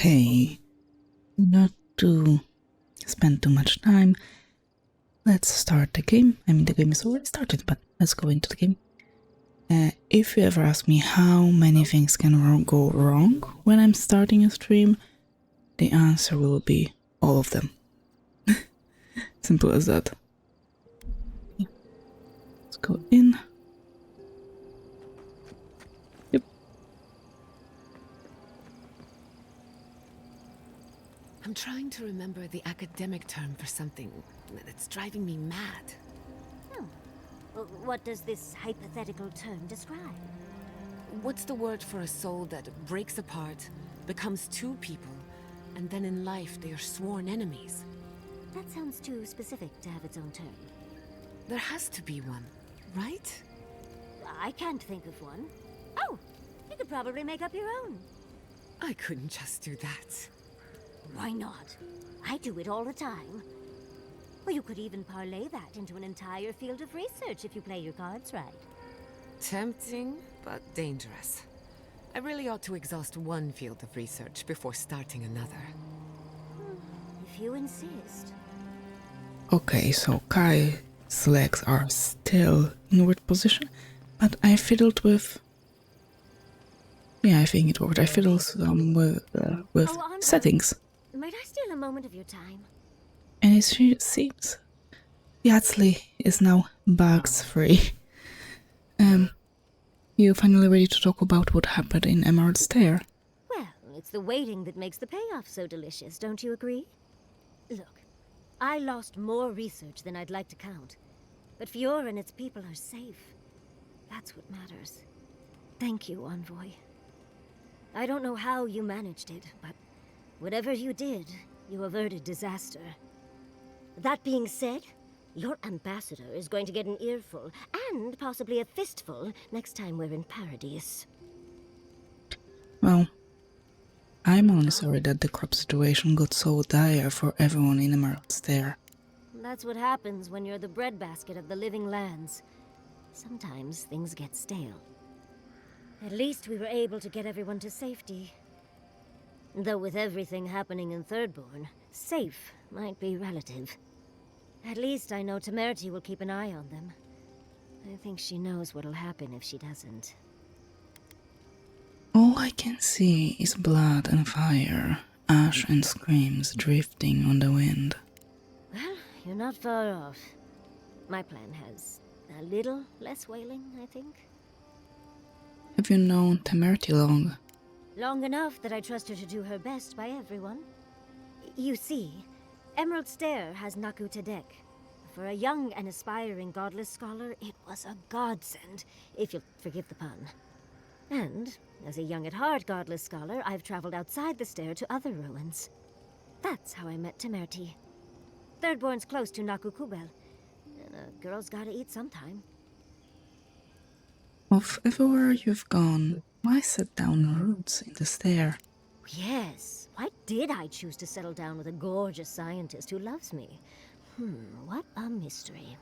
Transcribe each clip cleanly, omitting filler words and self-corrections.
Okay, not to spend too much time, let's start the game. I mean, the game is already started, but let's go into the game. If you ever ask me how many things can go wrong when I'm starting a stream, the answer will be all of them. Simple as that. Yeah. Let's go in. Yep. I'm trying to remember the academic term for something that's driving me mad. What does this hypothetical term describe? What's the word for a soul that breaks apart, becomes two people, and then in life they are sworn enemies? That sounds too specific to have its own term. There has to be one, right? I can't think of one. Oh, you could probably make up your own. I couldn't just do that. Why not? I do it all the time. Or you could even parlay that into an entire field of research if you play your cards right. Tempting, but dangerous. I really ought to exhaust one field of research before starting another. If you insist. Okay, so Kai's legs are still in weird position, but I fiddled with... Yeah, I think it worked. I fiddled some with settings. Might I steal a moment of your time? And it seems Yatsley is now bugs free. You finally ready to talk about what happened in Emerald Stair? Well, it's the waiting that makes the payoff so delicious, don't you agree? Look, I lost more research than I'd like to count. But Fiora and its people are safe. That's what matters. Thank you, Envoy. I don't know how you managed it, but whatever you did, you averted disaster. That being said, your ambassador is going to get an earful, and possibly a fistful, next time we're in Paradise. Well, I'm only sorry that the crop situation got so dire for everyone in Emerald Stair. That's what happens when you're the breadbasket of the living lands. Sometimes things get stale. At least we were able to get everyone to safety. Though with everything happening in Thirdborn, safe might be relative. At least I know Temerity will keep an eye on them. I think she knows what'll happen if she doesn't. All I can see is blood and fire, ash and screams drifting on the wind. Well, you're not far off. My plan has a little less wailing, I think. Have you known Temerity long? Long enough that I trust her to do her best by everyone. You see, Emerald Stair has Naku Tedek. For a young and aspiring godless scholar, it was a godsend, if you'll forgive the pun. And, as a young at heart godless scholar, I've traveled outside the stair to other ruins. That's how I met Temerity. Thirdborn's close to Naku Kubel, and a girl's gotta eat sometime. Of everywhere you've gone, why set down roots in the stair? Yes, why did I choose to settle down with a gorgeous scientist who loves me? What a mystery.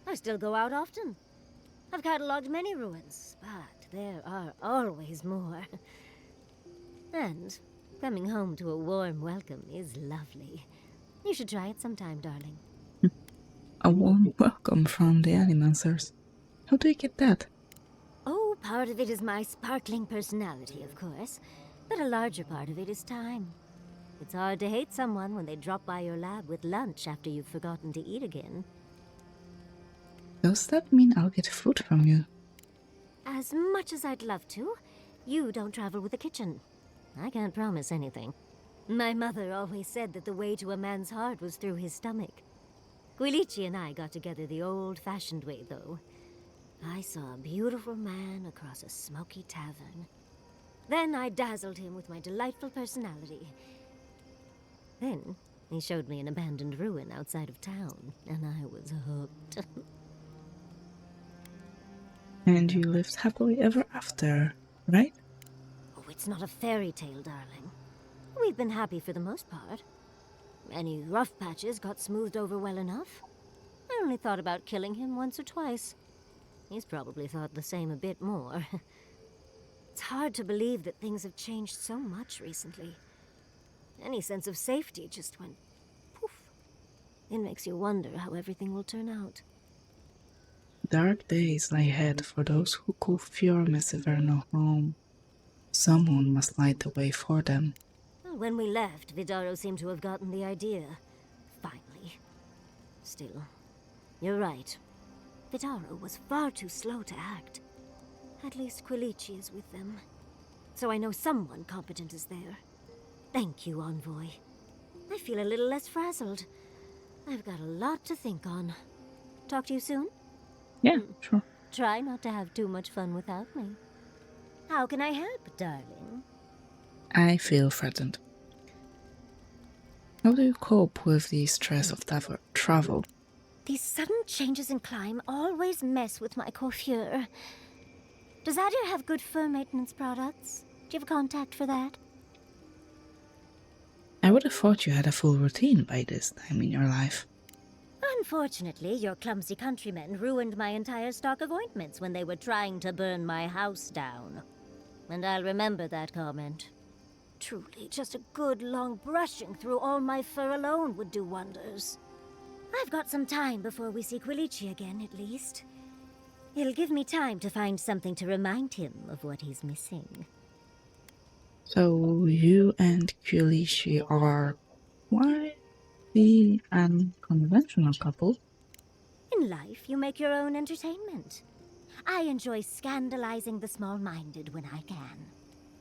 I still go out often. I've catalogued many ruins, but there are always more. And coming home to a warm welcome is lovely. You should try it sometime, darling. A warm welcome from the Animancers. How do you get that? Oh, part of it is my sparkling personality, of course. But a larger part of it is time. It's hard to hate someone when they drop by your lab with lunch after you've forgotten to eat again. Does that mean I'll get food from you? As much as I'd love to, you don't travel with a kitchen. I can't promise anything. My mother always said that the way to a man's heart was through his stomach. Guilichi and I got together the old-fashioned way, though. I saw a beautiful man across a smoky tavern. Then I dazzled him with my delightful personality. Then he showed me an abandoned ruin outside of town, and I was hooked. And you lived happily ever after, right? Oh, it's not a fairy tale, darling. We've been happy for the most part. Any rough patches got smoothed over well enough. I only thought about killing him once or twice. He's probably thought the same a bit more. It's hard to believe that things have changed so much recently. Any sense of safety just went poof. It makes you wonder how everything will turn out. Dark days lie ahead for those who call Fjord Severno home. Someone must light the way for them. Well, when we left, Vidaro seemed to have gotten the idea. Finally. Still, you're right. Vidaro was far too slow to act. At least Quilici is with them. So I know someone competent is there. Thank you, Envoy. I feel a little less frazzled. I've got a lot to think on. Talk to you soon? Yeah, sure. Try not to have too much fun without me. How can I help, darling? I feel threatened. How do you cope with the stress of travel? These sudden changes in climate always mess with my coiffure. Does Adir have good fur maintenance products? Do you have a contact for that? I would have thought you had a full routine by this time in your life. Unfortunately, your clumsy countrymen ruined my entire stock of ointments when they were trying to burn my house down. And I'll remember that comment. Truly, just a good long brushing through all my fur alone would do wonders. I've got some time before we see Quilici again, at least. It'll give me time to find something to remind him of what he's missing. So you and Quilici are quite the unconventional couple. In life, you make your own entertainment. I enjoy scandalizing the small-minded when I can.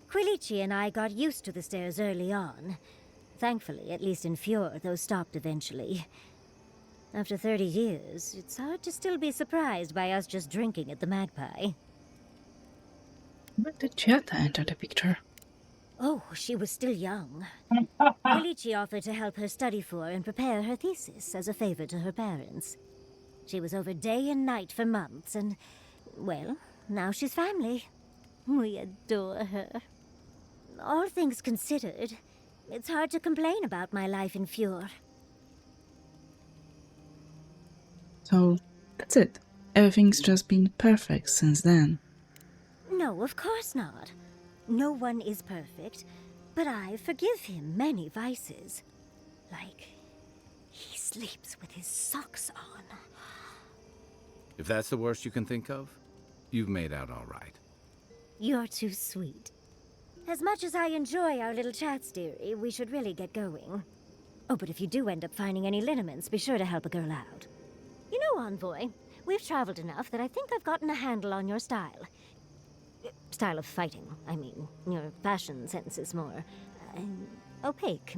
Quilici and I got used to the stairs early on. Thankfully, at least in Fjord, those stopped eventually. After 30 years, it's hard to still be surprised by us just drinking at the Magpie. When did Giada enter the picture? Oh, she was still young. Quilici offered to help her study for and prepare her thesis as a favor to her parents. She was over day and night for months, and, well, now she's family. We adore her. All things considered, it's hard to complain about my life in Fjord. So that's it. Everything's just been perfect since then. No, of course not. No one is perfect, but I forgive him many vices. Like, he sleeps with his socks on. If that's the worst you can think of, you've made out all right. You're too sweet. As much as I enjoy our little chats, dearie, we should really get going. Oh, but if you do end up finding any liniments, be sure to help a girl out. You know, Envoy, we've traveled enough that I think I've gotten a handle on your style. Style of fighting, I mean. Your fashion sense is more opaque.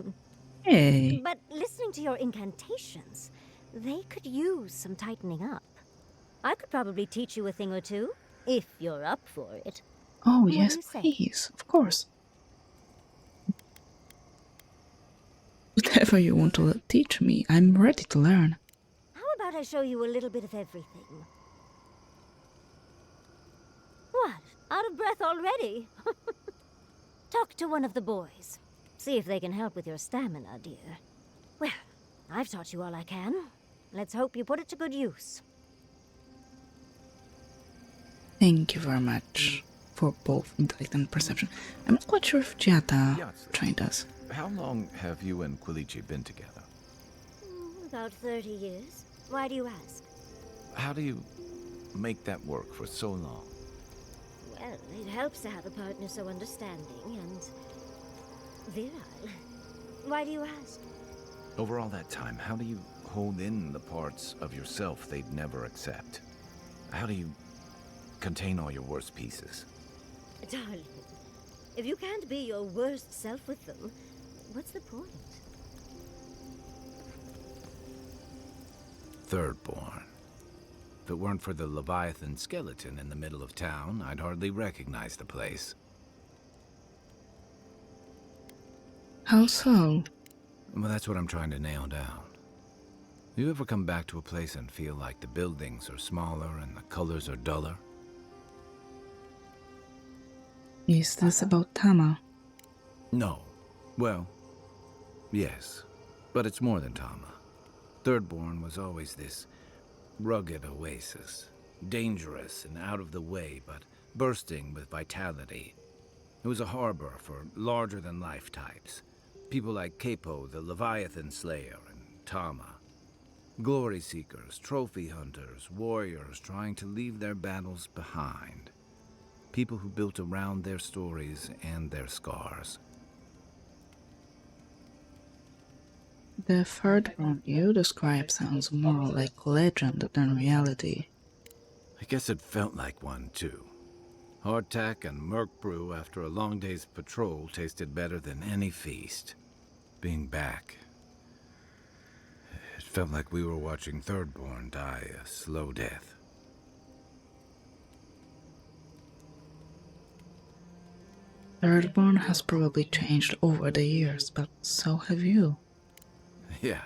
Hey, But listening to your incantations, they could use some tightening up. I could probably teach you a thing or two, if you're up for it. oh What yes, do you say? please, of course. Whatever you want to teach me, I'm ready to learn. How about I show you a little bit of everything? What? Out of breath already? Talk to one of the boys. See if they can help with your stamina, dear. Well, I've taught you all I can. Let's hope you put it to good use. Thank you very much for both intellect and perception. I'm not quite sure if Giada trained us. How long have you and Quilici been together? About 30 years. Why do you ask? How do you make that work for so long? Well, it helps to have a partner so understanding and virile. Why do you ask? Over all that time, how do you hold in the parts of yourself they'd never accept? How do you contain all your worst pieces? Darling, if you can't be your worst self with them, what's the point? Thirdborn. If it weren't for the Leviathan skeleton in the middle of town, I'd hardly recognize the place. How so? Well, that's what I'm trying to nail down. You ever come back to a place and feel like the buildings are smaller and the colors are duller? Is this about Tama? No. Well, yes. But it's more than Tama. Thirdborn was always this rugged oasis. Dangerous and out of the way, but bursting with vitality. It was a harbor for larger-than-life types. People like Capo, the Leviathan Slayer, and Tama. Glory seekers, trophy hunters, warriors trying to leave their battles behind. People who built around their stories and their scars. The third one you describe sounds more like legend than reality. I guess it felt like one, too. Hardtack and Merc brew after a long day's patrol tasted better than any feast. Being back, it felt like we were watching Thirdborn die a slow death. Thirdborn has probably changed over the years, but so have you. Yeah,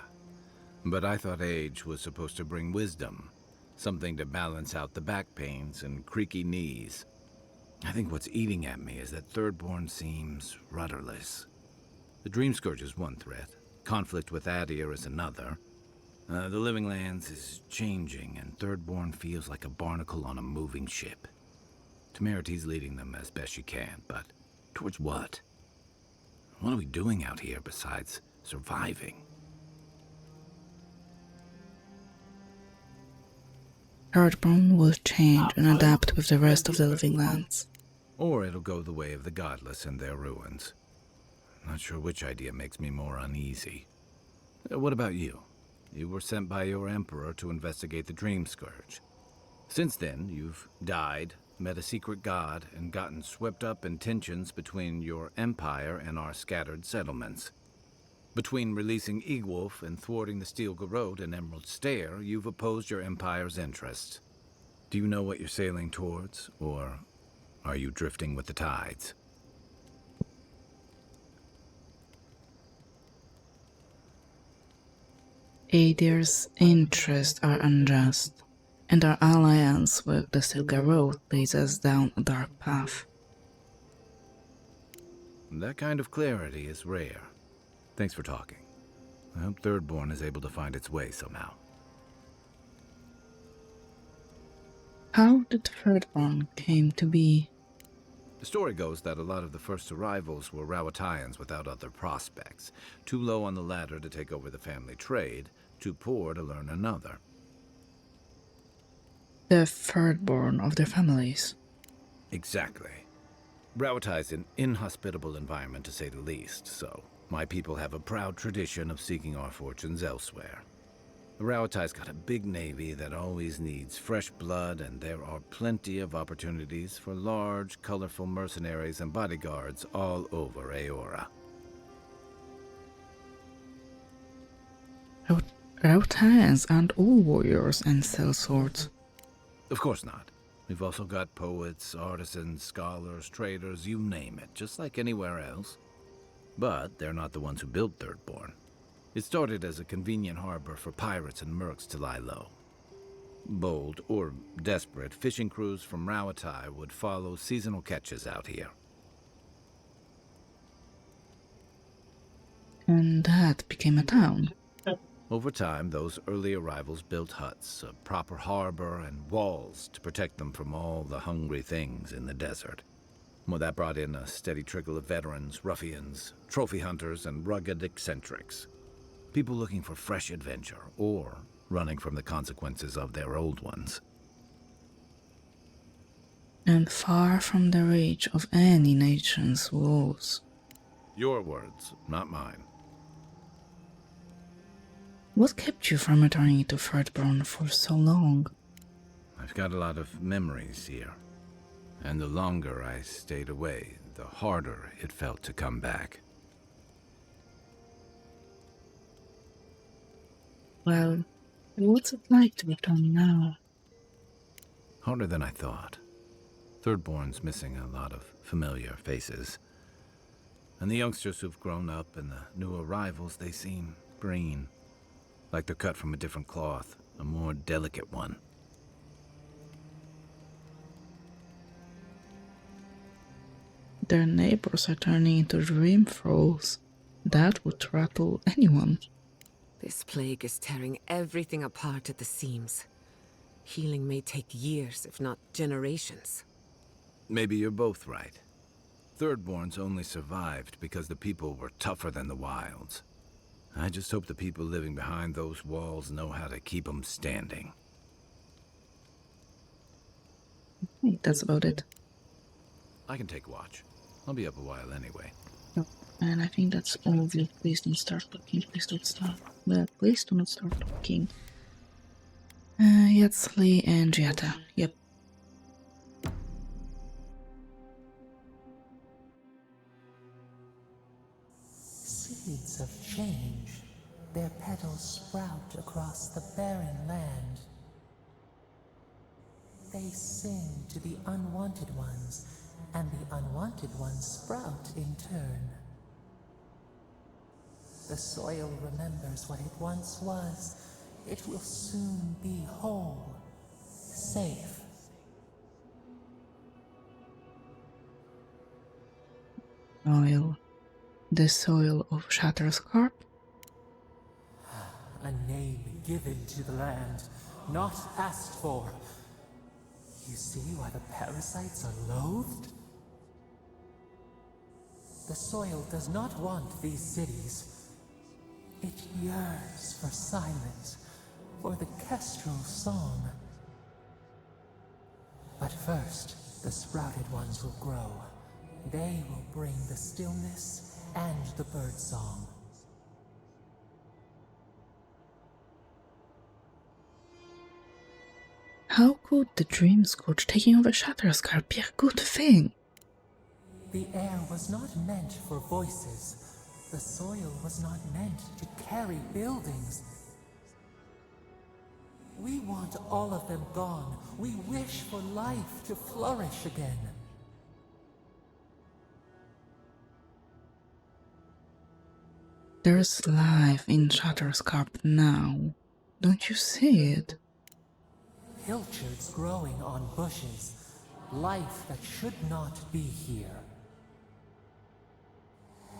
but I thought age was supposed to bring wisdom. Something to balance out the back pains and creaky knees. I think what's eating at me is that Thirdborn seems rudderless. The Dream Scourge is one threat. Conflict with Adir is another. The Living Lands is changing, and Thirdborn feels like a barnacle on a moving ship. Temeriti's leading them as best she can, but towards what? What are we doing out here besides surviving? Thirdborn will change and adapt with the rest of the Living Lands. Or it'll go the way of the godless and their ruins. Not sure which idea makes me more uneasy. What about you? You were sent by your emperor to investigate the Dream Scourge. Since then, you've died, met a secret god, and gotten swept up in tensions between your empire and our scattered settlements. Between releasing Egwolf and thwarting the Steel Garrote and Emerald Stair, you've opposed your empire's interests. Do you know what you're sailing towards, or are you drifting with the tides? Adir's interests are unjust, and our alliance with the Steel Garrote leads us down a dark path. That kind of clarity is rare. Thanks for talking. I hope Thirdborn is able to find its way somehow. How did Thirdborn came to be? The story goes that a lot of the first arrivals were Rawatayans without other prospects, too low on the ladder to take over the family trade, too poor to learn another. The thirdborn of their families. Exactly. Rawatai's an inhospitable environment to say the least, so my people have a proud tradition of seeking our fortunes elsewhere. The Rawatai's got a big navy that always needs fresh blood, and there are plenty of opportunities for large, colorful mercenaries and bodyguards all over Eora. Rawataians aren't all warriors and sell swords. Of course not. We've also got poets, artisans, scholars, traders, you name it, just like anywhere else. But they're not the ones who built Thirdborn. It started as a convenient harbor for pirates and mercs to lie low. Bold, or desperate, fishing crews from Rawatai would follow seasonal catches out here. And that became a town. Over time, those early arrivals built huts, a proper harbor, and walls to protect them from all the hungry things in the desert. Well, that brought in a steady trickle of veterans, ruffians, trophy hunters, and rugged eccentrics. People looking for fresh adventure, or running from the consequences of their old ones. And far from the reach of any nation's woes. Your words, not mine. What kept you from returning to Thirdborn for so long? I've got a lot of memories here. And the longer I stayed away, the harder it felt to come back. Well, what's it like to return now? Harder than I thought. Thirdborn's missing a lot of familiar faces. And the youngsters who've grown up and the new arrivals, they seem green. Like they're cut from a different cloth, a more delicate one. Their neighbors are turning into dream thralls. That would rattle anyone. This plague is tearing everything apart at the seams. Healing may take years, if not generations. Maybe you're both right. Thirdborns only survived because the people were tougher than the wilds. I just hope the people living behind those walls know how to keep them standing. Hey, that's about it. I can take watch. I'll be up a while anyway. Yep. And I think that's all of you. Please don't start talking. Please don't start. Please do not start talking. Yatsli and Giata. Yep. Seeds of change. Their petals sprout across the barren land. They sing to the unwanted ones, and the unwanted ones sprout in turn. The soil remembers what it once was. It will soon be whole, safe. Soil. The soil of Shatterscarp? A name given to the land, not asked for. You see why the parasites are loathed? The soil does not want these cities. It yearns for silence, for the kestrel song. But first, the sprouted ones will grow. They will bring the stillness and the birdsong. How could the Dream Scourge taking over Shatterscarp be a good thing? The air was not meant for voices. The soil was not meant to carry buildings. We want all of them gone. We wish for life to flourish again. There's life in Shatterscarp now. Don't you see it? Pilchards growing on bushes. Life that should not be here.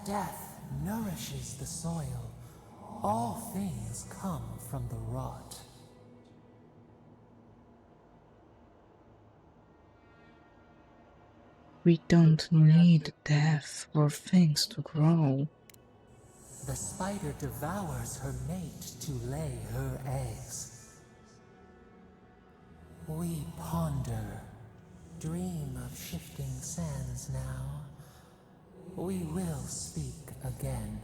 Death nourishes the soil. All things come from the rot. We don't need death for things to grow. The spider devours her mate to lay her eggs. We ponder, dream of shifting sands now. We will speak again.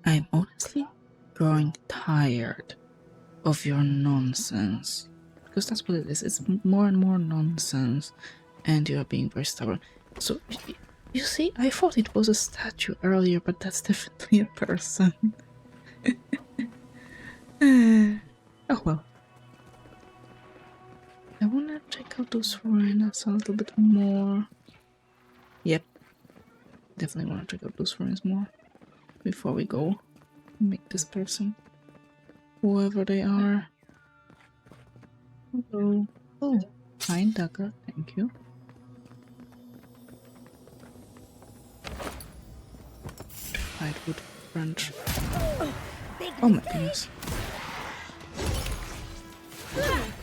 I'm honestly growing tired of your nonsense. Because that's what it is. It's more and more nonsense. And you are being very stubborn. So, you see, I thought it was a statue earlier, but that's definitely a person. Oh well. I wanna check out those ruins a little bit more. Yep. Definitely wanna check out those ruins more before we go make this person. Whoever they are. Hello. Oh, fine dagger, thank you. Lightwood branch. Oh my goodness.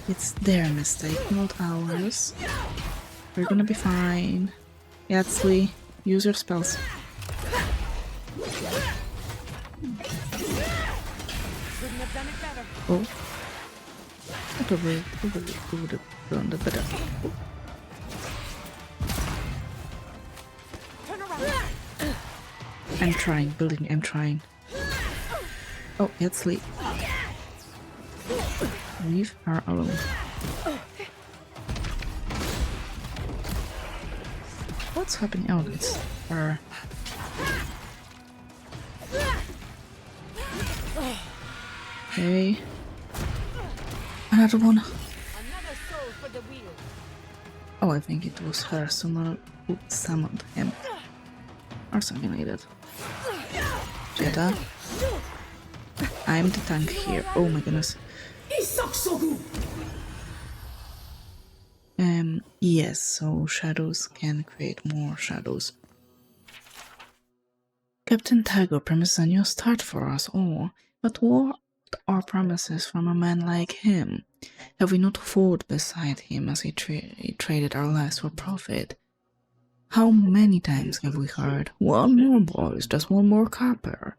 It's their mistake, not ours. We're gonna be fine. Yatsli, use your spells. Oh. I probably would have done that better. Oh. I'm trying, building, I'm trying. Oh, Yatsli. Leave her alone. What's happening? Oh, it's her. Okay. Another one. Another soul for the wield. Oh, I think it was her, someone who summoned him. Or something like that. Jetta. I'm the tank here. Oh my goodness. Yes, so shadows can create more shadows. Captain Tiger promises a new start for us all, but our promises from a man like him? Have we not fought beside him as he traded our lives for profit? How many times have we heard, "One more, boys, just one more copper"?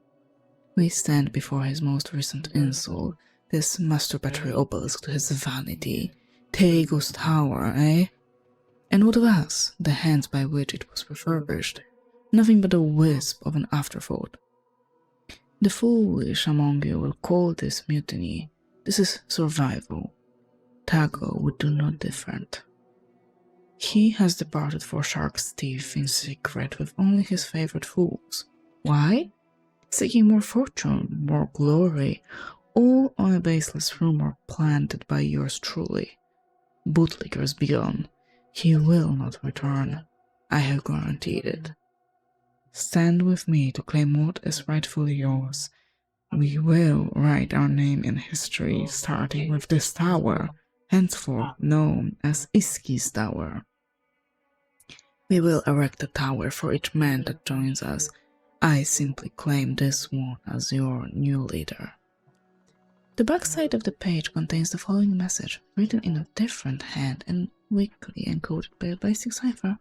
We stand before his most recent insult, this masturbatory obelisk to his vanity. Tego's tower, eh? And what of us, the hands by which it was refurbished? Nothing but a wisp of an afterthought. The foolish among you will call this mutiny. This is survival. Tago would do no different. He has departed for Shark's Teeth in secret with only his favorite fools. Why? Seeking more fortune, more glory, all on a baseless rumor planted by yours truly. Bootlickers begone. He will not return. I have guaranteed it. Stand with me to claim what is rightfully yours. We will write our name in history, starting with this tower, henceforth known as Iski's Tower. We will erect a tower for each man that joins us. I simply claim this one as your new leader. The backside of the page contains the following message, written in a different hand and weakly encoded by a basic cipher.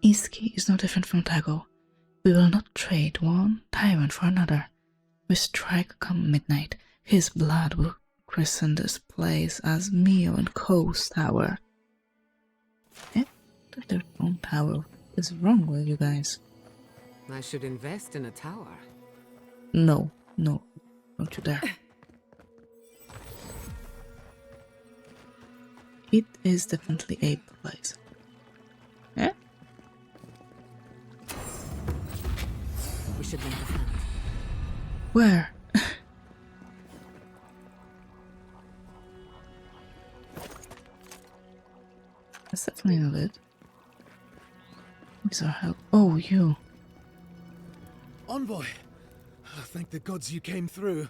Iski is no different from Tago. We will not trade one tyrant for another. We strike come midnight. His blood will christen this place as Mio and Ko's tower. Their own tower. What's wrong with you guys? I should invest in a tower. No, don't you dare. It is definitely a place. Eh? We should lend a hand. Where? That's definitely not it. Where's our help? Oh, you. Envoy! Thank the gods you came through.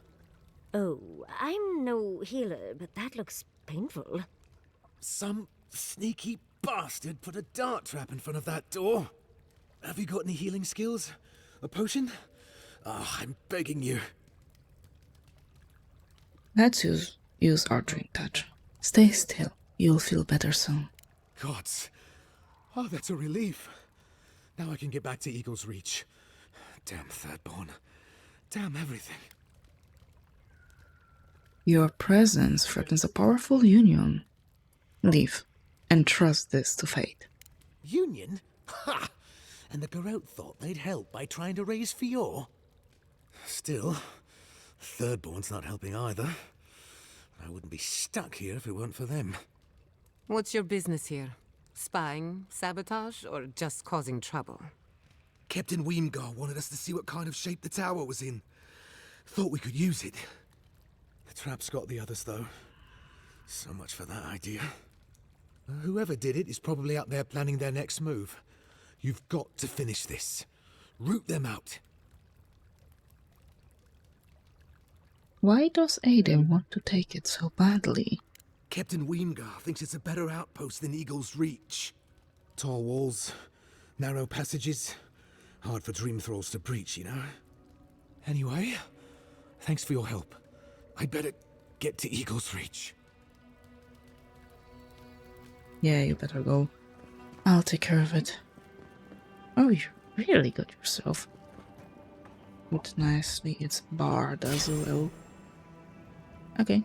Oh, I'm no healer, but that looks painful. Some sneaky bastard put a dart trap in front of that door. Have you got any healing skills? A potion? Ah, I'm begging you. Let's use our dream touch. Stay still. You'll feel better soon. Gods. Oh, that's a relief. Now I can get back to Eagle's Reach. Damn Thirdborn. Damn everything. Your presence threatens a powerful union. Leave, and trust this to fate. Union? Ha! And the Garrote thought they'd help by trying to raise Fior? Still, Thirdborn's not helping either. I wouldn't be stuck here if it weren't for them. What's your business here? Spying, sabotage, or just causing trouble? Captain Weemgar wanted us to see what kind of shape the tower was in. Thought we could use it. The trap's got the others, though. So much for that idea. Whoever did it is probably out there planning their next move. You've got to finish this. Root them out. Why does Ada want to take it so badly? Captain Weemgar thinks it's a better outpost than Eagle's Reach. Tall walls, narrow passages, hard for dream thralls to breach, you know? Anyway, thanks for your help. I'd better get to Eagle's Reach. Yeah, you better go. I'll take care of it. Oh, you really got yourself. Put nicely, it's barred as well. Okay.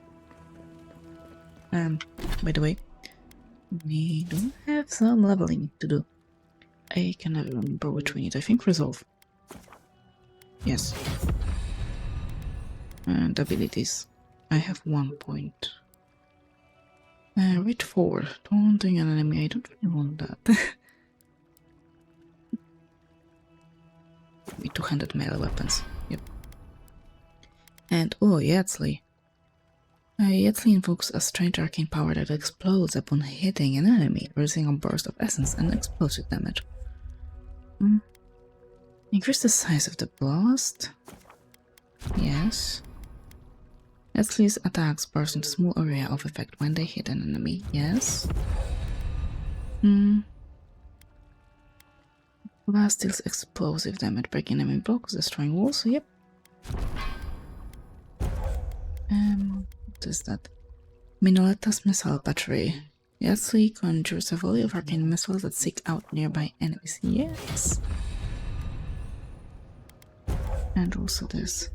By the way, we do have some leveling to do. I can never remember which we need. I think resolve. Yes. And abilities. I have 1 point. Reach forward. Taunting an enemy. I don't really want that. With two-handed melee weapons. Yep. And oh, Yatzli. Yatzli invokes a strange arcane power that explodes upon hitting an enemy, releasing a burst of essence and explosive damage. Increase the size of the blast? Yes. Yatzli's attacks burst into a small area of effect when they hit an enemy. Yes. Blast deals explosive damage, breaking enemy blocks, destroying walls. Yep. What is that? Minoletta's missile battery. Yasui conjures a volley of arcane missiles that seek out nearby enemies. Yes. And also this.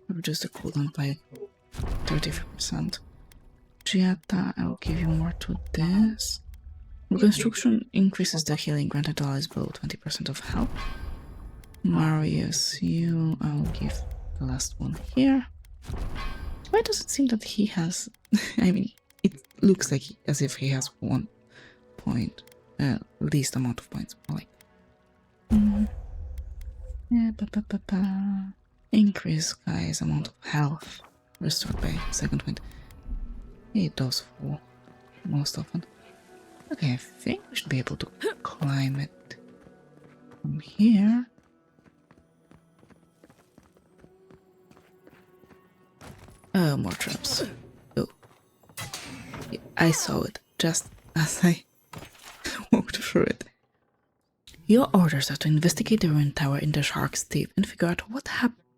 Reduce the cooldown by 35%. Giata, I'll give you more to this. Reconstruction increases the healing granted to allies below 20% of health. Marius, you, I'll give the last one here. Why does it seem that he has... I mean, it looks like as if he has 1 point. Least amount of points. Like... Increase guy's amount of health. Restored by 2nd point. It does fall most often. Okay, I think we should be able to climb it from here. Oh, more traps. Oh. Yeah, I saw it just as I walked through it. Your orders are to investigate the ruined tower in the Shark's Teeth and figure out what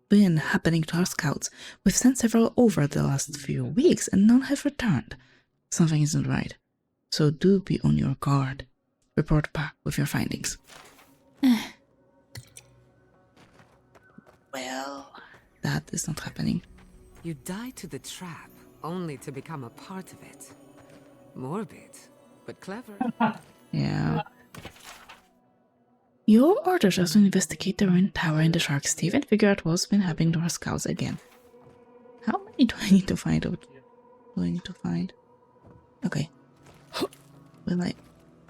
been happening to our scouts. We've sent several over the last few weeks and none have returned. Something isn't right. So do be on your guard. Report back with your findings. Well, that is not happening. You die to the trap, only to become a part of it. Morbid, but clever. Yeah. Your orders are to investigate the ruined tower in the Shark's Teeth and figure out what's been happening to our scouts again. How many do I need to find out? Do I need to find? Okay. Will I?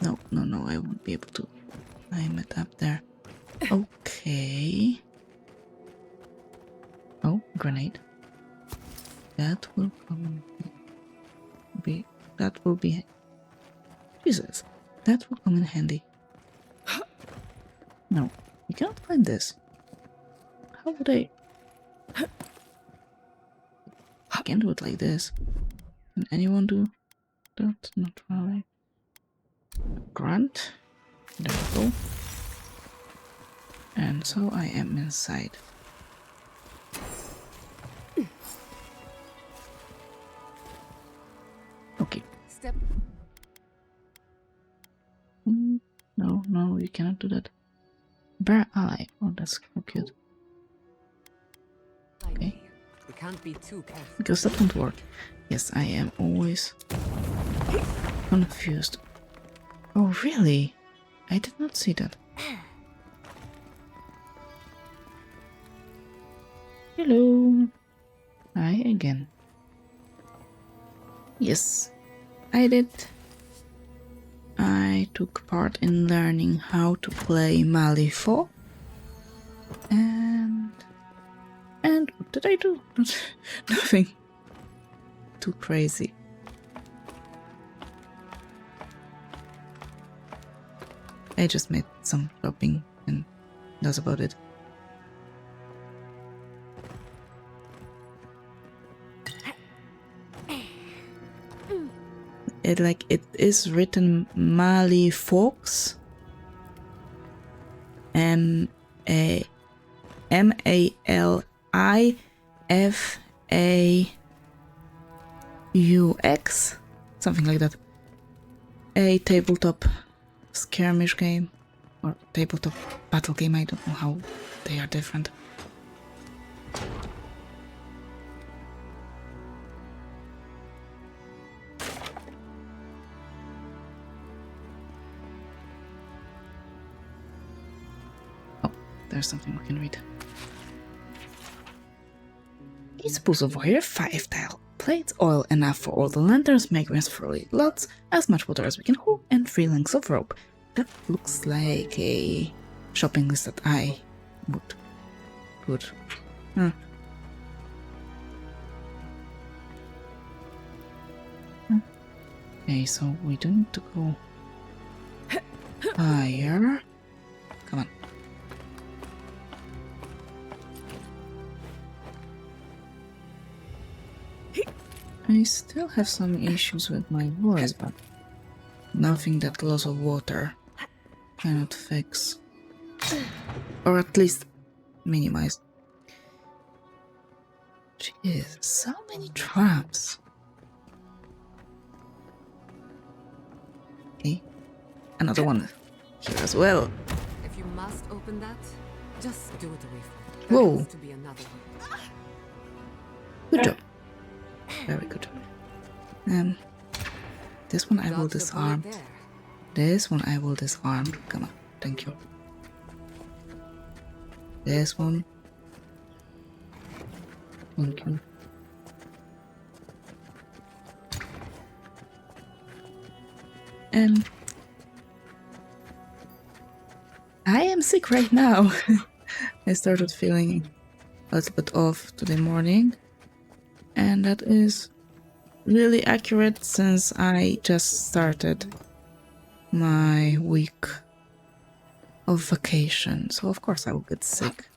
No, I won't be able to climb it up there. Okay. Oh, grenade. That will come be. That will be. Jesus, that will come in handy. No, you cannot find this. How would I? I can't do it like this. Can anyone do that? Not really. Grunt. There we go. And so I am inside. Okay. Step. No, you cannot do that. Bear eye. Oh, that's so cute. Okay. We can't be too careful. Because that won't work. Yes, I am always confused. Oh, really? I did not see that. Hello. Hi again. Yes, I did. I took part in learning how to play Malifaux. And what did I do? Nothing too crazy. I just made some shopping and that's about it. It is written Malifaux. Malifaux, something like that. A tabletop skirmish game or tabletop battle game. I don't know how they are different. There's something we can read. Each spool of wire, 5 tile plates, oil enough for all the lanterns, migrants for lots, as much water as we can hold, and 3 lengths of rope. That looks like a shopping list that I would put. Okay, so we do need to go higher. Come on. I still have some issues with my voice, but nothing that loss of water cannot fix. Or at least minimize. Jeez, so many traps. Okay, another one here as well. If you must open that, just do it away from it. Whoa. There has to be another one. Good job. Very good. This one I will Dodged a bullet disarm. there. This one I will disarm. Come on, thank you. This one. Thank you. I am sick right now. I started feeling a little bit off today morning, and that is really accurate since I just started my week of vacation, so of course I will get sick.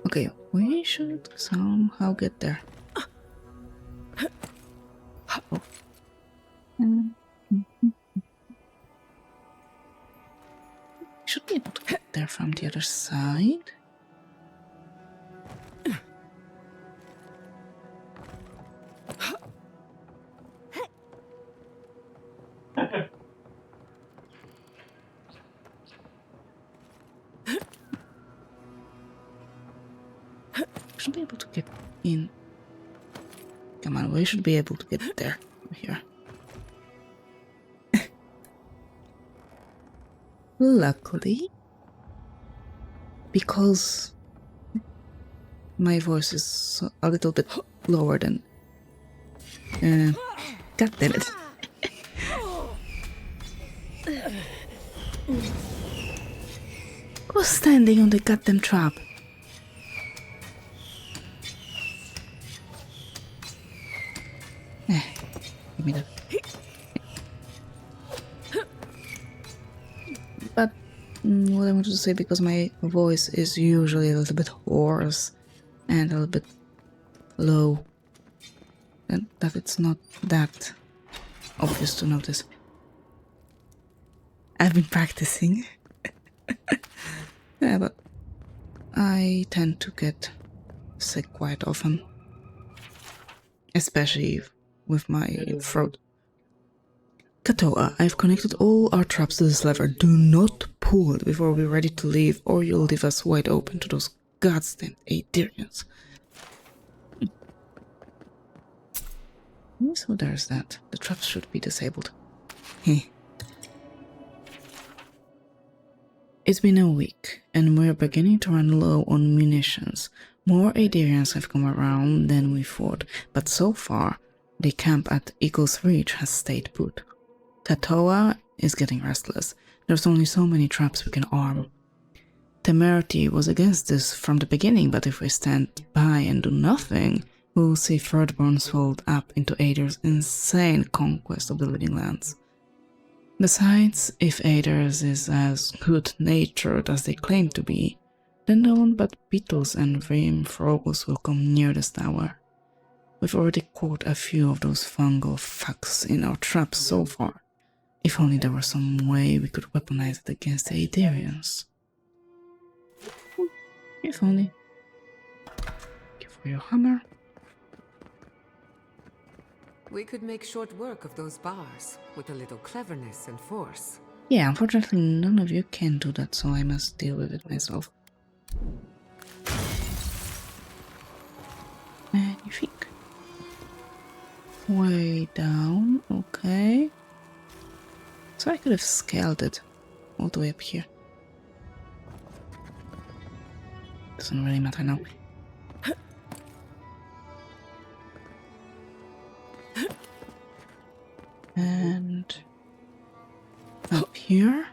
Okay, we should somehow get there. Oh. Should be able to get there from the other side. Should be able to get in. Come on, we should be able to get there. Here. Luckily, because my voice is a little bit lower than. God damn it. Who's standing on the goddamn trap? Give me that. But what I wanted to say, because my voice is usually a little bit hoarse and a little bit low, and that it's not that obvious to notice. I've been practicing. Yeah, but I tend to get sick quite often, especially with my throat. Katoa, I've connected all our traps to this lever. Do not pull it before we're ready to leave, or you'll leave us wide open to those goddamn Aetherians. So there's that. The traps should be disabled. Heh. It's been a week, and we're beginning to run low on munitions. More Aetherians have come around than we thought, but so far, the camp at Eagle's Reach has stayed put. Katoa is getting restless. There's only so many traps we can arm. Temerity was against this from the beginning, but if we stand by and do nothing, we'll see Thirdborn swelled up into Aether's insane conquest of the Living Lands. Besides, if Aether's is as good-natured as they claim to be, then no one but beetles and Vrim-Frogos will come near this tower. We've already caught a few of those fungal fucks in our traps so far. If only there were some way we could weaponize it against the Aetherians. If only. Thank you for your hammer. We could make short work of those bars with a little cleverness and force. Yeah, unfortunately none of you can do that, so I must deal with it myself. Anything? Way down, okay. So I could have scaled it all the way up here. Doesn't really matter now. And up here.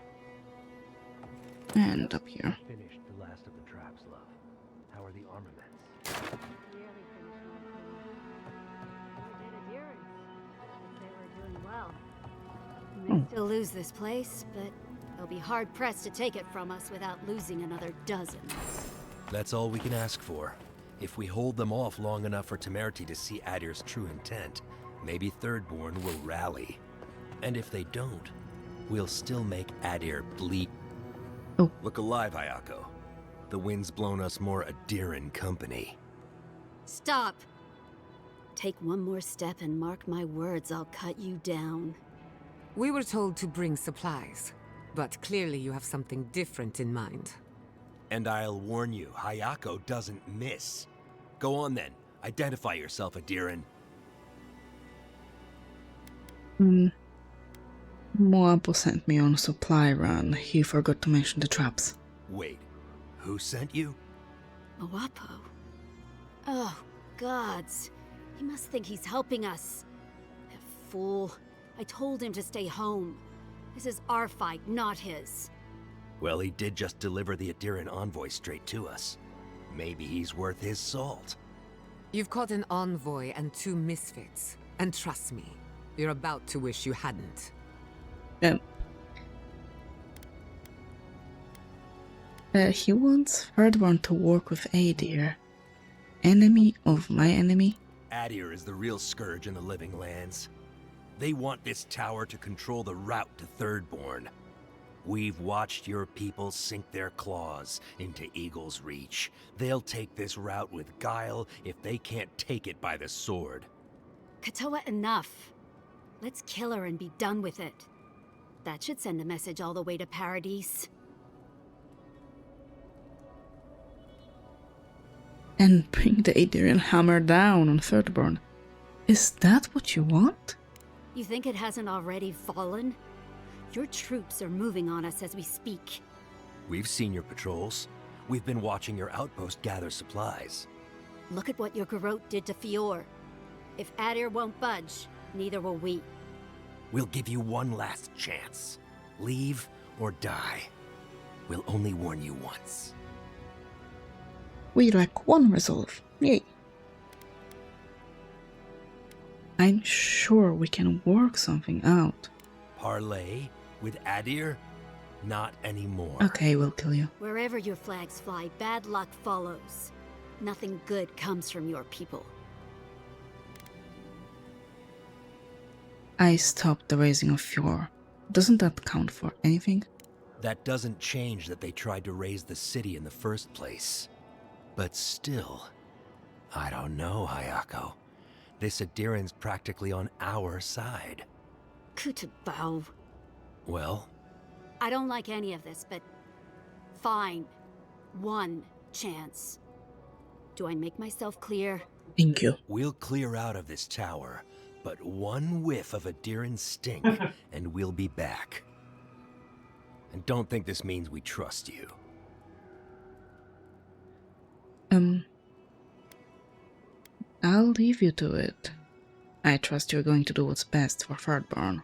And up here. Finished the last of the traps, love. How are the armaments? We may still lose this place, but they'll be hard-pressed to take it from us without losing another dozen. That's all we can ask for. If we hold them off long enough for Temerity to see Adir's true intent, maybe Thirdborn will rally. And if they don't, we'll still make Adir bleed. Look alive, Hayako. The wind's blown us more Adiran company. Stop! Take one more step and mark my words, I'll cut you down. We were told to bring supplies, but clearly you have something different in mind. And I'll warn you, Hayako doesn't miss. Go on then. Identify yourself, Adiran. Moapo sent me on a supply run. He forgot to mention the traps. Wait, who sent you? Moapo? Oh, gods. He must think he's helping us. That fool. I told him to stay home. This is our fight, not his. Well, he did just deliver the Adiran envoy straight to us. Maybe he's worth his salt. You've caught an envoy and 2 misfits. And trust me, you're about to wish you hadn't. He wants Thirdborn to work with Adir. Enemy of my enemy? Adir is the real scourge in the Living Lands. They want this tower to control the route to Thirdborn. We've watched your people sink their claws into Eagle's Reach. They'll take this route with guile if they can't take it by the sword. Katoa, enough. Let's kill her and be done with it. That should send a message all the way to Paradise. And bring the Adrian hammer down on Thirdborn. Is that what you want? You think it hasn't already fallen? Your troops are moving on us as we speak. We've seen your patrols. We've been watching your outpost gather supplies. Look at what your garrote did to Fior. If Adir won't budge, neither will we. We'll give you one last chance. Leave or die. We'll only warn you once. We lack one resolve. Yay. I'm sure we can work something out. Parley with Adir? Not anymore. Okay, we'll kill you. Wherever your flags fly, bad luck follows. Nothing good comes from your people. I stopped the raising of Fjord. Doesn't that count for anything? That doesn't change that they tried to raise the city in the first place. But still, I don't know, Hayako. This Adiran's practically on our side. Kutabao. Well? I don't like any of this, but fine. One chance. Do I make myself clear? Thank you. We'll clear out of this tower, but one whiff of Adiran stink, and we'll be back. And don't think this means we trust you. I'll leave you to it. I trust you're going to do what's best for Thirdborn.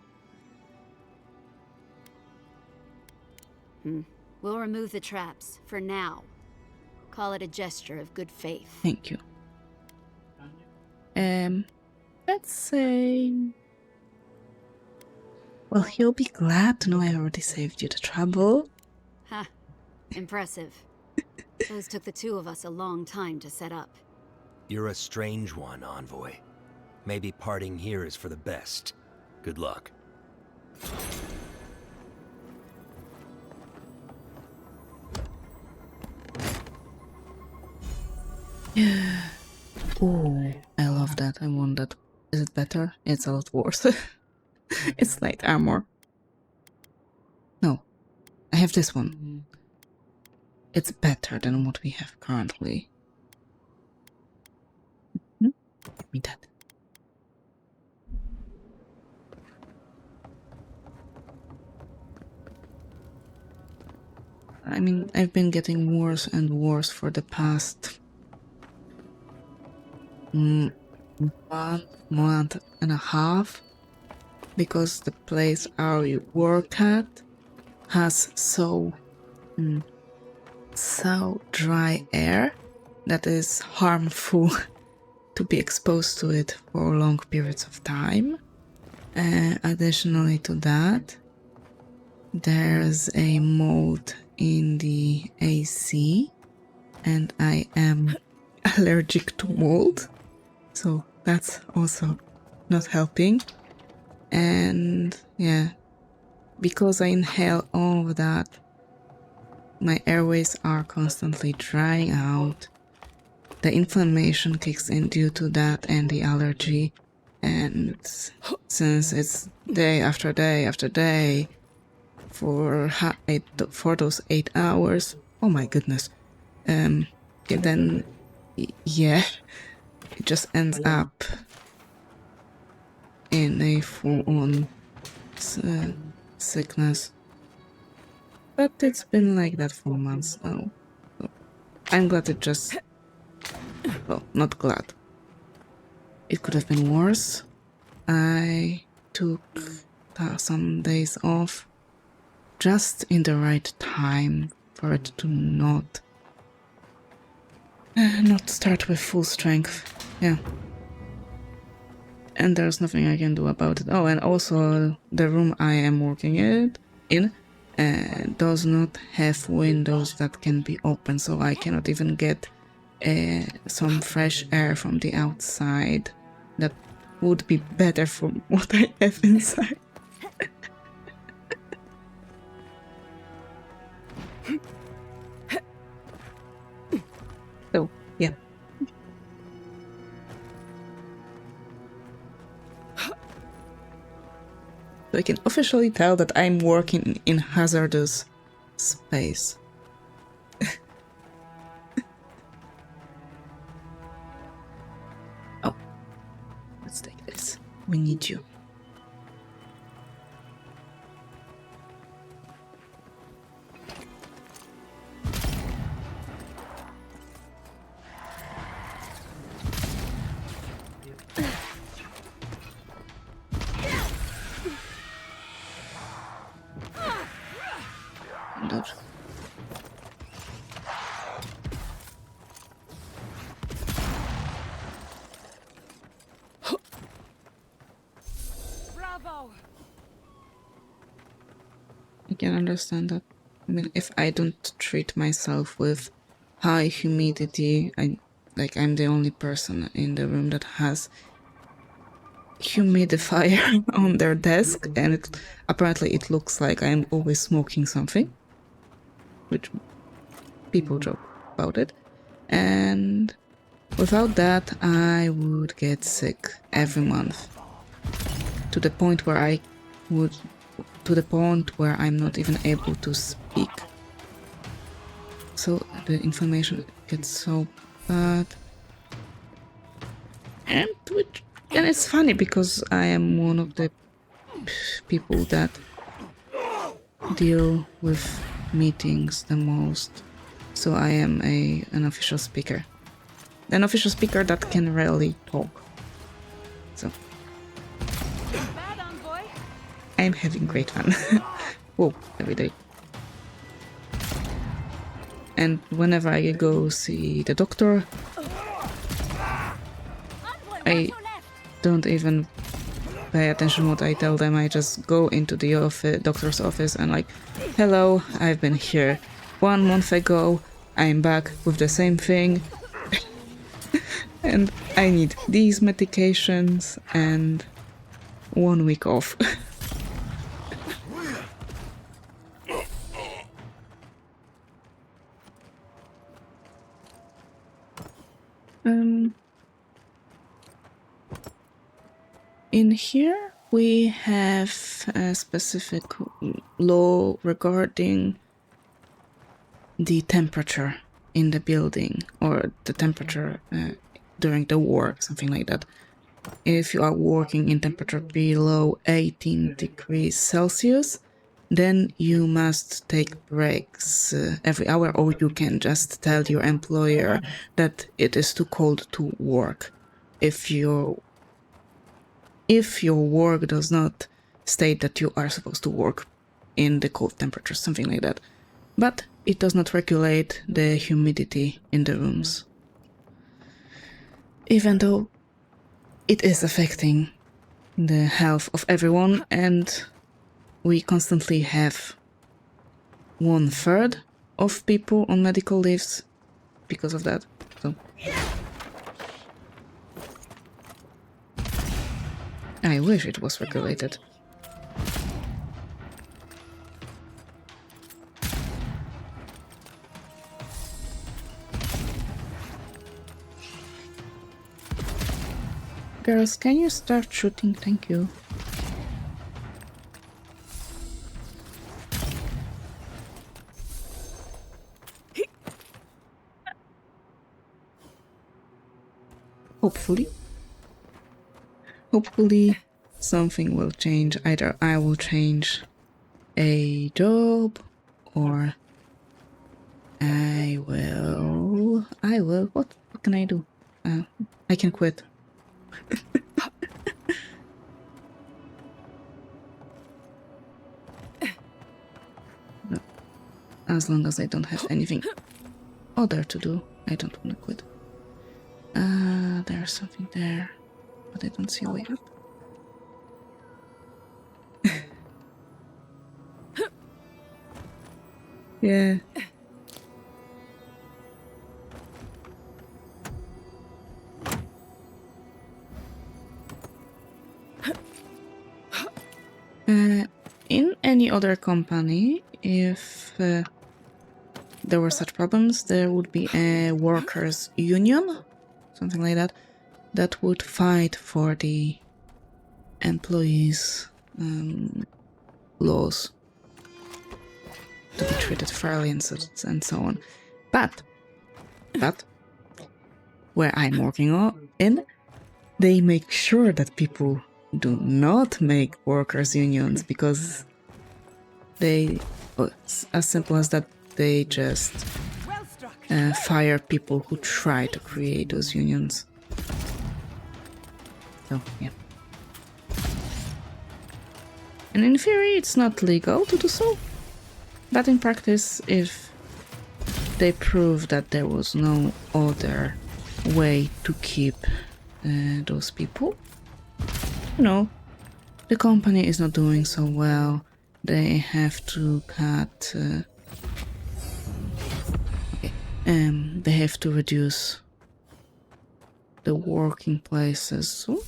We'll remove the traps, for now. Call it a gesture of good faith. Thank you. Let's say... Well, he'll be glad to know I already saved you the trouble. Ha. Impressive. Those took the 2 of us a long time to set up. You're a strange one, Envoy. Maybe parting here is for the best. Good luck. Yeah. Oh, I love that. I want that. Is it better? It's a lot worse. It's light armor. No, I have this one. It's better than what we have currently. Give me that. I mean, I've been getting worse and worse for the past 1 month and a half, because the place I work at has so dry air that is harmful to be exposed to it for long periods of time. Additionally to that, there's a mold in the AC, and I am allergic to mold, so that's also not helping. And yeah, because I inhale all of that, my airways are constantly drying out. The inflammation kicks in due to that and the allergy. And since it's day after day after day for those 8 hours, oh my goodness, then yeah, it just ends up in a full-on sickness. But it's been like that for months now. So I'm glad it just, well, not glad. It could have been worse. I took some days off just in the right time for it to not start with full strength. Yeah. And there's nothing I can do about it. Oh, and also the room I am working in does not have windows that can be open, so I cannot even get some fresh air from the outside. That would be better from what I have inside. So, yeah. So I can officially tell that I'm working in hazardous space. Oh, let's take this. We need you. Dobrze. Bravo! I can understand that. I mean, if I don't treat myself with high humidity, I'm the only person in the room that has humidifier on their desk, and apparently it looks like I'm always smoking something, which people joke about it. And without that, I would get sick every month to the point where I'm not even able to speak. So the inflammation gets so bad. And it's funny because I am one of the people that deal with meetings the most. So I am an official speaker. An official speaker that can rarely talk. So I'm having great fun. Whoa, every day. And whenever I go see the doctor, I don't even pay attention what I tell them. I just go into the doctor's office and like, hello, I've been here 1 month ago. I'm back with the same thing. And I need these medications and 1 week off. In here we have a specific law regarding the temperature in the building, or the temperature during the work, something like that. If you are working in temperature below 18 degrees Celsius, then you must take breaks every hour, or you can just tell your employer that it is too cold to work. If your work does not state that you are supposed to work in the cold temperatures, something like that. But it does not regulate the humidity in the rooms. Even though it is affecting the health of everyone, and we constantly have 1/3 of people on medical leaves because of that. So I wish it was regulated. Girls, can you start shooting? Thank you. Hopefully something will change. Either I will change a job or I will, what can I do? I can quit. No. As long as I don't have anything other to do, I don't want to quit. There's something there, but I don't see a way up. Yeah. In any other company, if there were such problems, there would be a workers' union, something like that, that would fight for the employees' laws to be treated fairly and so on. But where I'm working in, they make sure that people do not make workers' unions because they, as simple as that, they just fire people who try to create those unions. So, yeah. And in theory, it's not legal to do so. But in practice, if they prove that there was no other way to keep those people, you know, the company is not doing so well, they have to cut, they have to reduce the working places. So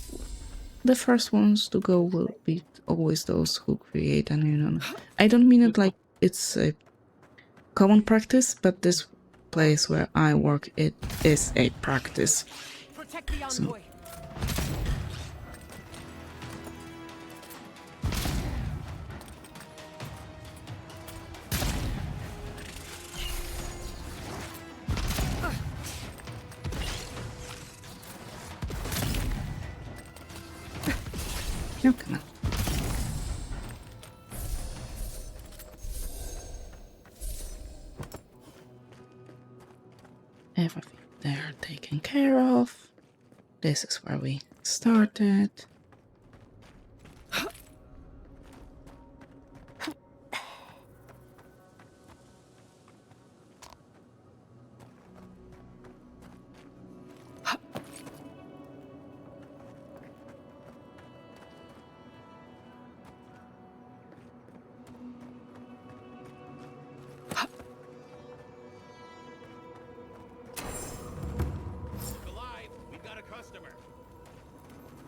the first ones to go will be always those who create an union. I don't mean it like it's a common practice, but this place where I work, it is a practice. So. No, come on. Everything there taken care of. This is where we started.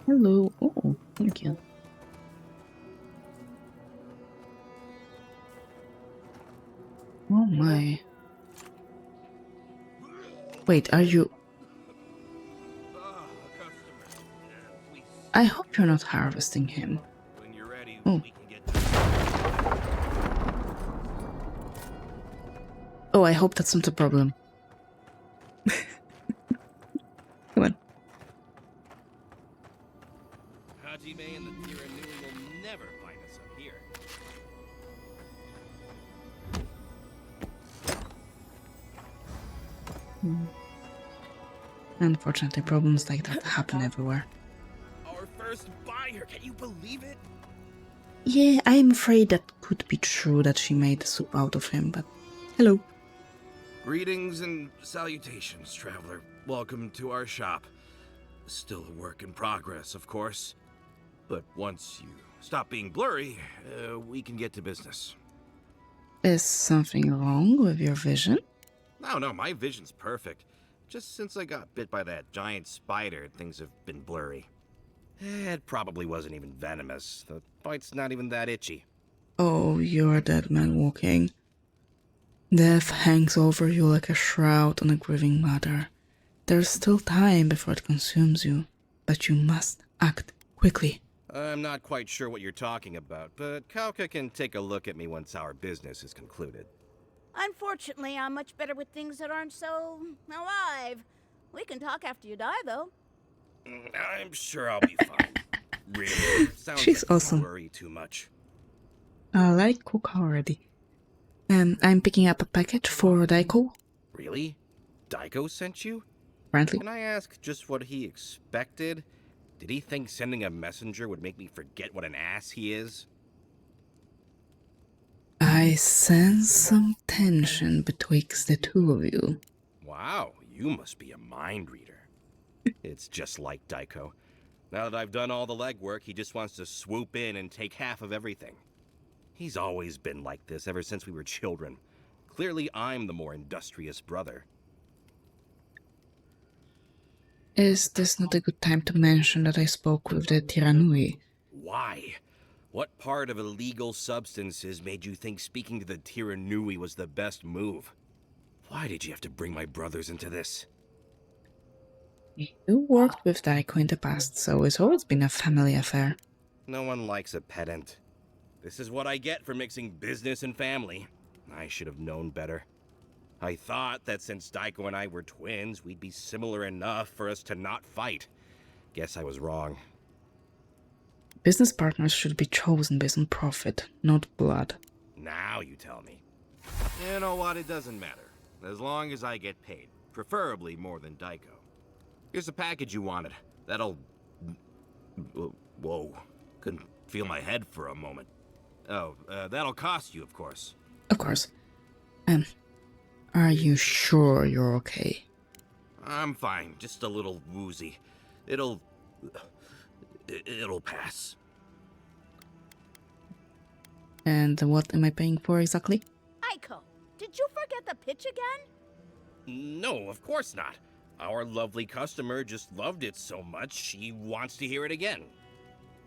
Hello. Oh, thank you. Oh my. Wait, are you... I hope you're not harvesting him. Oh. Oh, I hope that's not a problem. Come on. Hajime and the Tiranui will never find us up here. Unfortunately, problems like that happen everywhere. Our first buyer, can you believe it? Yeah, I'm afraid that could be true that she made the soup out of him, but... Hello. Greetings and salutations, traveler. Welcome to our shop. Still a work in progress, of course. But once you stop being blurry, we can get to business. Is something wrong with your vision? No, my vision's perfect. Just since I got bit by that giant spider, things have been blurry. It probably wasn't even venomous. The bite's not even that itchy. Oh, you're a dead man walking. Death hangs over you like a shroud on a grieving mother. There's still time before it consumes you, but you must act quickly. I'm not quite sure what you're talking about, but Kauka can take a look at me once our business is concluded. Unfortunately, I'm much better with things that aren't so alive. We can talk after you die, though. I'm sure I'll be fine. Really, sounds She's like you awesome. worry too much. I like Cook already. I'm picking up a package for Daiko, Really? Daiko sent you? apparently. Can I ask just what he expected? Did he think sending a messenger would make me forget what an ass he is? I sense some tension betwixt the two of you. Wow, you must be a mind reader. It's just like Daiko. Now that I've done all the legwork, he just wants to swoop in and take half of everything. He's always been like this ever since we were children. Clearly, I'm the more industrious brother. Is this not a good time to mention that I spoke with the Tiranui? Why? What part of illegal substances made you think speaking to the Tiranui was the best move? Why did you have to bring my brothers into this? You worked with Daiko in the past, so it's always been a family affair. No one likes a pedant. This is what I get for mixing business and family. I should have known better. I thought that since Daiko and I were twins, we'd be similar enough for us to not fight. Guess I was wrong. Business partners should be chosen based on profit, not blood. Now you tell me. You know what? It doesn't matter. As long as I get paid. Preferably more than Daiko. Here's the package you wanted. That'll... Whoa. Couldn't feel my head for a moment. Oh, that'll cost you, of course. Of course. Are you sure you're okay? I'm fine. Just a little woozy. It'll pass. And what am I paying for exactly? Aiko, did you forget the pitch again? No, of course not. Our lovely customer just loved it so much, she wants to hear it again.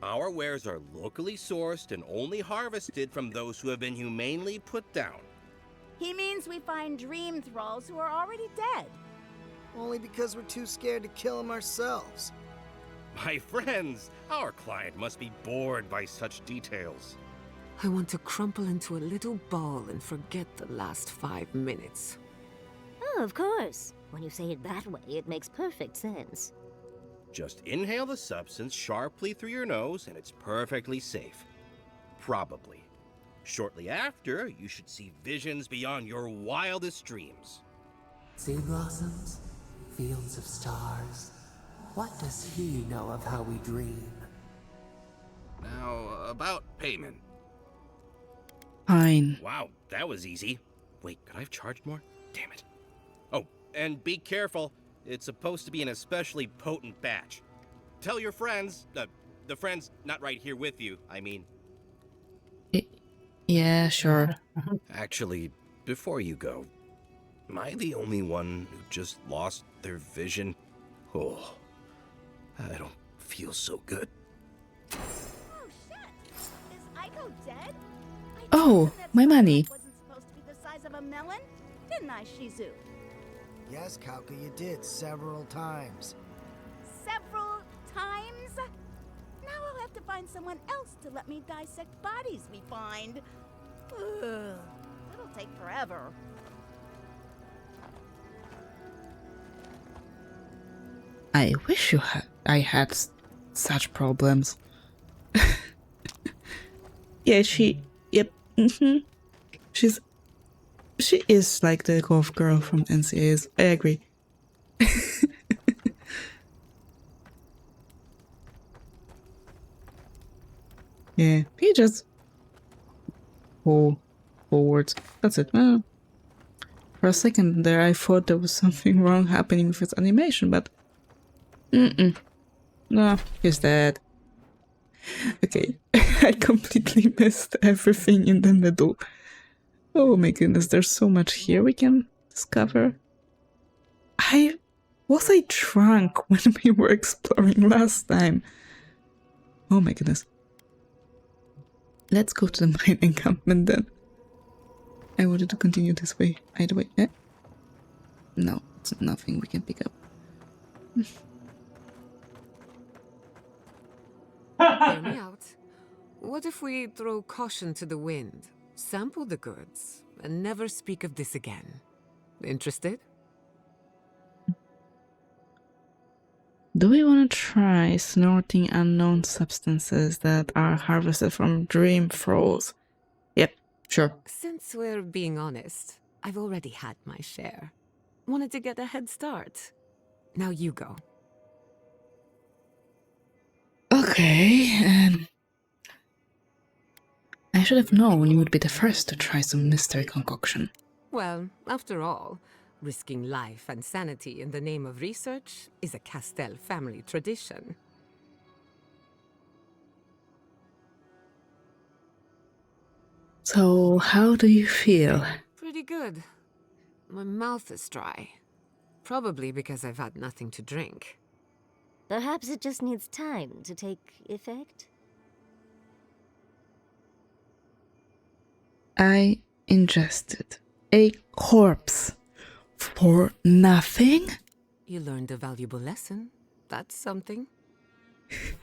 Our wares are locally sourced and only harvested from those who have been humanely put down. He means we find dream thralls who are already dead. Only because we're too scared to kill them ourselves. My friends, our client must be bored by such details. I want to crumple into a little ball and forget the last 5 minutes. Oh, of course. When you say it that way, it makes perfect sense. Just inhale the substance sharply through your nose and it's perfectly safe. Probably. Shortly after, you should see visions beyond your wildest dreams. Sea blossoms, fields of stars. What does he know of how we dream? Now, about payment. Fine. Wow, that was easy. Wait, could I have charged more? Damn it. Oh, and be careful. It's supposed to be an especially potent batch. Tell your friends, the friends not right here with you, I mean. Yeah, sure. Actually, before you go, am I the only one who just lost their vision? Oh, I don't feel so good. Oh shit! Is Aiko dead? Oh, my money. Wasn't supposed to be the size of a melon, didn't I, Shizu? Yes, Kauka, you did several times. Several times? Now I'll have to find someone else to let me dissect bodies we find. Ugh, that'll take forever. I wish I had such problems. Yeah, yep, she is like the golf girl from NCAs, I agree. Yeah, he just pull forwards, that's it. Well, for a second there I thought there was something wrong happening with his animation, but no, he's dead. Okay, I completely missed everything in the middle. Oh my goodness, there's so much here we can discover. Was I drunk when we were exploring last time? Oh my goodness. Let's go to the mine encampment then. I wanted to continue this way. Either way. No, it's nothing we can pick up. Hear me out. What if we throw caution to the wind, sample the goods, and never speak of this again? Interested? Do we want to try snorting unknown substances that are harvested from dream froze? Yep, sure. Since we're being honest, I've already had my share. Wanted to get a head start. Now you go. Okay, I should have known you would be the first to try some mystery concoction. Well, after all, risking life and sanity in the name of research is a Castell family tradition. So, how do you feel? Pretty good. My mouth is dry. Probably because I've had nothing to drink. Perhaps it just needs time to take effect? I ingested a corpse for nothing? You learned a valuable lesson. That's something.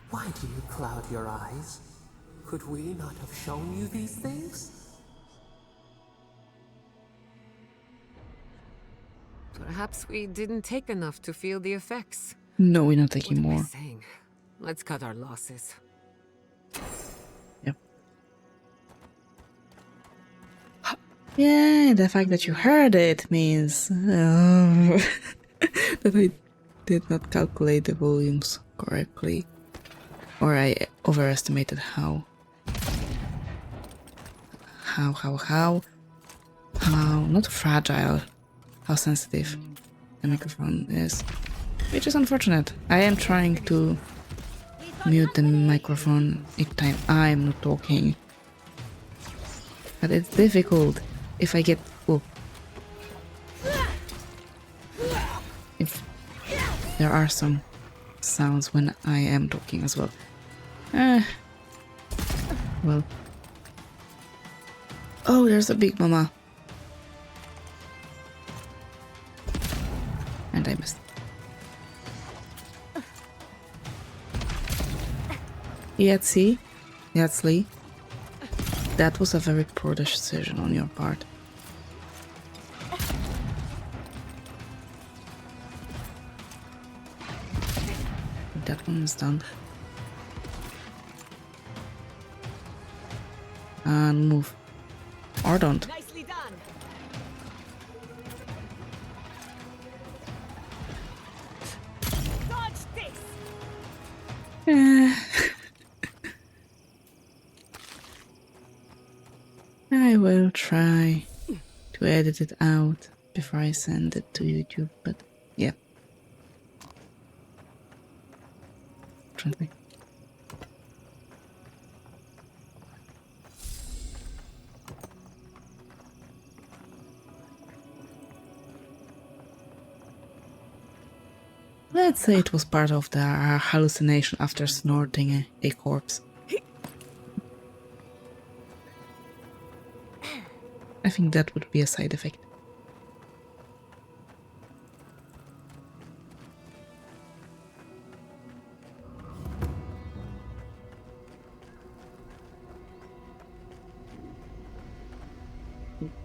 Why do you cloud your eyes? Could we not have shown you these things? Perhaps we didn't take enough to feel the effects. No, we're not taking What am I more. saying? Let's cut our losses. Yep. Yeah, the fact that you heard it means that I did not calculate the volumes correctly. Or I overestimated how not fragile, how sensitive the microphone is. Which is unfortunate. I am trying to mute the microphone each time I'm not talking. But it's difficult if I get... Oh. If there are some sounds when I am talking as well. Well. Oh, there's a big mama. And I missed. Yatsley, that was a very poor decision on your part. That one is done. And move. Or don't. Nicely done. Dodge this. I will try to edit it out before I send it to YouTube, but yeah. Trust me. Let's say it was part of the hallucination after snorting a corpse. I think that would be a side effect.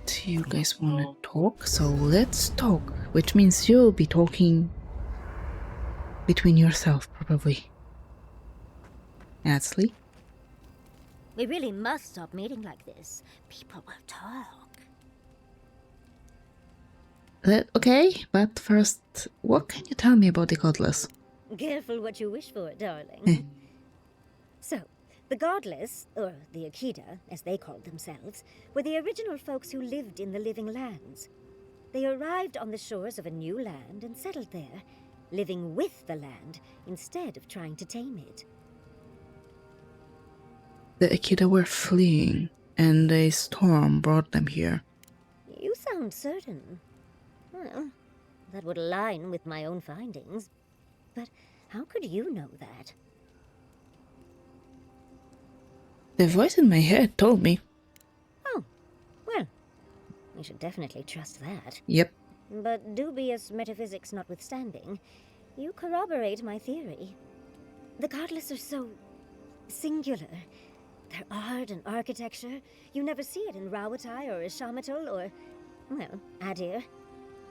Do you guys want to talk? So let's talk, which means you'll be talking between yourself, probably. Yatsley? We really must stop meeting like this. People will talk. Okay, but first, what can you tell me about the Godless? Careful what you wish for, darling. So, the Godless, or the Akida, as they called themselves, were the original folks who lived in the Living Lands. They arrived on the shores of a new land and settled there, living with the land instead of trying to tame it. The Akida were fleeing, and a storm brought them here. You sound certain. Well, that would align with my own findings. But how could you know that? The voice in my head told me. Oh, well, we should definitely trust that. Yep. But dubious metaphysics notwithstanding, you corroborate my theory. The Godless are so singular. Their art and architecture, you never see it in Rawatai or Ishamatul or, well, Adir.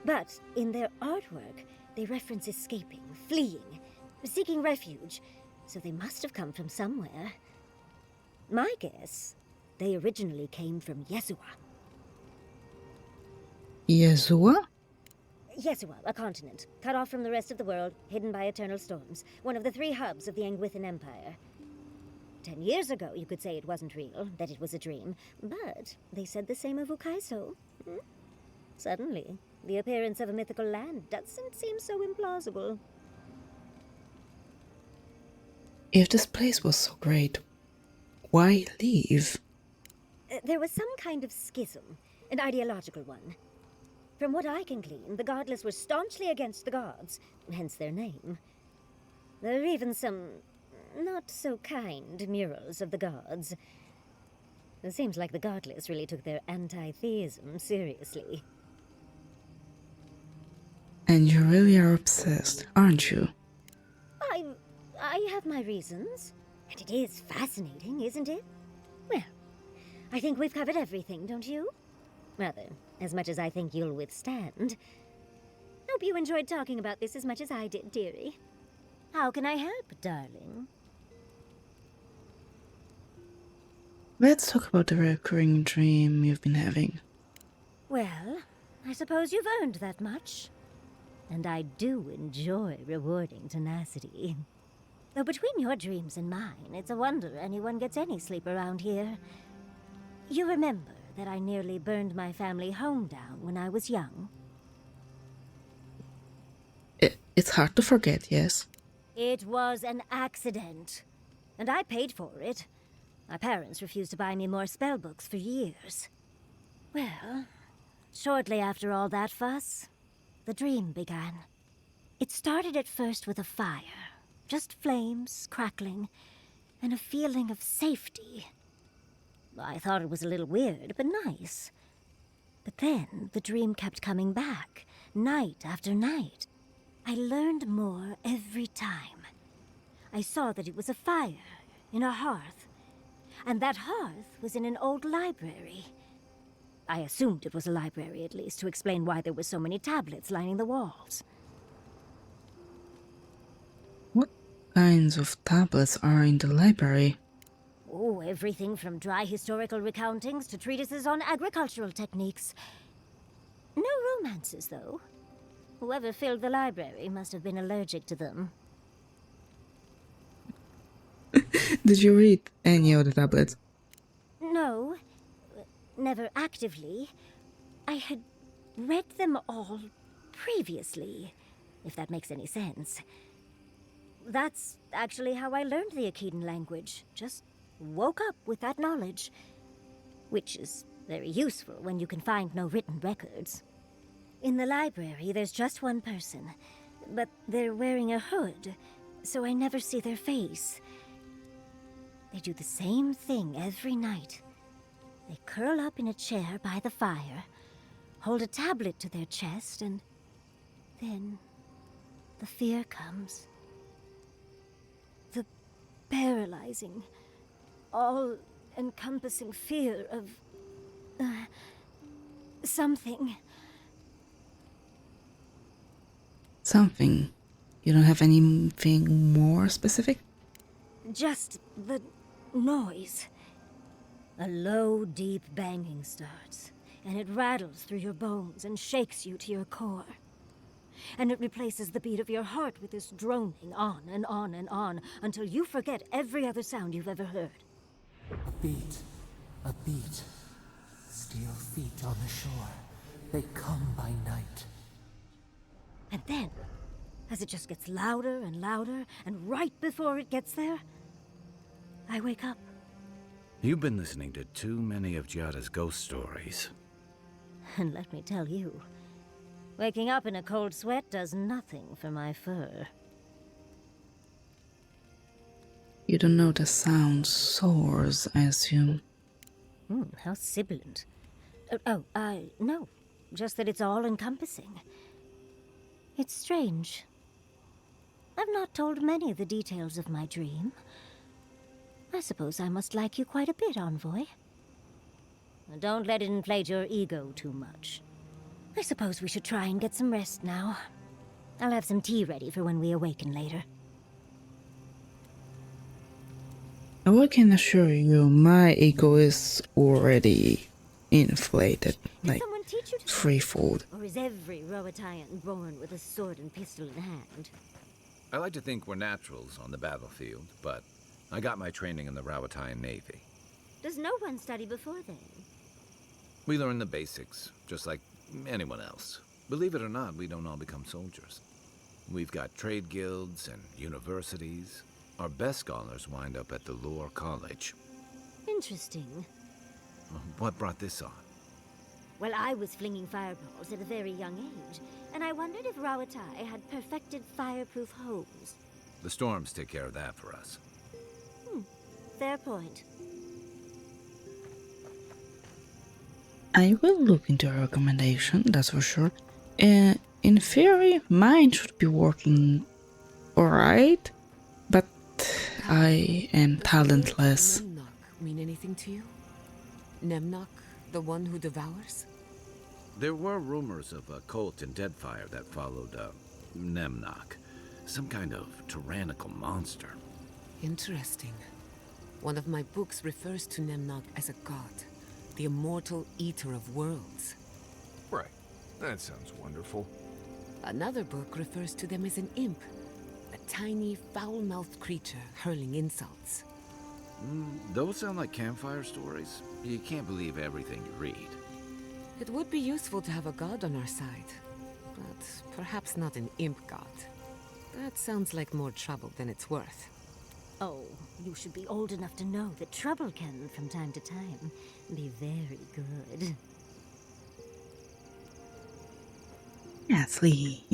But in their artwork, they reference escaping, fleeing, seeking refuge, so they must have come from somewhere. My guess, they originally came from Yesua. Yesua? Yesua, a continent, cut off from the rest of the world, hidden by eternal storms, one of the 3 hubs of the Angwithan Empire. 10 years ago, you could say it wasn't real, that it was a dream, but they said the same of Ukaiso. Suddenly, the appearance of a mythical land doesn't seem so implausible. If this place was so great, why leave? There was some kind of schism, an ideological one. From what I can glean, the godless were staunchly against the gods, hence their name. There are even some not-so-kind murals of the gods. It seems like the godless really took their anti-theism seriously. And you really are obsessed, aren't you? I have my reasons. And it is fascinating, isn't it? Well, I think we've covered everything, don't you? Rather, as much as I think you'll withstand. Hope you enjoyed talking about this as much as I did, dearie. How can I help, darling? Let's talk about the recurring dream you've been having. Well, I suppose you've earned that much. And I do enjoy rewarding tenacity. Though between your dreams and mine, it's a wonder anyone gets any sleep around here. You remember that I nearly burned my family home down when I was young? It's hard to forget, yes? It was an accident. And I paid for it. My parents refused to buy me more spellbooks for years. Well, shortly after all that fuss, the dream began. It started at first with a fire. Just flames, crackling, and a feeling of safety. I thought it was a little weird, but nice. But then the dream kept coming back, night after night. I learned more every time. I saw that it was a fire in a hearth, and that hearth was in an old library. I assumed it was a library, at least, to explain why there were so many tablets lining the walls. What kinds of tablets are in the library? Oh, everything from dry historical recountings to treatises on agricultural techniques. No romances, though. Whoever filled the library must have been allergic to them. Did you read any of the tablets? No, never actively. I had read them all previously, if that makes any sense. That's actually how I learned the Akedan language. Just woke up with that knowledge. Which is very useful when you can find no written records. In the library, there's just one person. But they're wearing a hood, so I never see their face. They do the same thing every night. They curl up in a chair by the fire, hold a tablet to their chest, and then the fear comes. The paralyzing, all-encompassing fear of something. Something? You don't have anything more specific? Just the noise. A low, deep banging starts, and it rattles through your bones and shakes you to your core. And it replaces the beat of your heart with this droning on and on and on until you forget every other sound you've ever heard. A beat. Steel feet on the shore. They come by night. And then, as it just gets louder and louder, and right before it gets there, I wake up. You've been listening to too many of Giada's ghost stories. And let me tell you, waking up in a cold sweat does nothing for my fur. You don't know the sound soars, I assume. How sibilant. No. Just that it's all-encompassing. It's strange. I've not told many of the details of my dream. I suppose I must like you quite a bit, Envoy. Don't let it inflate your ego too much. I suppose we should try and get some rest now. I'll have some tea ready for when we awaken later. I can assure you, my ego is already inflated, Did like someone teach you to threefold. Or is every Roatan born with a sword and pistol in hand? I like to think we're naturals on the battlefield, but I got my training in the Rawatayan Navy. Does no one study before then? We learn the basics, just like anyone else. Believe it or not, we don't all become soldiers. We've got trade guilds and universities. Our best scholars wind up at the Lore College. Interesting. What brought this on? Well, I was flinging fireballs at a very young age, and I wondered if Rawatai had perfected fireproof homes. The storms take care of that for us. Fair point. I will look into a recommendation, that's for sure. In theory, mine should be working alright, but I am talentless. Does Nemnock mean anything to you? Nemnock, the one who devours? There were rumors of a cult in Deadfire that followed Nemnock. Some kind of tyrannical monster. Interesting. One of my books refers to Nemnock as a god, the immortal eater of worlds. Right. That sounds wonderful. Another book refers to them as an imp, a tiny, foul-mouthed creature hurling insults. Those sound like campfire stories. You can't believe everything you read. It would be useful to have a god on our side, but perhaps not an imp god. That sounds like more trouble than it's worth. Oh, you should be old enough to know that trouble can, from time to time, be very good. Lee.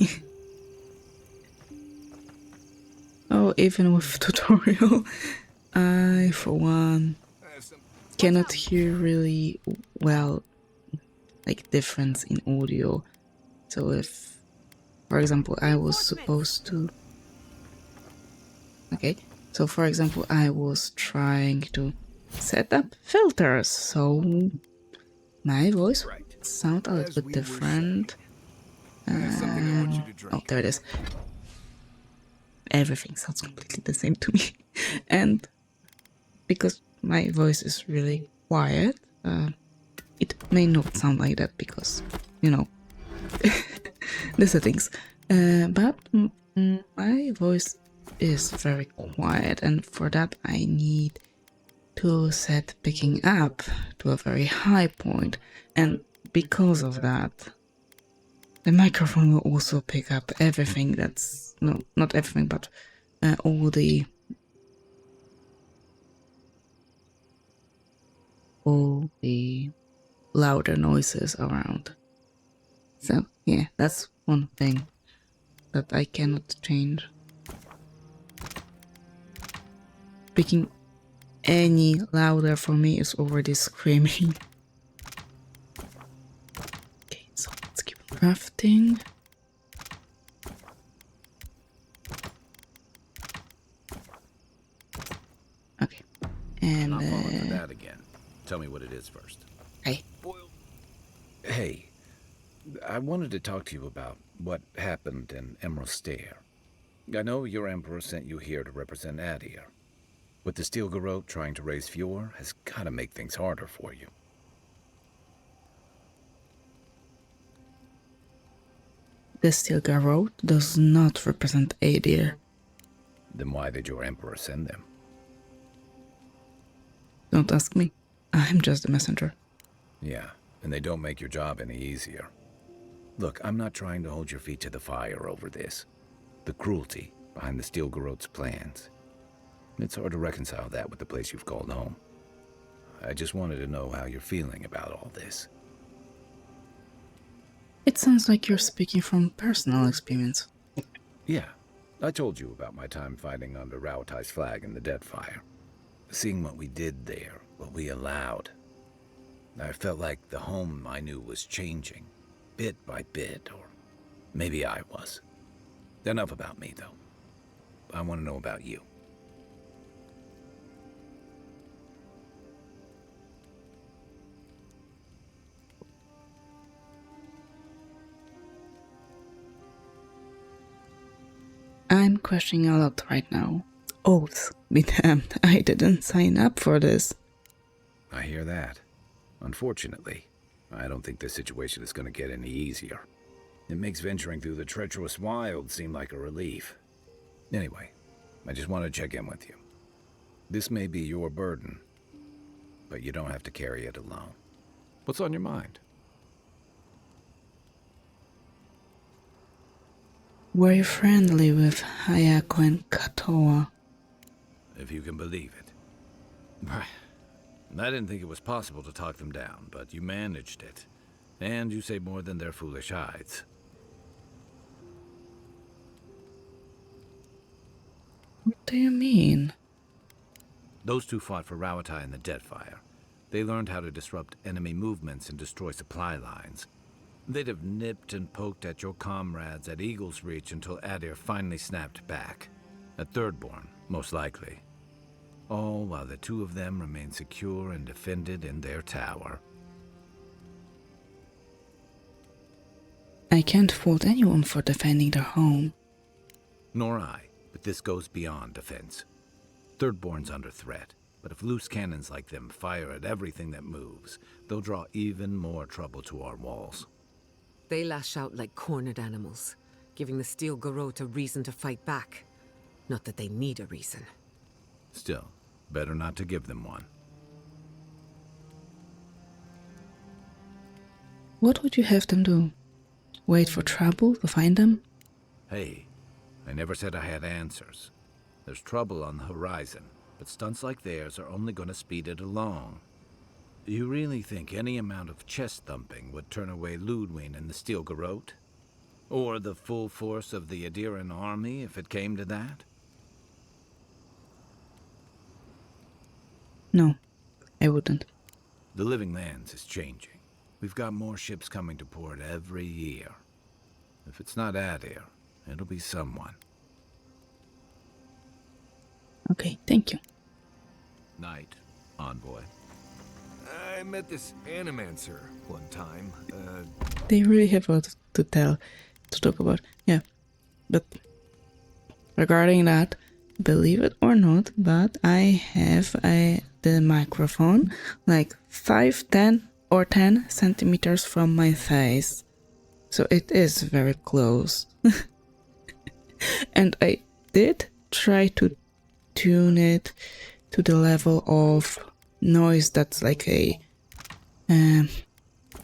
Oh, even with tutorial, I, for one, cannot hear really well, like, difference in audio. So if, for example, I was supposed to... Okay, so for example, I was trying to set up filters, so my voice would sound a little bit different. Oh, there it is. Everything sounds completely the same to me. And because my voice is really quiet, it may not sound like that because, you know, the settings. But my voice is very quiet, and for that I need to set picking up to a very high point, and because of that the microphone will also pick up everything that's, no, not everything, but all the louder noises around. So yeah, that's one thing that I cannot change. Speaking any louder for me is already screaming. Okay, so let's keep crafting. Okay, and I'll fall into that again. Tell me what it is first. Hey. Hey, I wanted to talk to you about what happened in Emerald Stair. I know your emperor sent you here to represent Adir. With the Steel Garrote trying to raise Fjord has got to make things harder for you. The Steel Garrote does not represent Adir. Then why did your emperor send them? Don't ask me. I'm just a messenger. Yeah, and they don't make your job any easier. Look, I'm not trying to hold your feet to the fire over this. The cruelty behind the Steel Garrote's plans. It's hard to reconcile that with the place you've called home. I just wanted to know how you're feeling about all this. It sounds like you're speaking from personal experience. Yeah, I told you about my time fighting under Rawatai's flag in the Deadfire. Seeing what we did there, what we allowed. I felt like the home I knew was changing, bit by bit, or maybe I was. Enough about me, though. I want to know about you. I'm questioning a lot right now. Oath be damned, I didn't sign up for this. I hear that. Unfortunately, I don't think this situation is going to get any easier. It makes venturing through the treacherous wild seem like a relief. Anyway, I just want to check in with you. This may be your burden, but you don't have to carry it alone. What's on your mind? Were you friendly with Hayako and Katoa? If you can believe it. I didn't think it was possible to talk them down, but you managed it. And you say more than their foolish hides. What do you mean? Those two fought for Rawatai in the Deadfire. They learned how to disrupt enemy movements and destroy supply lines. They'd have nipped and poked at your comrades at Eagle's Reach until Adir finally snapped back. At Thirdborn, most likely. All while the two of them remained secure and defended in their tower. I can't fault anyone for defending their home. Nor I, but this goes beyond defense. Thirdborn's under threat, but if loose cannons like them fire at everything that moves, they'll draw even more trouble to our walls. They lash out like cornered animals, giving the Steel Garrote a reason to fight back. Not that they need a reason. Still, better not to give them one. What would you have them do? Wait for trouble to find them? Hey, I never said I had answers. There's trouble on the horizon, but stunts like theirs are only going to speed it along. You really think any amount of chest thumping would turn away Ludwig and the Steel Garrote? Or the full force of the Adiran army if it came to that? No, I wouldn't. The Living Lands is changing. We've got more ships coming to port every year. If it's not Adir, it'll be someone. Okay, thank you. Night, envoy. I met this animancer one time. They really have a lot to talk about. Yeah, but regarding that, believe it or not, but I have the microphone like 5, 10 or 10 centimeters from my face. So it is very close. And I did try to tune it to the level of noise that's like a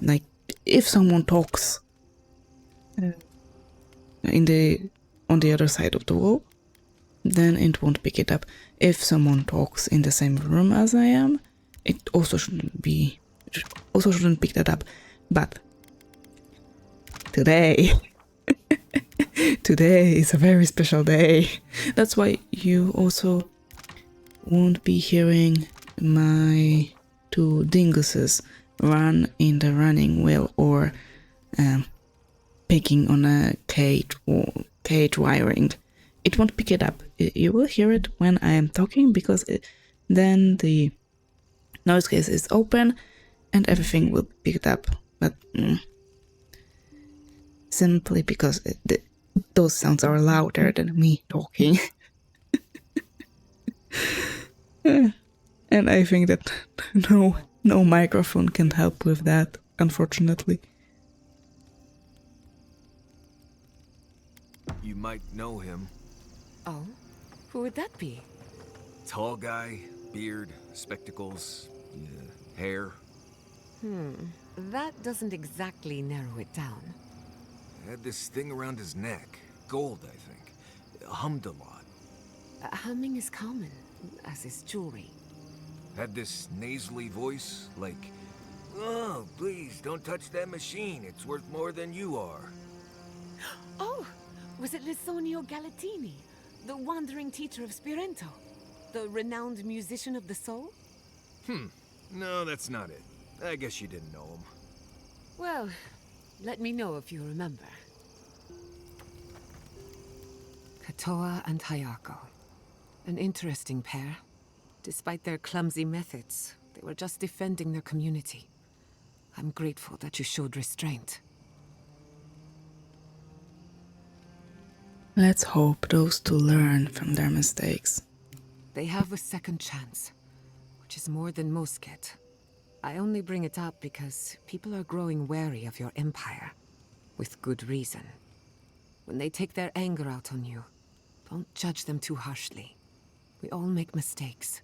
like if someone talks on the other side of the wall, then it won't pick it up. If someone talks in the same room as I am, it also shouldn't pick that up. But today today is a very special day. That's why you also won't be hearing my two dinguses run in the running wheel or picking on a cage wiring. It won't pick it up. You will hear it when I am talking because then the noise case is open and everything will be picked up. But simply because those sounds are louder than me talking. And I think that no microphone can help with that, unfortunately. You might know him. Oh? Who would that be? Tall guy, beard, spectacles, hair. That doesn't exactly narrow it down. Had this thing around his neck. Gold, I think. Hummed a lot. Humming is common, as is jewelry. Had this nasally voice, like, "Oh, please, don't touch that machine. It's worth more than you are." Oh! Was it Lisonio Galatini, the wandering teacher of Spirento? The renowned musician of the soul? No, that's not it. I guess you didn't know him. Well, let me know if you remember. Katoa and Hayako. An interesting pair. Despite their clumsy methods, they were just defending their community. I'm grateful that you showed restraint. Let's hope those two learn from their mistakes. They have a second chance, which is more than most get. I only bring it up because people are growing wary of your empire, with good reason. When they take their anger out on you, don't judge them too harshly. We all make mistakes.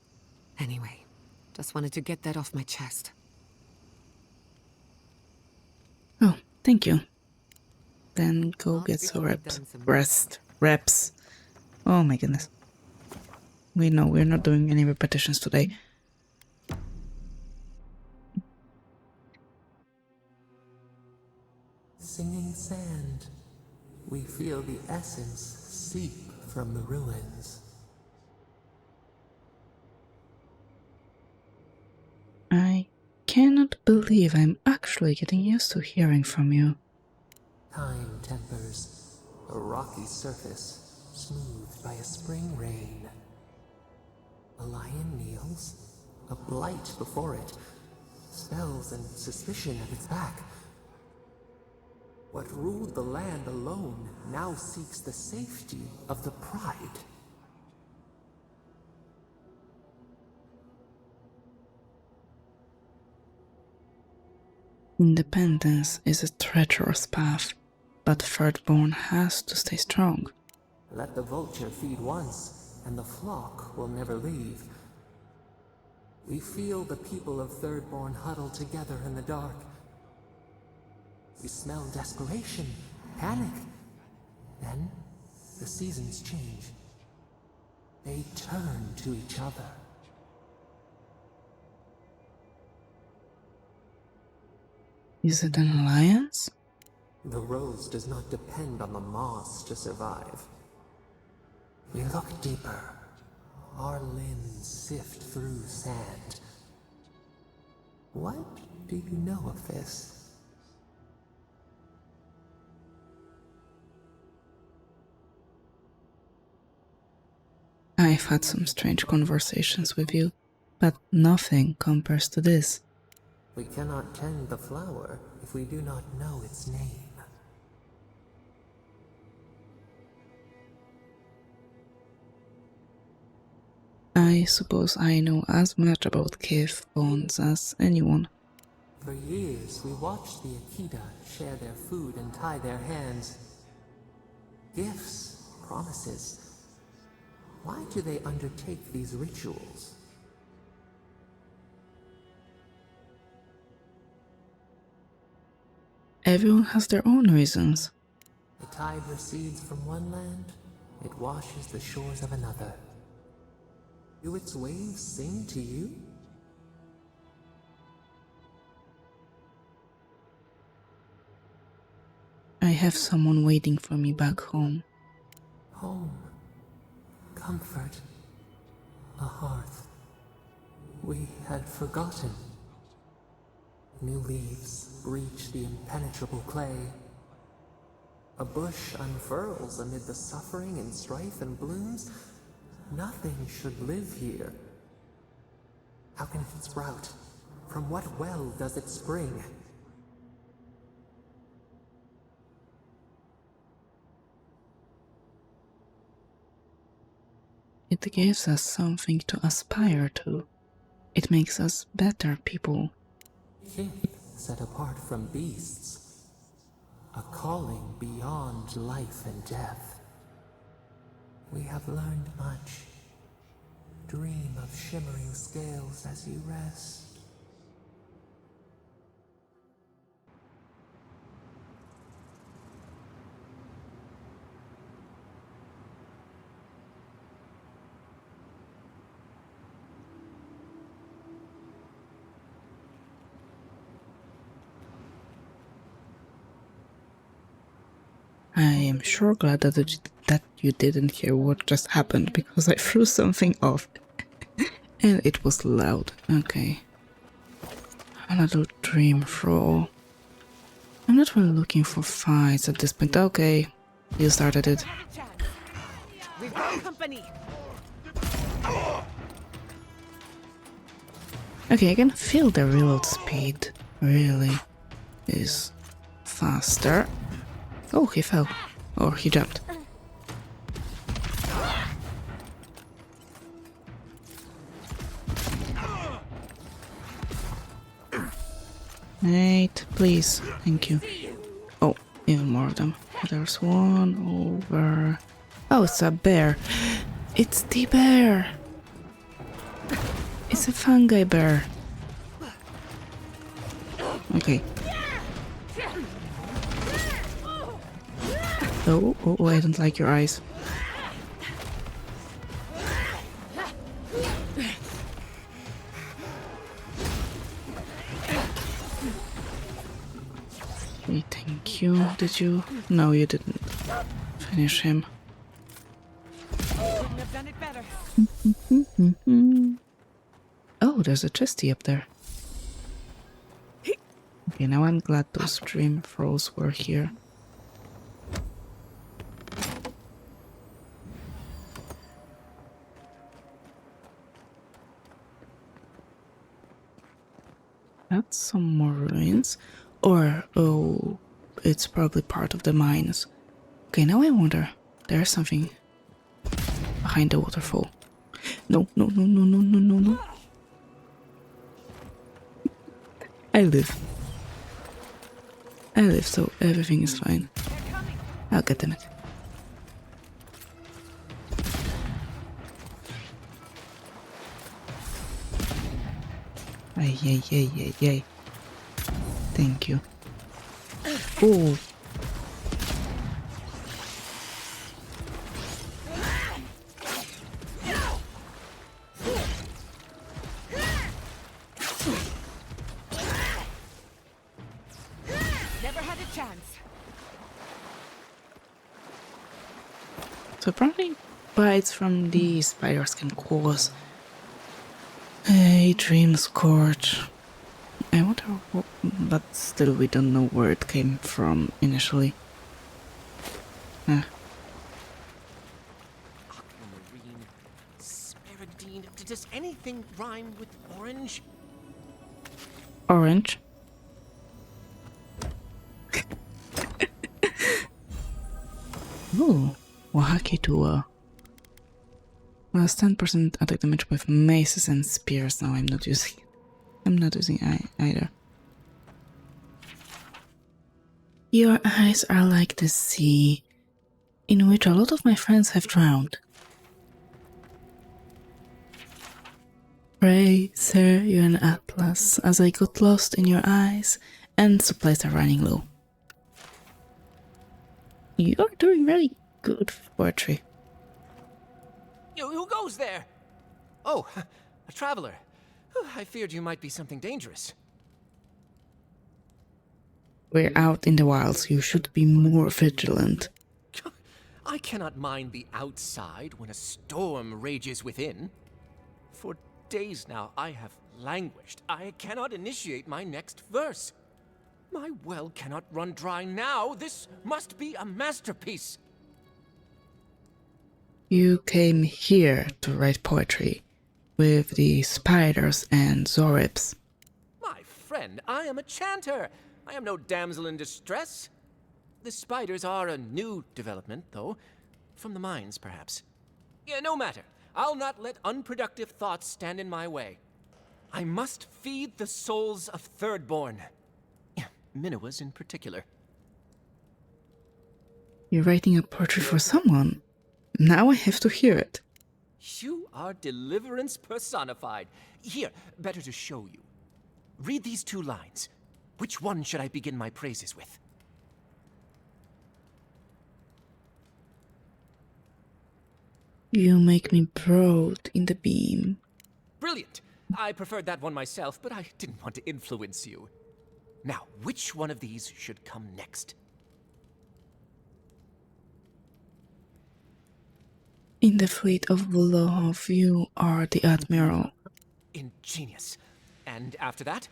Anyway, just wanted to get that off my chest. Oh, thank you. Then go get some reps. Oh my goodness. We know we're not doing any repetitions today. Singing sand, we feel the essence seep from the ruins. I cannot believe I'm actually getting used to hearing from you. Time tempers a rocky surface, smoothed by a spring rain. A lion kneels, a blight before it, spells and suspicion at its back. What ruled the land alone now seeks the safety of the pride. Independence is a treacherous path, but Thirdborn has to stay strong. Let the vulture feed once, and the flock will never leave. We feel the people of Thirdborn huddle together in the dark. We smell desperation, panic. Then, the seasons change. They turn to each other. Is it an alliance? The rose does not depend on the moss to survive. We look deeper. Our limbs sift through sand. What do you know of this? I've had some strange conversations with you, but nothing compares to this. We cannot tend the flower if we do not know its name. I suppose I know as much about cave bones as anyone. For years, we watched the Akita share their food and tie their hands. Gifts, promises. Why do they undertake these rituals? Everyone has their own reasons. The tide recedes from one land, it washes the shores of another. Do its waves sing to you? I have someone waiting for me back home. Home. Comfort. A hearth. We had forgotten. New leaves breach the impenetrable clay. A bush unfurls amid the suffering and strife and blooms. Nothing should live here. How can it sprout? From what well does it spring? It gives us something to aspire to. It makes us better people. Kin set apart from beasts. A calling beyond life and death. We have learned much. Dream of shimmering scales as you rest. I am sure glad that you didn't hear what just happened, because I threw something off and it was loud. Okay. A little dream throw. I'm not really looking for fights at this point. Okay, you started it. We've got company. Okay, I can feel the reload speed really is faster. Oh, he fell. Or he jumped. Wait, please. Thank you. Oh, even more of them. There's one over... Oh, it's a bear. It's the bear. It's a fungi bear. Okay. Oh, I don't like your eyes. Okay, thank you. Did you? No, you didn't. Finish him. Couldn't have done it better. Oh, there's a chesty up there. Okay, now I'm glad those dream throws were here. That's some more ruins. Or, oh, it's probably part of the mines. Okay, now I wonder. There's something behind the waterfall. No. I live, so everything is fine. Oh, god damn it. Yay. Thank you. Oh. Never had a chance. So apparently bites from these spiders can cause a dream scourge. I wonder what, but still we don't know where it came from initially. Aquamarine, Spiridine. Does anything rhyme with orange? Orange. Ooh, Wahaki Tua. Plus 10% attack damage with maces and spears. Now I'm not using either. Your eyes are like the sea, in which a lot of my friends have drowned. Pray, sir, you're an atlas, as I got lost in your eyes, and supplies are running low. You're doing very good with poetry. Who goes there? Oh, a traveler. I feared you might be something dangerous. We're out in the wilds, you should be more vigilant. I cannot mind the outside when a storm rages within. For days now I have languished. I cannot initiate my next verse. My well cannot run dry now. This must be a masterpiece. You came here to write poetry, with the spiders and zoribs. My friend, I am a chanter. I am no damsel in distress. The spiders are a new development, though. From the mines, perhaps. Yeah, no matter. I'll not let unproductive thoughts stand in my way. I must feed the souls of Thirdborn. Minoas in particular. You're writing a poetry for someone. Now I have to hear it. You are deliverance personified. Here, better to show you. Read these 2 lines. Which one should I begin my praises with? You make me broad in the beam. Brilliant! I preferred that one myself, but I didn't want to influence you. Now, which one of these should come next? In the fleet of love, you are the admiral. Ingenious. And after that?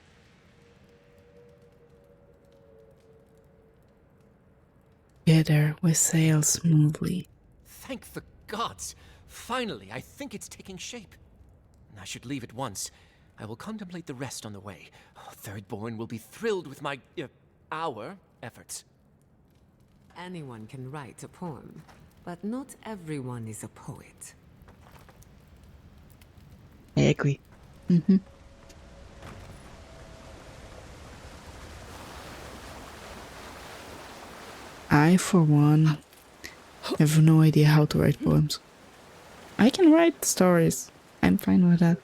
Together we sail smoothly. Thank the gods! Finally, I think it's taking shape. I should leave at once. I will contemplate the rest on the way. Thirdborn will be thrilled with our efforts. Anyone can write a poem, but not everyone is a poet. I agree. I, for one, have no idea how to write poems. I can write stories. I'm fine with that.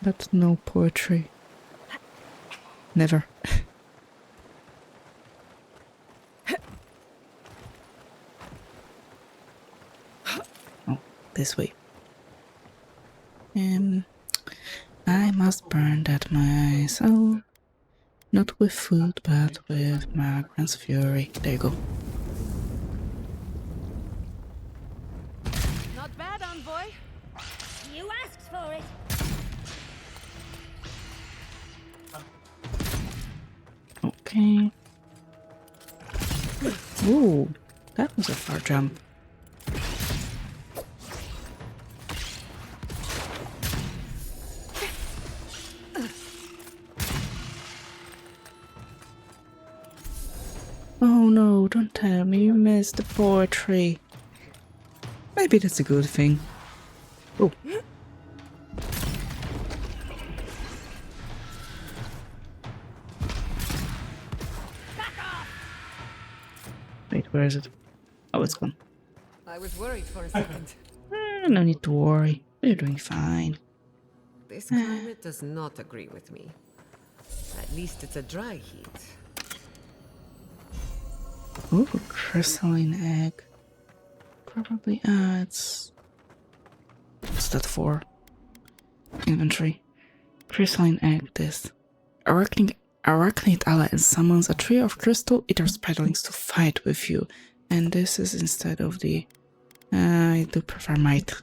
But no poetry. Never. Oh, this way. I must burn that myself. Not with food, but with Magran's fury. There you go. Not bad, envoy. You asked for it. Okay. Ooh, that was a far jump. Oh no, don't tell me you missed the poetry. Maybe that's a good thing. Oh. Wait, where is it? Oh, it's gone. I was worried for a second. No need to worry. You're doing fine. This climate does not agree with me. At least it's a dry heat. Ooh, crystalline egg. Probably, it's... What's that for? Inventory. Crystalline egg, this. Arachnid ally and summons a trio of crystal eater spiderlings to fight with you. And this is instead of the... I do prefer might.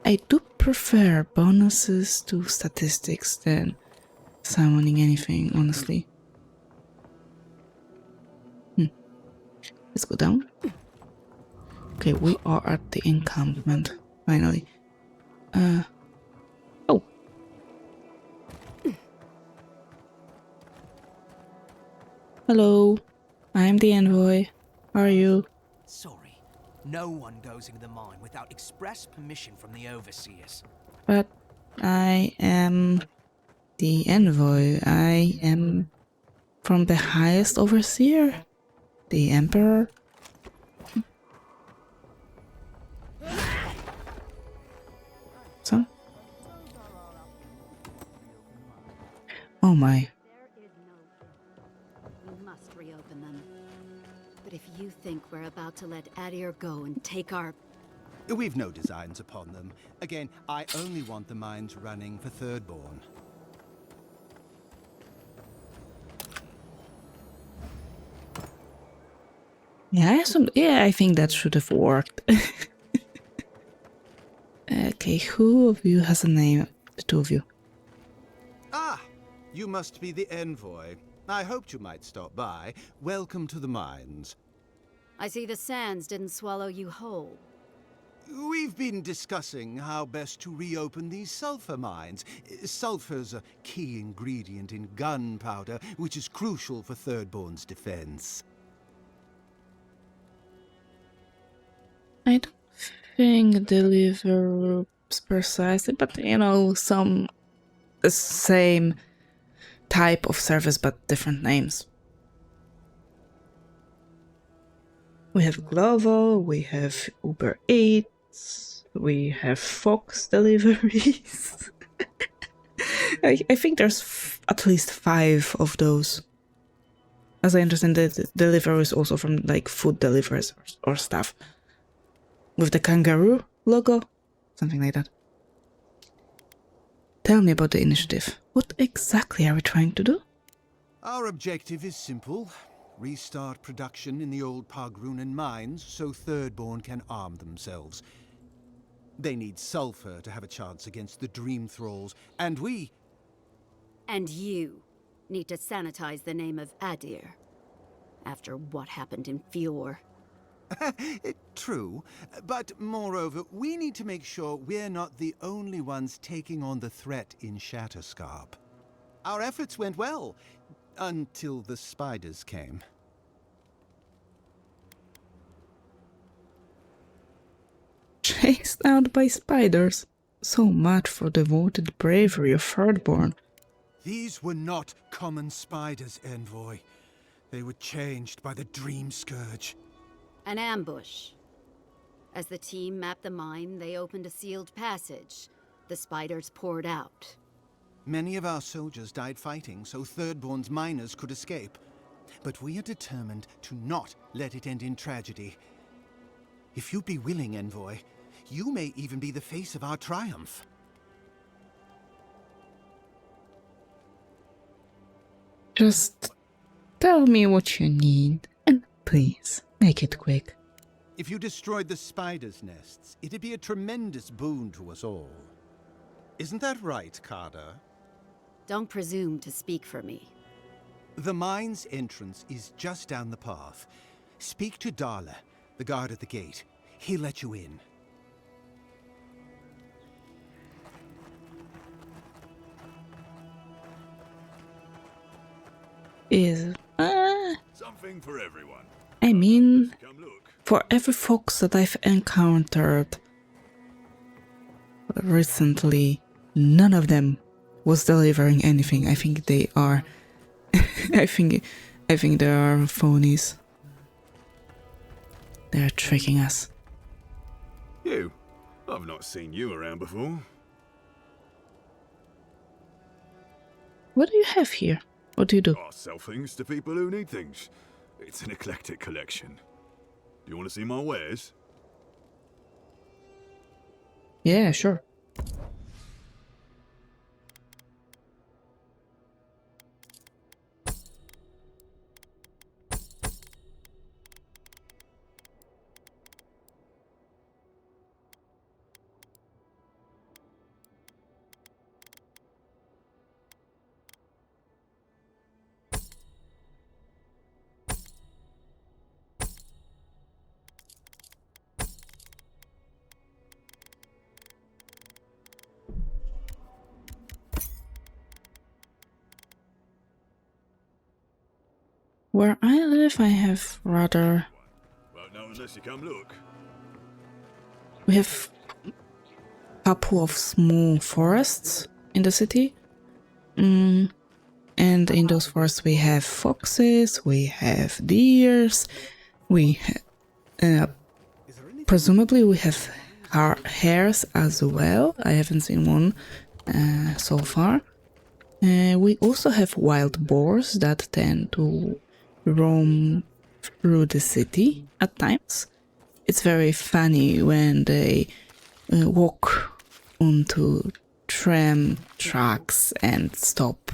I do prefer bonuses to statistics than summoning anything, honestly. Let's go down. Okay, we are at the encampment, finally. Oh. Hello, I'm the envoy. How are you? Sorry, no one goes into the mine without express permission from the overseers. But I am the envoy. I am from the highest overseer, the emperor. So? Oh my. We must reopen them. But if you think we're about to let Adir go and take our... We've no designs upon them. Again, I only want the mines running for Thirdborn. Yeah, I think that should have worked. Okay, who of you has a name? The two of you. Ah, you must be the envoy. I hoped you might stop by. Welcome to the mines. I see the sands didn't swallow you whole. We've been discussing how best to reopen these sulfur mines. Sulfur's a key ingredient in gunpowder, which is crucial for Thirdborn's defense. I don't think delivers precisely, but you know, the same type of service but different names. We have Glovo, we have Uber Eats, we have Fox deliveries. I think there's at least 5 of those. As I understand, the delivery is also from like food deliveries or stuff. With the kangaroo logo, something like that. Tell me about the initiative. What exactly are we trying to do? Our objective is simple. Restart production in the old Pogrunan mines so Thirdborn can arm themselves. They need sulfur to have a chance against the Dream Thralls, and we... And you need to sanitize the name of Adir. After what happened in Fior. True, but moreover, we need to make sure we're not the only ones taking on the threat in Shatterscarp. Our efforts went well, until the spiders came. Chased out by spiders. So much for devoted bravery of Thirdborn. These were not common spiders, Envoy. They were changed by the Dream Scourge. An ambush. As the team mapped the mine, they opened a sealed passage. The spiders poured out. Many of our soldiers died fighting so Thirdborn's miners could escape. But we are determined to not let it end in tragedy. If you'd be willing, Envoy, you may even be the face of our triumph. Just tell me what you need, and please, make it quick. If you destroyed the spiders' nests, it'd be a tremendous boon to us all. Isn't that right, Carter? Don't presume to speak for me. The mine's entrance is just down the path. Speak to Darla, the guard at the gate. He'll let you in. Is something for everyone. I mean, for every fox that I've encountered recently, none of them was delivering anything. I think they are I think they are phonies. They're tricking us. You? I've not seen you around before. What do you have here? What do you do? I sell things to people who need things. It's an eclectic collection. Do you want to see my wares? Yeah, sure. Where I live, I have rather... Well, no, unless you come look. We have a couple of small forests in the city. And in those forests we have foxes, we have deers, we presumably we have hares as well. I haven't seen one so far. We also have wild boars that tend to roam through the city at times. It's very funny when they walk onto tram tracks and stop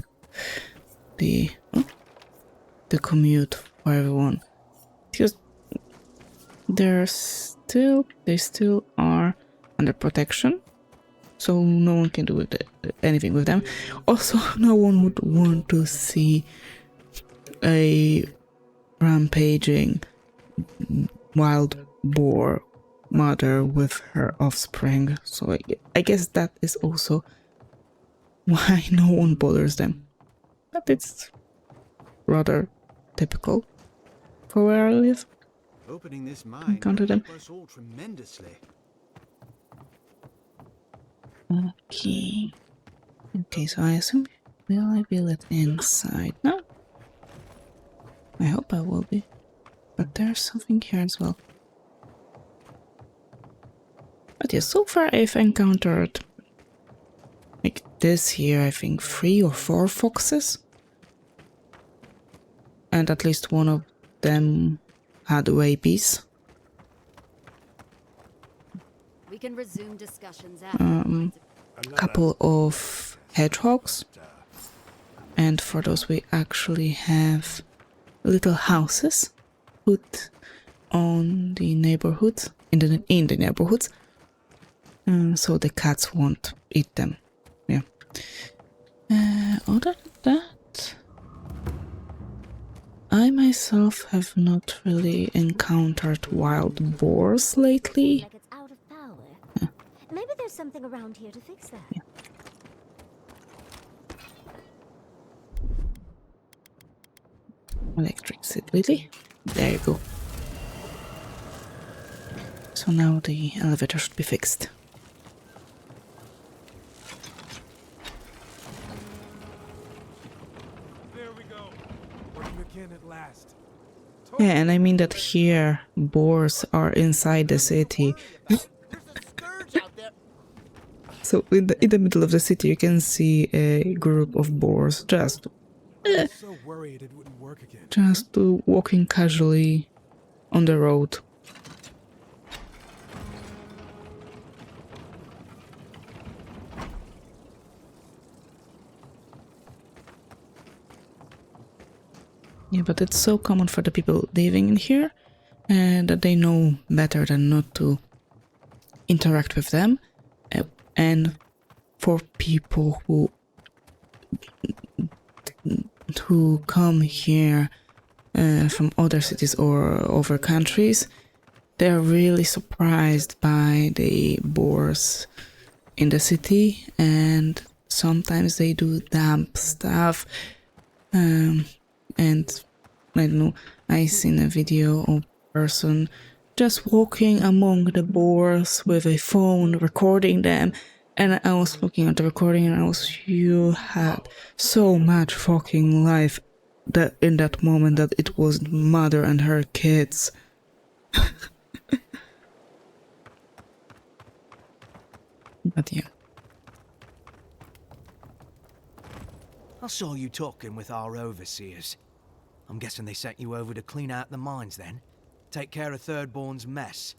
the commute for everyone, because they still are under protection, so no one can do anything with them. Also, no one would want to see a rampaging wild boar mother with her offspring, so I guess that is also why no one bothers them. But it's rather typical for where I live. Opening this mine Encounter them. helped us all tremendously. Okay, so I assume will I be let inside now? I hope I will be. But there's something here as well. But yeah, so far I've encountered like this here, I think 3 or 4 foxes. And at least one of them had rabies. We can resume discussions after. A couple of hedgehogs. And for those we actually have little houses put on the neighborhood, in the neighborhoods, so the cats won't eat them. Yeah. Other than that, I myself have not really encountered wild boars lately. Like it's out of power. Maybe there's something around here to fix that. Yeah. Electricity. There you go. So now the elevator should be fixed. There we go. Working again at last. Yeah, and I mean that here boars are inside the city. So in the middle of the city you can see a group of boars just So worried it wouldn't work again. just walking casually on the road. Yeah, but it's so common for the people living in here that they know better than not to interact with them. And for people who come here from other cities or other countries, they're really surprised by the boars in the city, and sometimes they do damp stuff. And I don't know, I seen a video of a person just walking among the boars with a phone, recording them. And I was looking at the recording and you had so much fucking life that in that moment that it was mother and her kids. But yeah. I saw you talking with our overseers. I'm guessing they sent you over to clean out the mines then? Take care of Thirdborn's mess.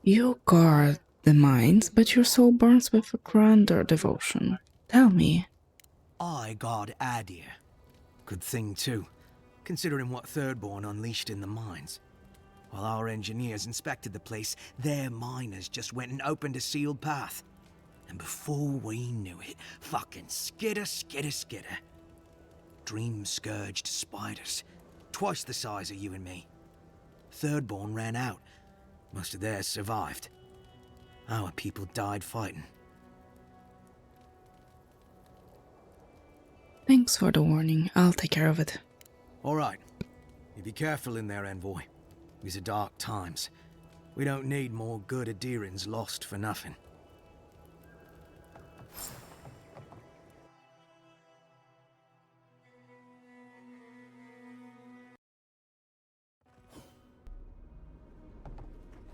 You guard the mines, but your soul burns with a grander devotion. Tell me. I guard Adir. Good thing too, considering what Thirdborn unleashed in the mines. While our engineers inspected the place, their miners just went and opened a sealed path. And before we knew it, fucking skitter. Dream-scourged spiders. Twice the size of you and me. Thirdborn ran out. Most of theirs survived. Our people died fighting. Thanks for the warning. I'll take care of it. All right. You be careful in there, envoy. These are dark times. We don't need more good Adirans lost for nothing.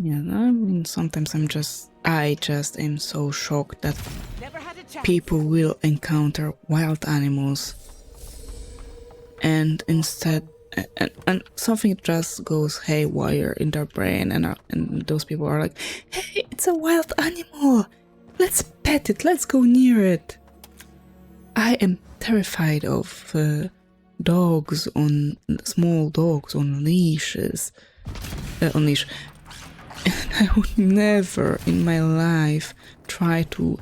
Yeah, I mean, sometimes I just am so shocked that people will encounter wild animals and instead and something just goes haywire in their brain, and those people are like, hey, it's a wild animal, let's pet it, let's go near it. I am terrified of small dogs on leashes, on leash. I would never in my life try to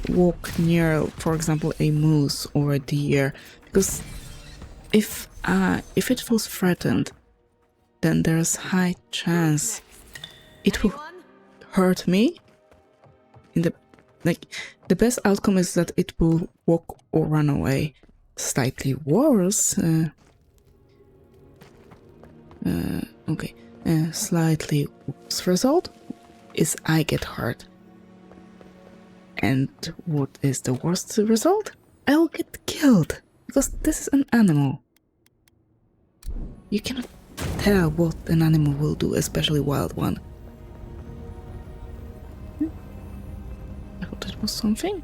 walk near, for example, a moose or a deer, because if it feels threatened, then there's high chance it will hurt me. The best outcome is that it will walk or run away. Slightly worse. Okay. Slightly worse result is I get hurt. And what is the worst result? I'll get killed, because this is an animal. You cannot tell what an animal will do, especially a wild one. I thought that was something.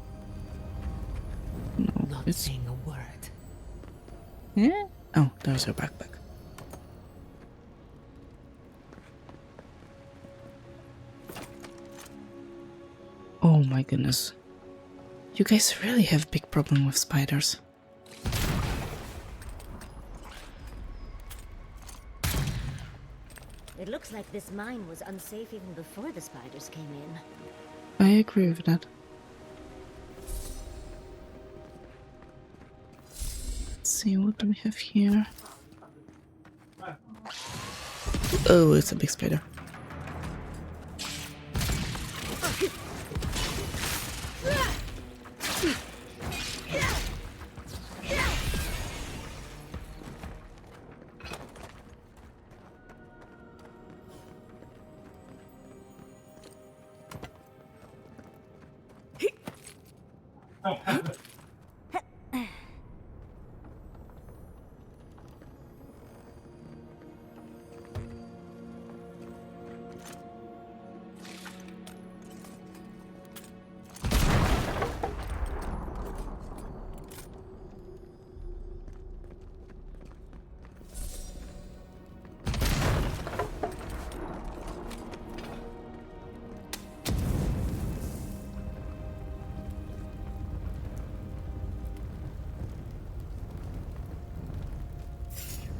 No, Not saying a word. Yeah? Oh, there's your backpack. Oh my goodness. You guys really have big problem with spiders. It looks like this mine was unsafe even before the spiders came in. I agree with that. Let's see, what do we have here? Oh, it's a big spider.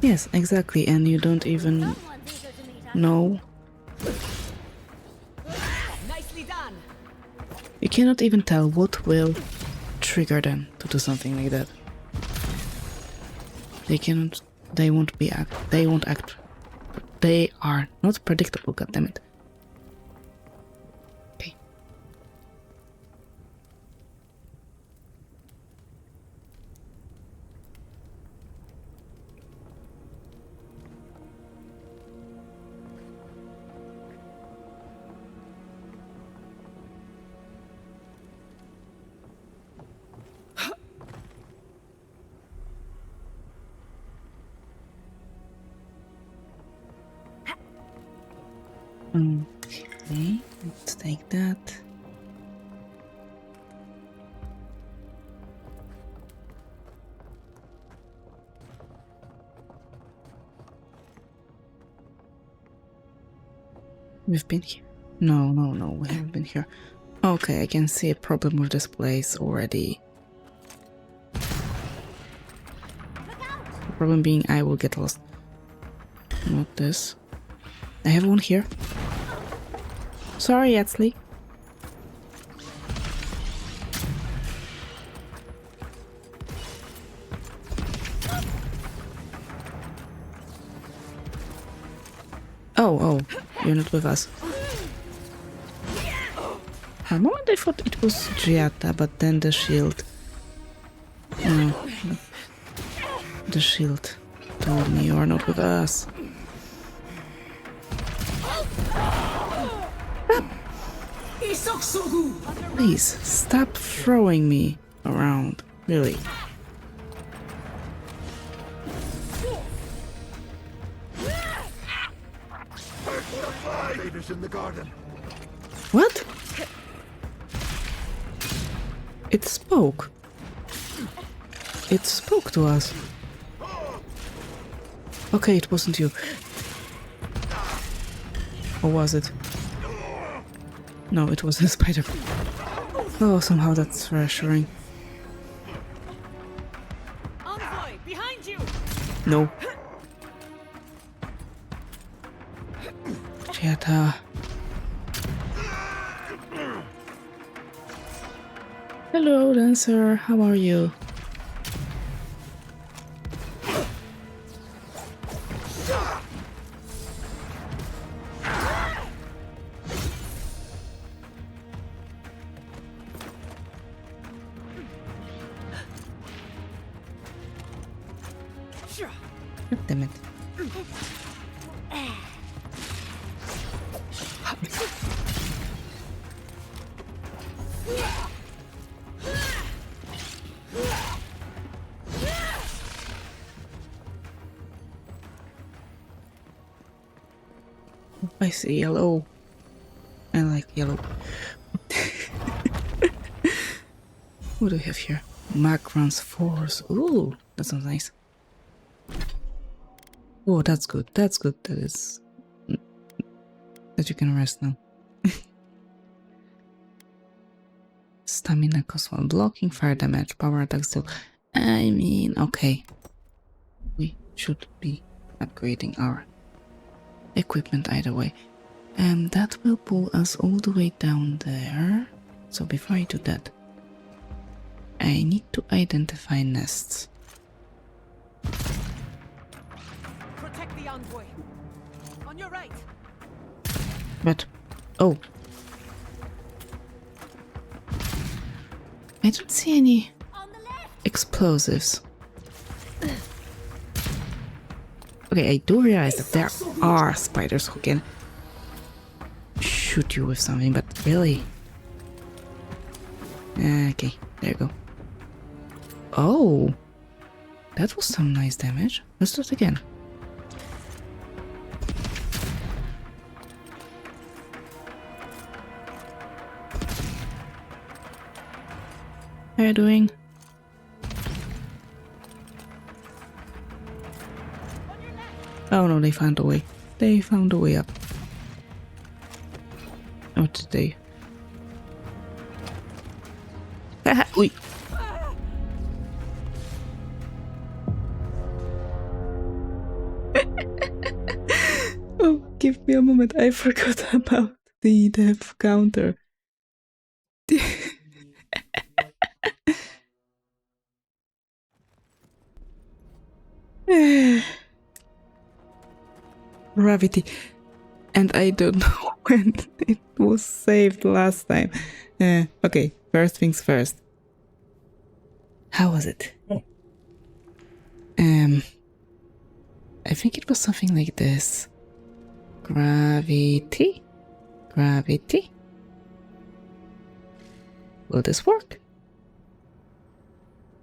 Yes, exactly, and you don't even know. Nicely done. You cannot even tell what will trigger them to do something like that. They cannot. They won't be act. They won't act. They are not predictable. God damn it. Okay. Okay, let's take that. We've been here. No, we haven't been here. Okay, I can see a problem with this place already. The problem being I will get lost. Not this. I have one here. Sorry, Yatzli. Oh, you're not with us. For a moment I thought it was Giata, but then the shield. No. The shield told me you are not with us. Please, stop throwing me around. Really. In the garden. What? It spoke. It spoke to us. Okay, it wasn't you. Or was it? No, it was a spider. Oh, somehow that's reassuring. Envoy, behind you. No. Giata. Hello, dancer. How are you? God damn it. I see yellow. I like yellow. What do we have here? Macron's Force. Ooh, that sounds nice. Oh, that's good. That's good. That is... that you can rest now. Stamina cost while blocking, fire damage, power attack still. I mean, okay. We should be upgrading our equipment either way. And that will pull us all the way down there. So before I do that, I need to identify nests. Protect the envoy. On your right. But, oh. I don't see any explosives. Okay, I do realize that there are spiders who can shoot you with something, but really? Okay, there you go. Oh, that was some nice damage. Let's do it again. How are you doing? Oh no, they found a way. They found a way up. Oh, did they? Haha, oi. me a moment. I forgot about the death counter. Gravity. And I don't know when it was saved last time. Okay, first things first. How was it? I think it was something like this. Gravity? Gravity? Will this work?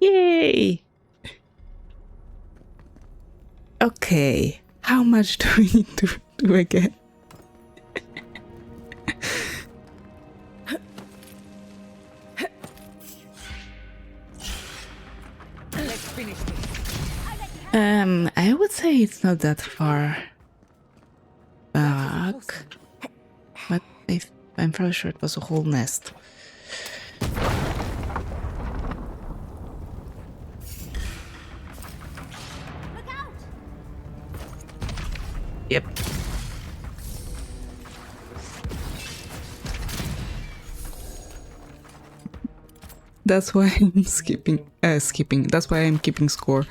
Yay! Okay, how much do we need to do again? Let's finish this. I would say it's not that far back, but I'm fairly sure it was a whole nest. Yep. That's why I'm skipping. That's why I'm keeping score.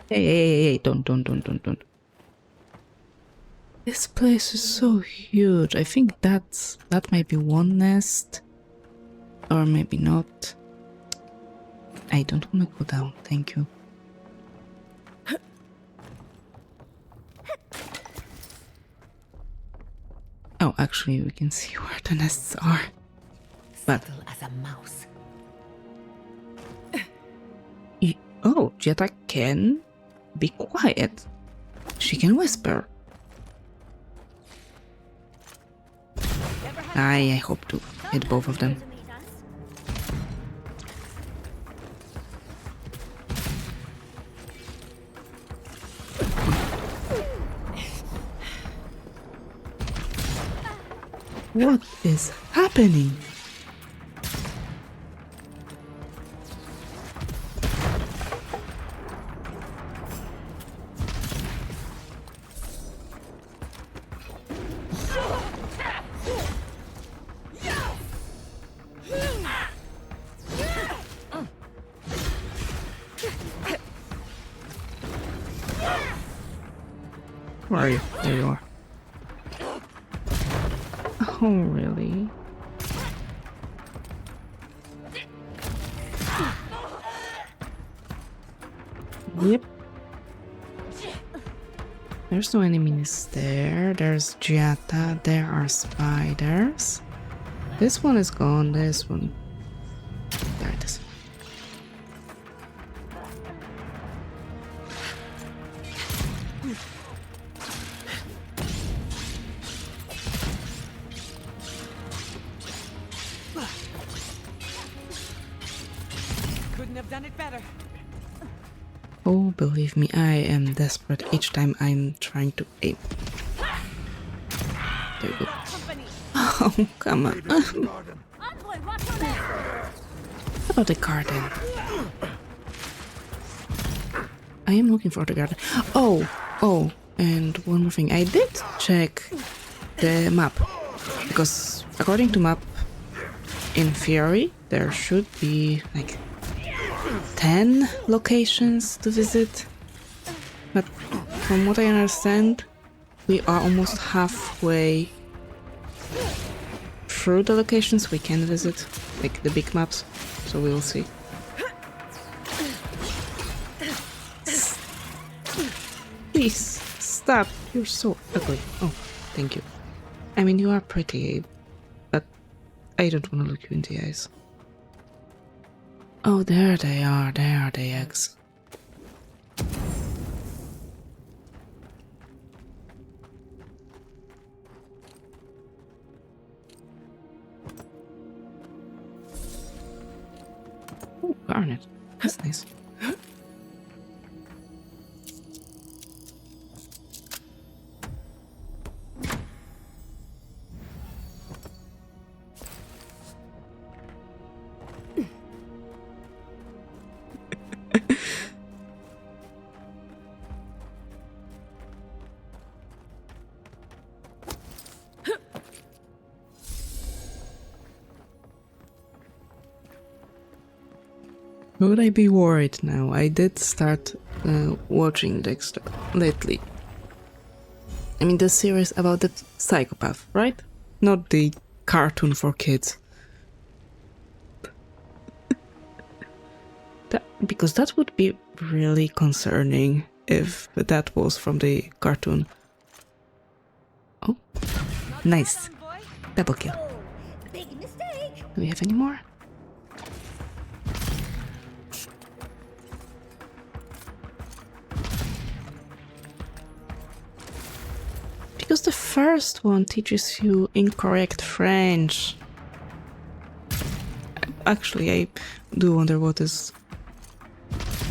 Hey, don't. This place is so huge. I think that might be one nest. Or maybe not. I don't want to go down, thank you. Oh, actually we can see where the nests are. But as a mouse. Oh, Jetta can be quiet. She can whisper. I hope to hit both of them. What is happening? Where are you? There you are. Oh, really? Yep. There's no enemies there. There's Giata. There are spiders. This one is gone. This one. There it is. Couldn't have done it better. Oh, believe me, I am desperate each time I'm trying to aim. There you go. Oh, come on. What about the garden? I am looking for the garden. Oh, and one more thing. I did check the map. Because according to map, in theory, there should be like 10 locations to visit, but from what I understand, we are almost halfway through the locations we can visit, like the big maps, so we will see. Please, stop, you're so ugly. Oh, thank you. I mean, you are pretty, but I don't want to look you in the eyes. Oh, there they are the eggs. Oh, garnet. That's nice. Would I be worried now? I did start watching Dexter lately. I mean, the series about the psychopath, right? Not the cartoon for kids. Because that would be really concerning if that was from the cartoon. Oh, nice. Double kill. Big mistake. Do we have any more? Because the first one teaches you incorrect French. Actually, I do wonder what is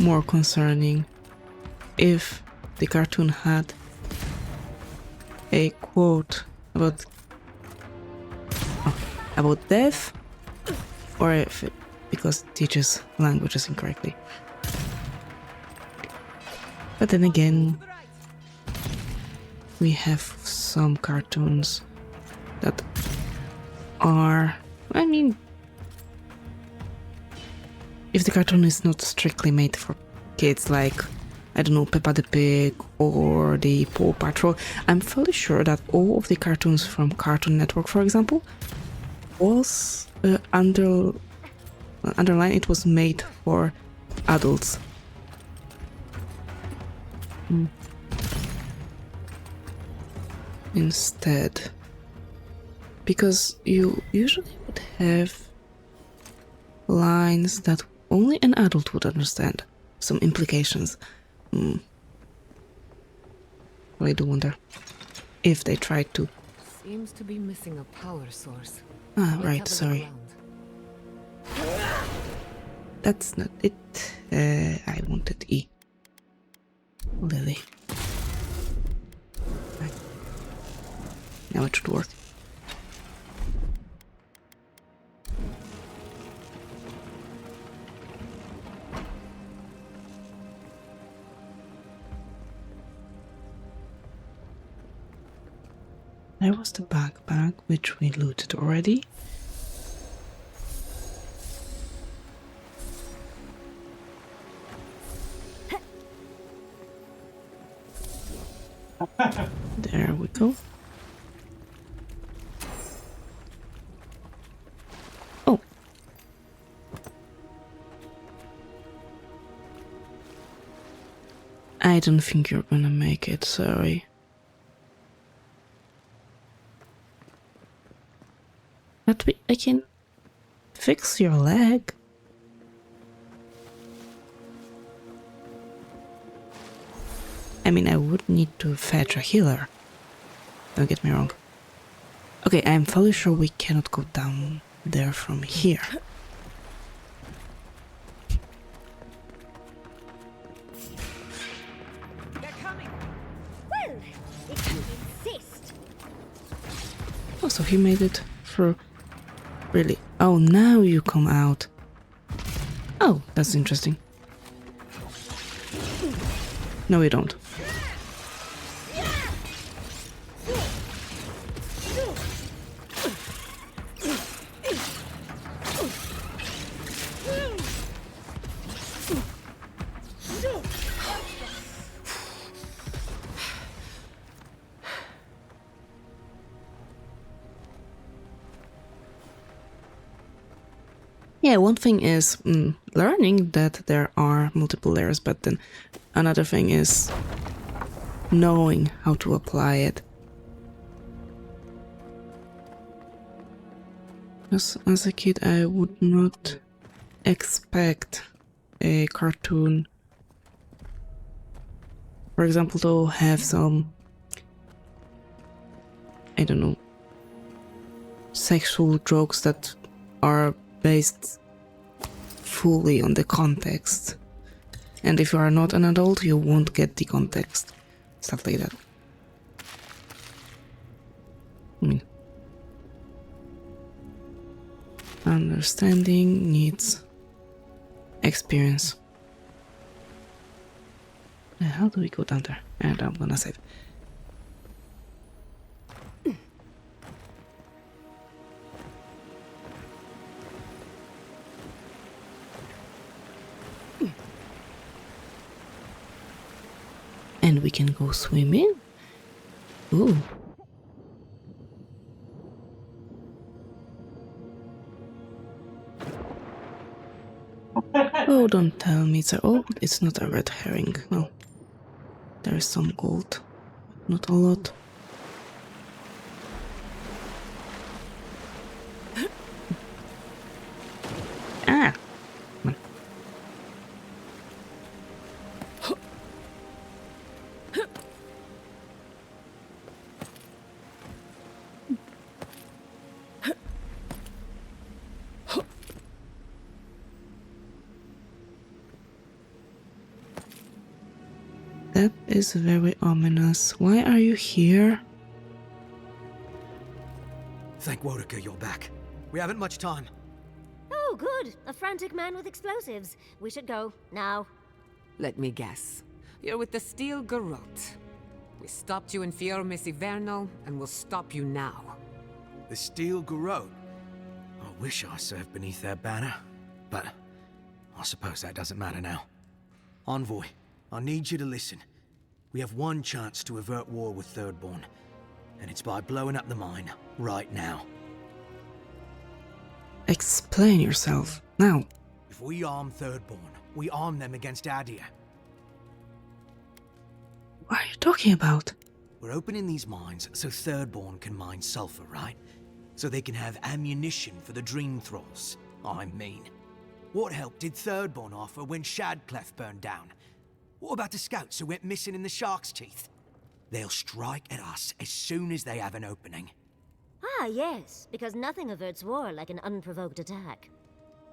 more concerning. If the cartoon had a quote about death, or if it, because it teaches languages incorrectly. But then again, we have some cartoons that are, I mean, if the cartoon is not strictly made for kids, like, I don't know, Peppa the Pig or the Paw Patrol, I'm fairly sure that all of the cartoons from Cartoon Network, for example, was underline it was made for adults. Instead, because you usually would have lines that only an adult would understand, some implications. I do wonder if they tried to. Seems to be missing a power source. Ah, Let's right, have a sorry. look around. That's not it. I wanted E. Lily. Right. Now it should work. There was the backpack, which we looted already. There we go. Oh. I don't think you're gonna make it, sorry. But I can fix your leg. I mean, I would need to fetch a healer. Don't get me wrong. Okay, I'm fully sure we cannot go down there from here. They're coming. Well, if you insist. Oh, so he made it through. Really? Oh, now you come out. Oh, that's interesting. No, you don't. Yeah, one thing is learning that there are multiple layers, but then another thing is knowing how to apply it. As a kid, I would not expect a cartoon, for example, to have some, I don't know, sexual jokes that are based fully on the context. And if you are not an adult, you won't get the context. Stuff like that. I mean, understanding needs experience. How do we go down there? And I'm gonna save. And we can go swimming? Ooh. Oh, don't tell me it's not a red herring. No. There is some gold. Not a lot. Ah! That is very ominous. Why are you here? Thank Wodeker you're back. We haven't much time. Oh, good. A frantic man with explosives. We should go, now. Let me guess. You're with the Steel Garrote. We stopped you in Fiormis Ivernal, and we'll stop you now. The Steel Garrote? I wish I served beneath their banner, but I suppose that doesn't matter now. Envoy, I need you to listen. We have one chance to avert war with Thirdborn, and it's by blowing up the mine right now. Explain yourself, now. If we arm Thirdborn, we arm them against Adir. What are you talking about? We're opening these mines so Thirdborn can mine sulfur, right? So they can have ammunition for the Dream Thralls. I mean, what help did Thirdborn offer when Shadclef burned down? What about the scouts who went missing in the Shark's Teeth? They'll strike at us as soon as they have an opening. Ah, yes, because nothing averts war like an unprovoked attack.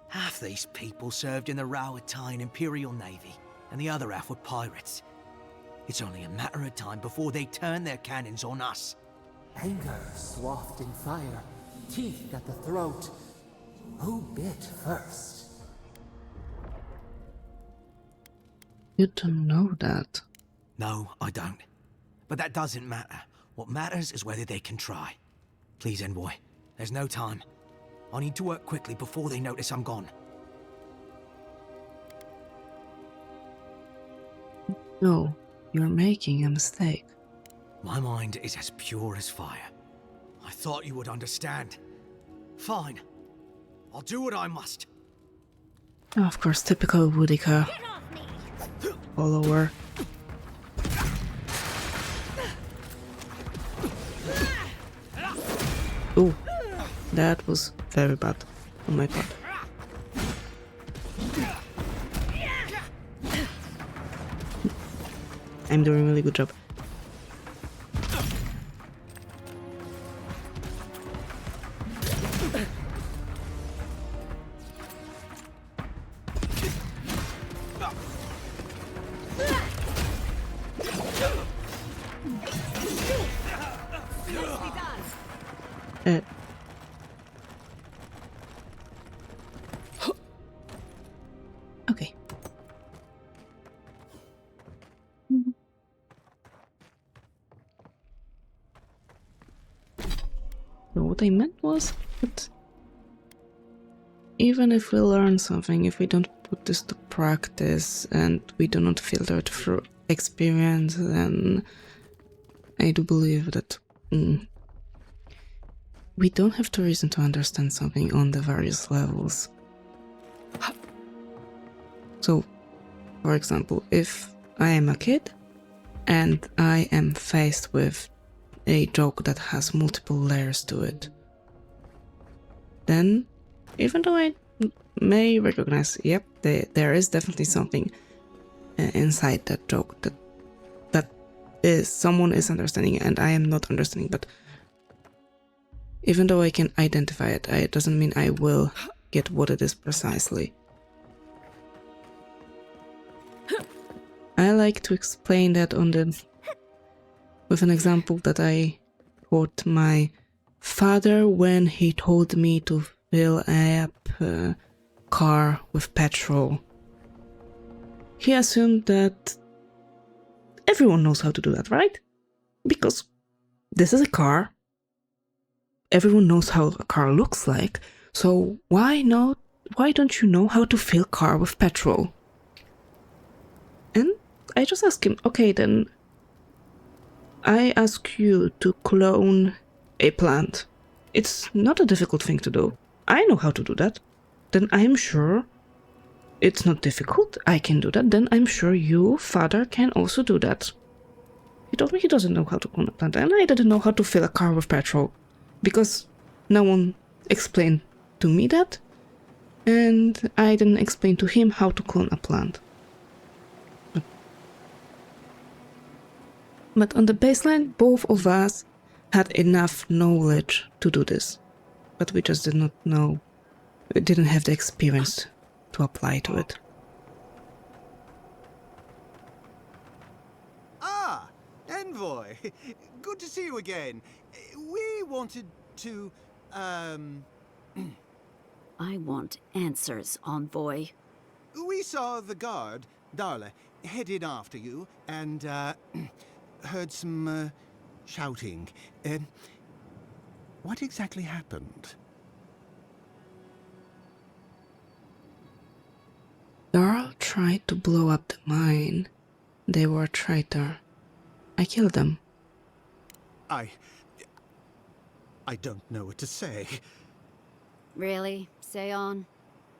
Half these people served in the Rowatine Imperial Navy, and the other half were pirates. It's only a matter of time before they turn their cannons on us. Anger swathed in fire, teeth at the throat. Who bit first? You don't know that. No, I don't. But that doesn't matter. What matters is whether they can try. Please, Envoy. There's no time. I need to work quickly before they notice I'm gone. No, you're making a mistake. My mind is as pure as fire. I thought you would understand. Fine. I'll do what I must. Of course, typical Woodika follower. Ooh, that was very bad on my part. I'm doing a really good job. Okay. So what I meant was that even if we learn something, if we don't put this to practice and we do not filter it through experience, then I do believe that we don't have the reason to understand something on the various levels. So, for example, if I am a kid and I am faced with a joke that has multiple layers to it, then even though I may recognize, yep, there is definitely something inside that joke that is someone is understanding and I am not understanding, but even though I can identify it, it doesn't mean I will get what it is precisely. I like to explain that with an example that I quote my father when he told me to fill up a car with petrol. He assumed that everyone knows how to do that, right? Because this is a car. Everyone knows how a car looks like, so why don't you know how to fill a car with petrol? And I just asked him, okay, then I ask you to clone a plant. It's not a difficult thing to do. I know how to do that. Then I'm sure it's not difficult. I can do that. Then I'm sure you, father, can also do that. He told me he doesn't know how to clone a plant, and I didn't know how to fill a car with petrol. Because no one explained to me that, and I didn't explain to him how to clone a plant. But on the baseline, both of us had enough knowledge to do this. But we just did not know, we didn't have the experience to apply to it. Ah, Envoy. Good to see you again. We wanted to, I want answers, Envoy. We saw the guard, Darla, headed after you, and, heard some, shouting. What exactly happened? Darl tried to blow up the mine. They were a traitor. I killed them. I don't know what to say. Really? Say on?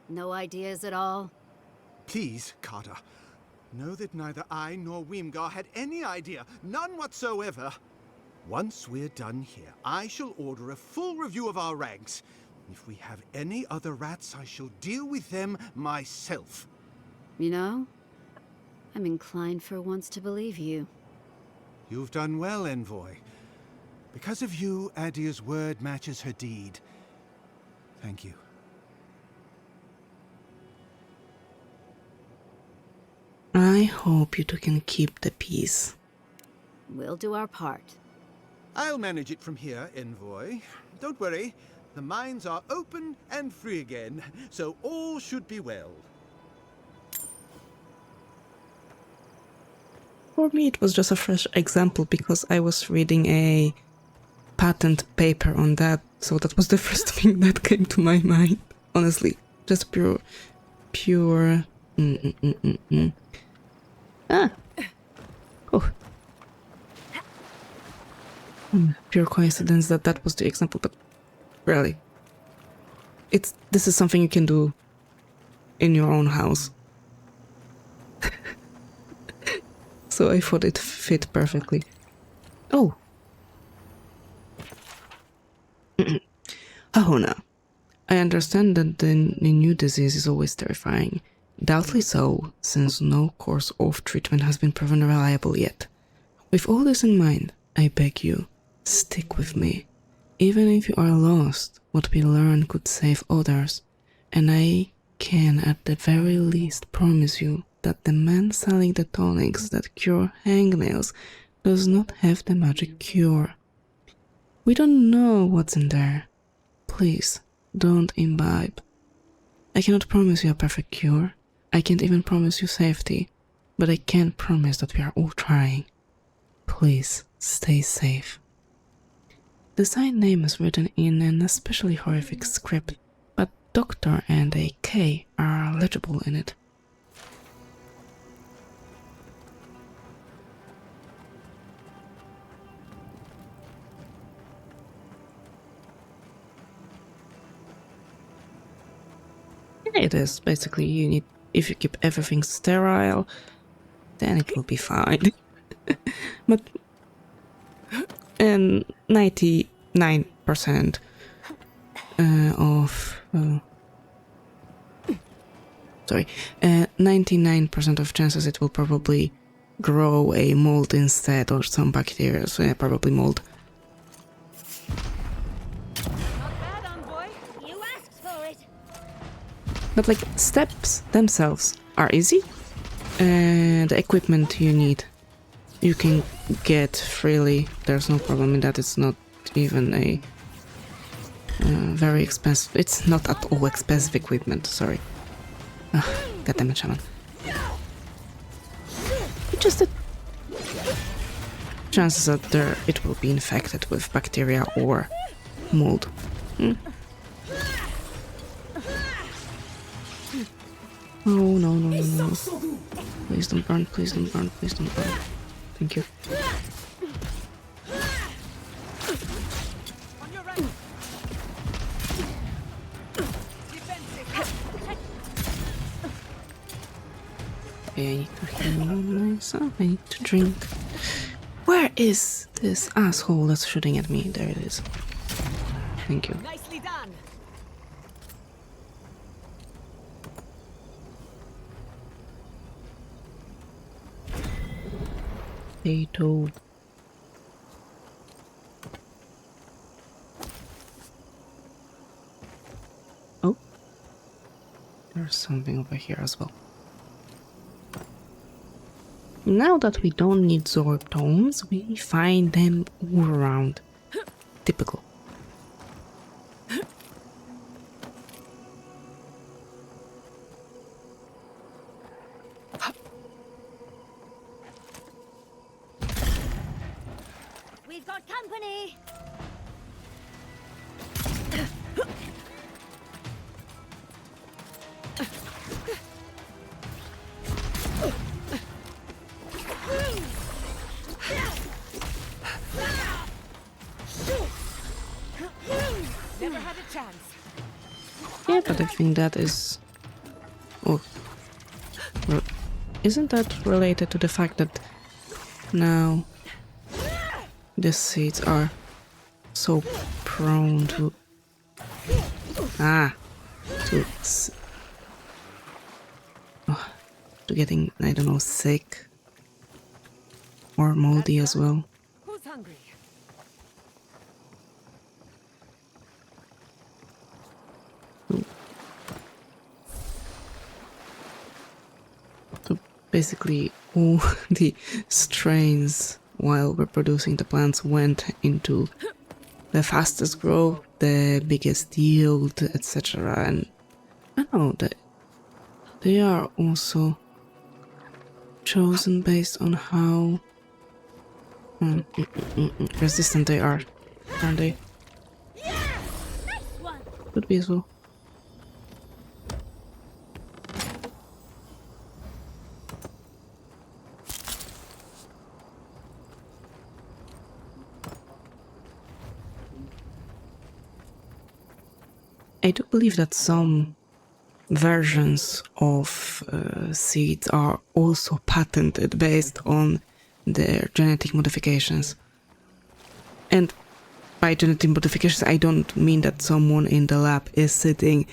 No ideas at all? Please, Carter. Know that neither I nor Wimgar had any idea. None whatsoever. Once we're done here, I shall order a full review of our ranks. If we have any other rats, I shall deal with them myself. You know, I'm inclined for once to believe you. You've done well, Envoy. Because of you, Adia's word matches her deed. Thank you. I hope you two can keep the peace. We'll do our part. I'll manage it from here, Envoy. Don't worry. The mines are open and free again, so all should be well. For me, it was just a fresh example because I was reading a patent paper on that, so that was the first thing that came to my mind. Honestly, just pure. Oh. Pure coincidence that that was the example, but really, this is something you can do in your own house. So I thought it fit perfectly. Oh. Ahona. I understand that the new disease is always terrifying. Doubtly so, since no course of treatment has been proven reliable yet. With all this in mind, I beg you, stick with me. Even if you are lost, what we learn could save others. And I can at the very least promise you that the man selling the tonics that cure hangnails does not have the magic cure. We don't know what's in there. Please, don't imbibe. I cannot promise you a perfect cure. I can't even promise you safety. But I can promise that we are all trying. Please, stay safe. The sign name is written in an especially horrific script, but Doctor and a K are legible in it. It is basically, you need, if you keep everything sterile, then it will be fine. But 99% of 99% of chances it will probably grow a mold instead, or some bacteria, so yeah, probably mold. But like, steps themselves are easy, and the equipment you need you can get freely. There's no problem in that. It's not even a very expensive, it's not at all expensive equipment, sorry. Goddammit, shaman. Just the chances that it will be infected with bacteria or mold. Oh, no, no, no, no. Please don't burn, please don't burn, please don't burn. Thank you. Okay, I need to heal myself. I need to drink. Where is this asshole that's shooting at me? There it is. Thank you. Nicely done. Potato. Oh, there's something over here as well. Now that we don't need Zorb tomes, we find them all around. Typical. We've got company! Never had a chance. Yeah, but I think that is... Oh. Isn't that related to the fact that now the seeds are so prone to... to getting, I don't know, sick or moldy as well. Who's hungry? So basically all the strains while we're producing the plants went into the fastest growth, the biggest yield, etc. And I don't know that they are also chosen based on how resistant they are, aren't they? Could be as well. I do believe that some versions of seeds are also patented based on their genetic modifications. And by genetic modifications, I don't mean that someone in the lab is sitting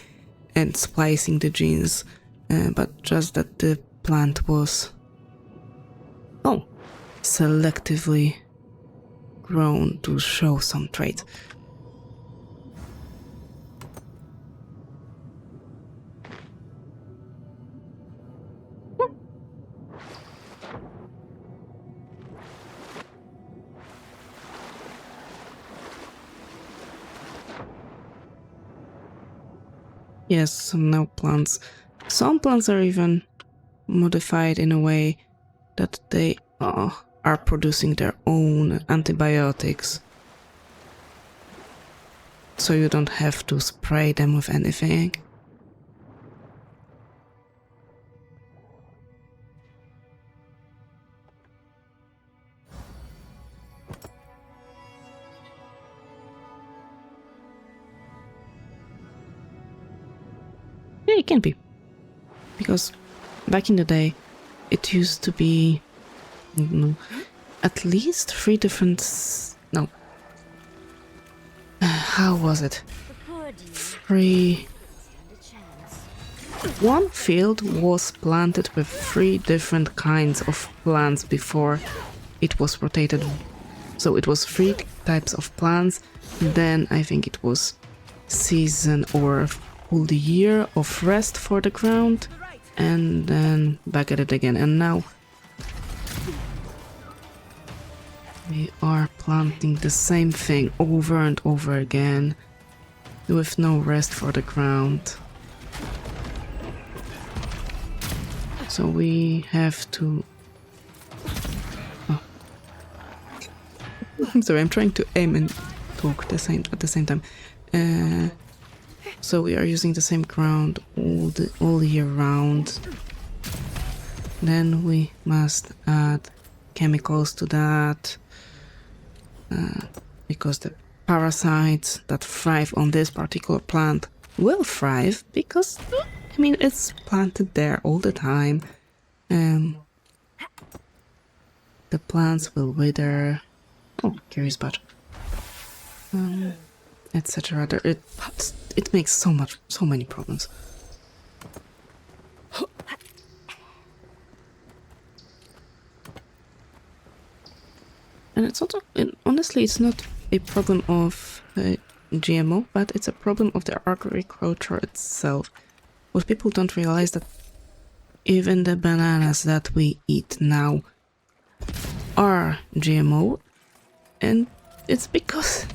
and splicing the genes, but just that the plant was selectively grown to show some trait. Yes, some some plants are even modified in a way that they are producing their own antibiotics. So you don't have to spray them with anything. Yeah, it can be. Because back in the day, it used to be, I don't know, at least 3 different... No. How was it? 3... One field was planted with 3 different kinds of plants before it was rotated. So it was 3 types of plants, then I think it was season or full year of rest for the ground, and then back at it again. And now we are planting the same thing over and over again with no rest for the ground. So we have to... Oh. I'm sorry, I'm trying to aim and talk at the same time. So we are using the same ground all year round. Then we must add chemicals to that, because the parasites that thrive on this particular plant will thrive because, I mean, it's planted there all the time. The plants will wither. Oh, curious but etc. It makes so many problems. And it's not, honestly, it's not a problem of GMO, but it's a problem of the agriculture itself. What people don't realize that even the bananas that we eat now are GMO, and it's because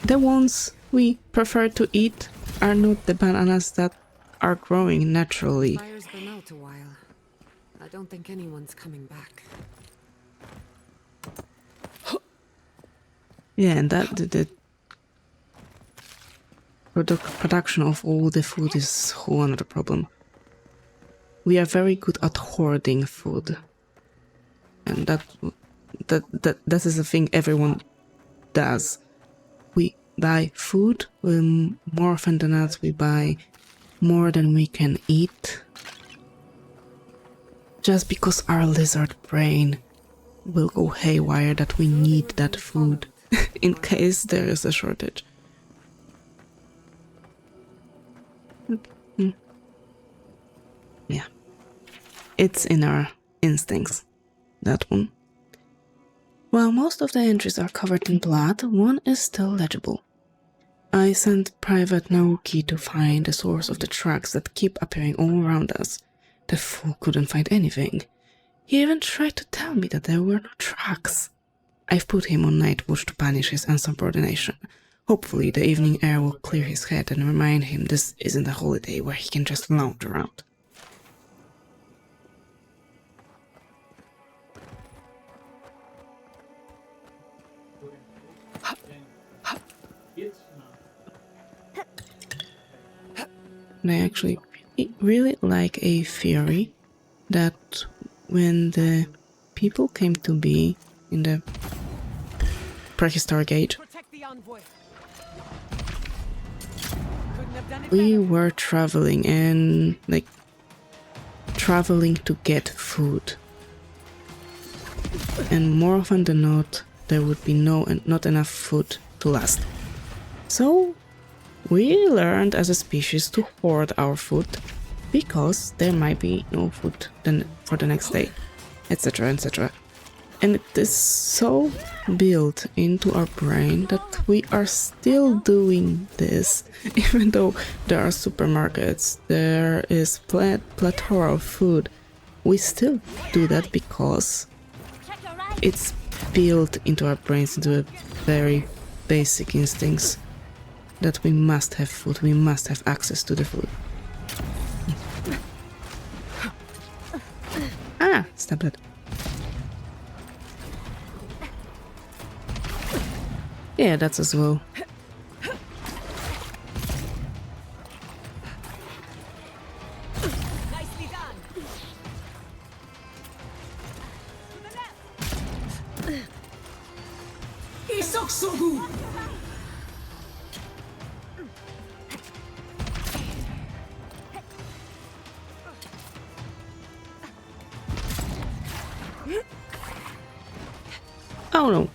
the ones we prefer to eat are not the bananas that are growing naturally. Fire's been out a while. I don't think anyone's coming back. Yeah, and that the production of all the food is whole another problem. We are very good at hoarding food, and that is a thing everyone does. We buy food, more often than not we buy more than we can eat, just because our lizard brain will go haywire that we need that food in case there is a shortage. Yeah, it's in our instincts, that one. While most of the entries are covered in blood, one is still legible. I sent Private Naoki to find the source of the tracks that keep appearing all around us. The fool couldn't find anything. He even tried to tell me that there were no tracks. I've put him on night watch to punish his insubordination. Hopefully the evening air will clear his head and remind him this isn't a holiday where he can just lounge around. And I actually really like a theory that when the people came to be in the prehistoric age, we were traveling and traveling to get food, and more often than not there would be not enough food to last. So we learned as a species to hoard our food because there might be no food then for the next day, etc, etc. And it is so built into our brain that we are still doing this, even though there are supermarkets, there is plethora of food. We still do that because it's built into our brains, into a very basic instincts that we must have food, we must have access to the food. Ah, stop it. Yeah, that's as well. Nicely done. Isoksogu! Oh no.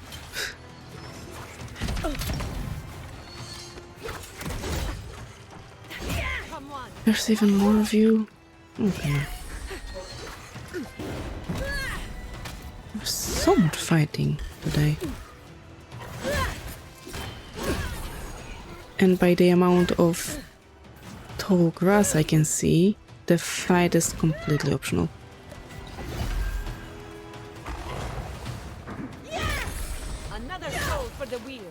There's even more of you? Okay. There's so much fighting today. And by the amount of tall grass I can see, the fight is completely optional. Another soul for the wheel.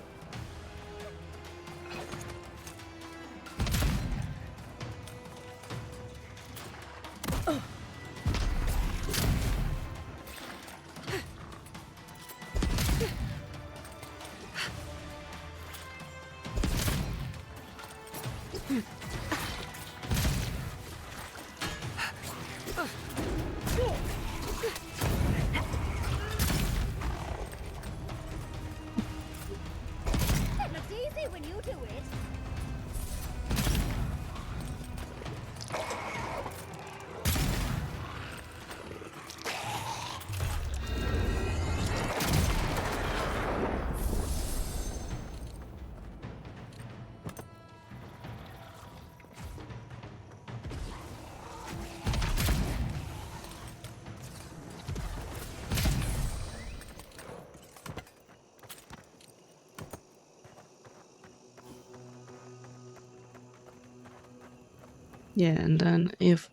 Yeah, and then if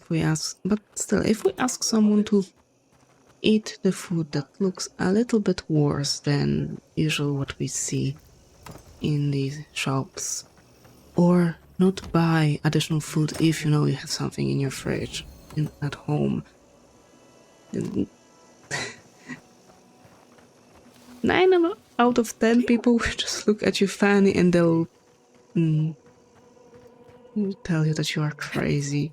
we ask, but still, if we ask someone to eat the food that looks a little bit worse than usual what we see in these shops, or not buy additional food if you know you have something in your fridge at home. 9 out of 10 people will just look at you funny and they'll tell you that you are crazy.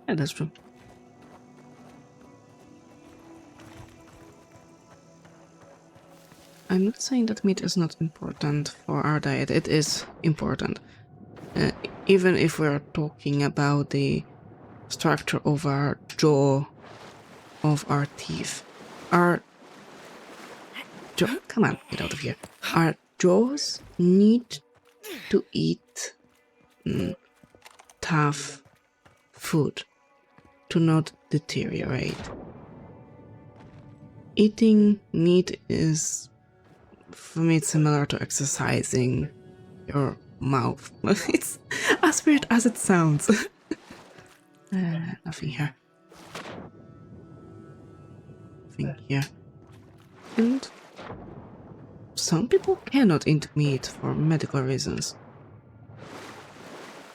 Yeah, that's true. I'm not saying that meat is not important for our diet. It is important. Even if we're talking about the structure of our jaw, of our teeth. Our jaw, come on, get out of here. Our jaws need to eat tough food to not deteriorate. Eating meat is, for me, it's similar to exercising your mouth. It's as weird as it sounds. Nothing here. Nothing here. And some people cannot eat meat for medical reasons.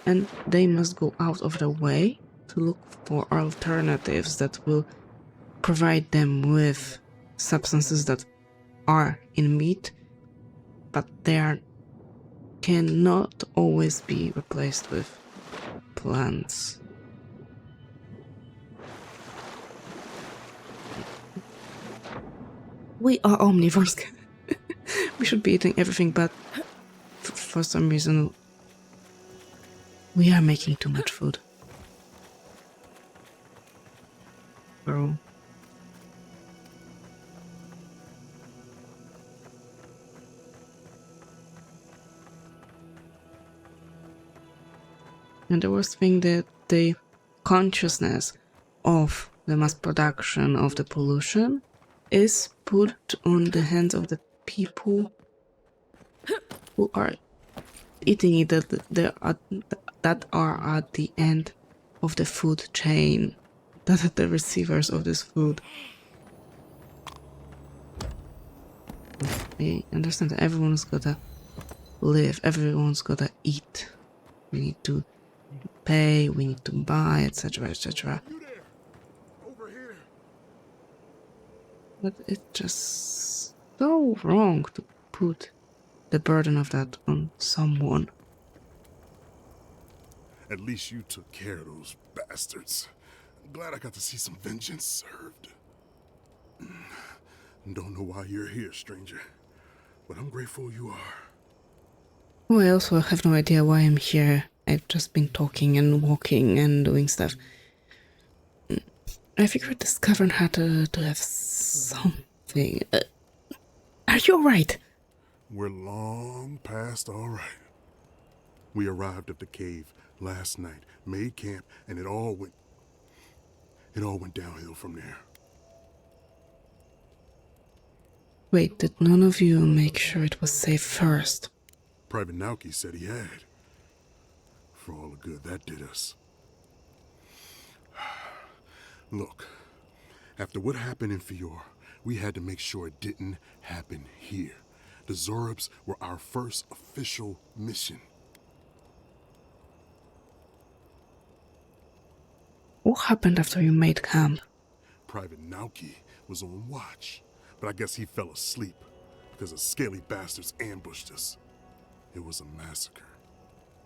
And they must go out of their way to look for alternatives that will provide them with substances that are in meat, but they cannot always be replaced with plants. We are omnivores. We should be eating everything, but for some reason we are making too much food. Bro. And the worst thing that the consciousness of the mass production of the pollution is put on the hands of the people who are eating it, that are at the end of the food chain, that are the receivers of this food. I understand that everyone's gotta live, everyone's gotta eat. We need to pay, we need to buy, etc., etc. But it's just so wrong to put the burden of that on someone. At least you took care of those bastards. I'm glad I got to see some vengeance served. Don't know why you're here, stranger, but I'm grateful you are. Oh, I also have no idea why I'm here. I've just been talking and walking and doing stuff. I figured this cavern had to have something. Are you alright? We're long past alright. We arrived at the cave last night, made camp, and it all went downhill from there. Wait, did none of you make sure it was safe first? Private Nauki said he had. For all the good that did us. Look, after what happened in Fior, we had to make sure it didn't happen here. The Zorubs were our first official mission. What happened after you made camp? Private Nauki was on watch, but I guess he fell asleep because the scaly bastards ambushed us. It was a massacre.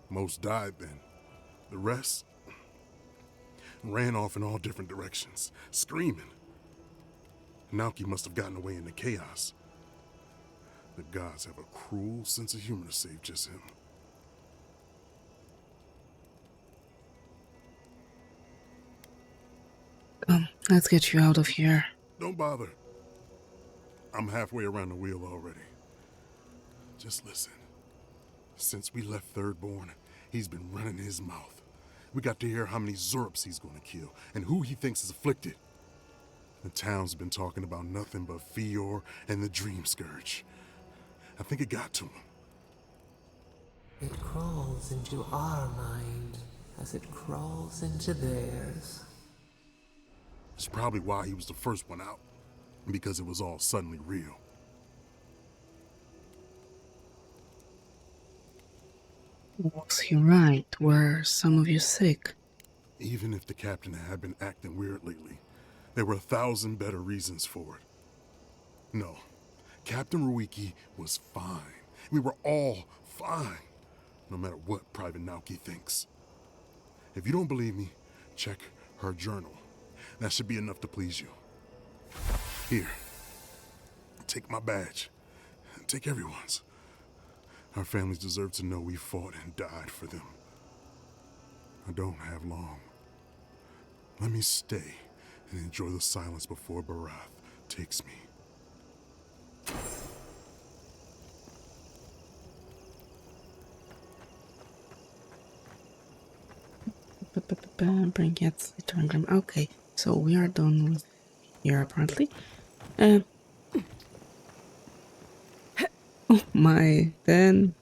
Most died then. The rest ran off in all different directions, screaming. Nauki must have gotten away in the chaos. The gods have a cruel sense of humor to save just him. Come, let's get you out of here. Don't bother. I'm halfway around the wheel already. Just listen. Since we left Thirdborn, he's been running his mouth. We got to hear how many Zorubs he's gonna kill, and who he thinks is afflicted. The town's been talking about nothing but Fior and the Dream Scourge. I think it got to him. It crawls into our mind as it crawls into theirs. It's probably why he was the first one out, because it was all suddenly real. Was he right? Were some of you sick? Even if the captain had been acting weird lately, there were 1,000 better reasons for it. No, Captain Ruiki was fine. We were all fine, no matter what Private Naoki thinks. If you don't believe me, check her journal. That should be enough to please you. Here, take my badge. Take everyone's. Our families deserve to know we fought and died for them. I don't have long. Let me stay and enjoy the silence before Barath takes me. Bring yet return. Okay, so we are done with here apparently. Oh my, then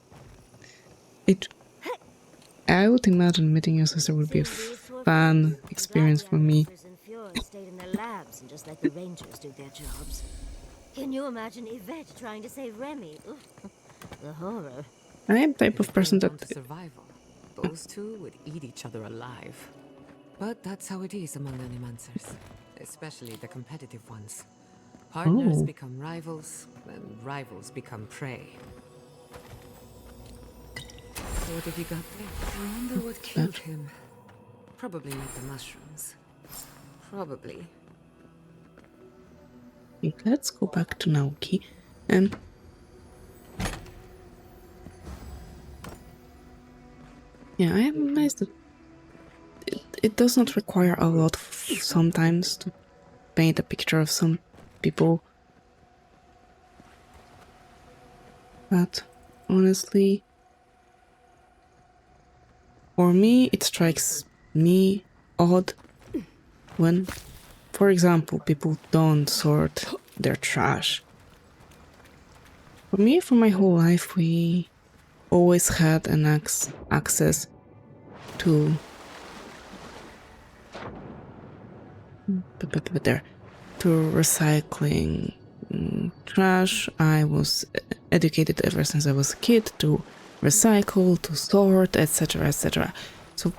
I would imagine meeting your sister would be a fun experience for me. Stayed in their labs and just let the rangers do their jobs. Can you imagine Yvette trying to save Remy? The horror. I am the type of person that survival. Those two would eat each other alive. But that's how it is among animancers, especially the competitive ones. Partners become rivals, and rivals become prey. So what have you got there? I wonder what killed him. Probably not the mushrooms. Probably. Okay, let's go back to Naoki. Yeah, I am nice that it does not require a lot sometimes to paint a picture of some people. But honestly, for me, it strikes me odd when, for example, people don't sort their trash. For me, for my whole life, we always had an access to recycling trash. I was educated ever since I was a kid to recycle, to sort, etc., etc. So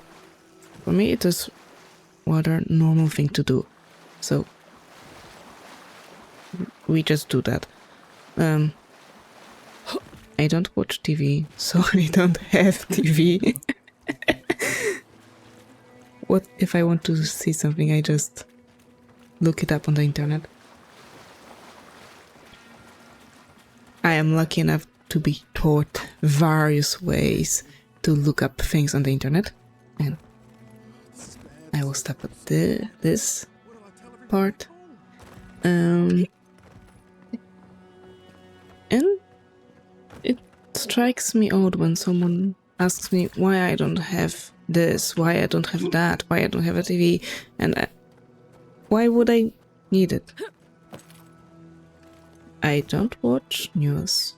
for me, it is rather normal thing to do. So we just do that. I don't watch TV, so I don't have TV. What if I want to see something? I just look it up on the internet. I am lucky enough to be taught various ways to look up things on the internet, and I will stop at this part. And it strikes me odd when someone asks me why I don't have this, why I don't have that, why I don't have a TV, and why would I need it? I don't watch news.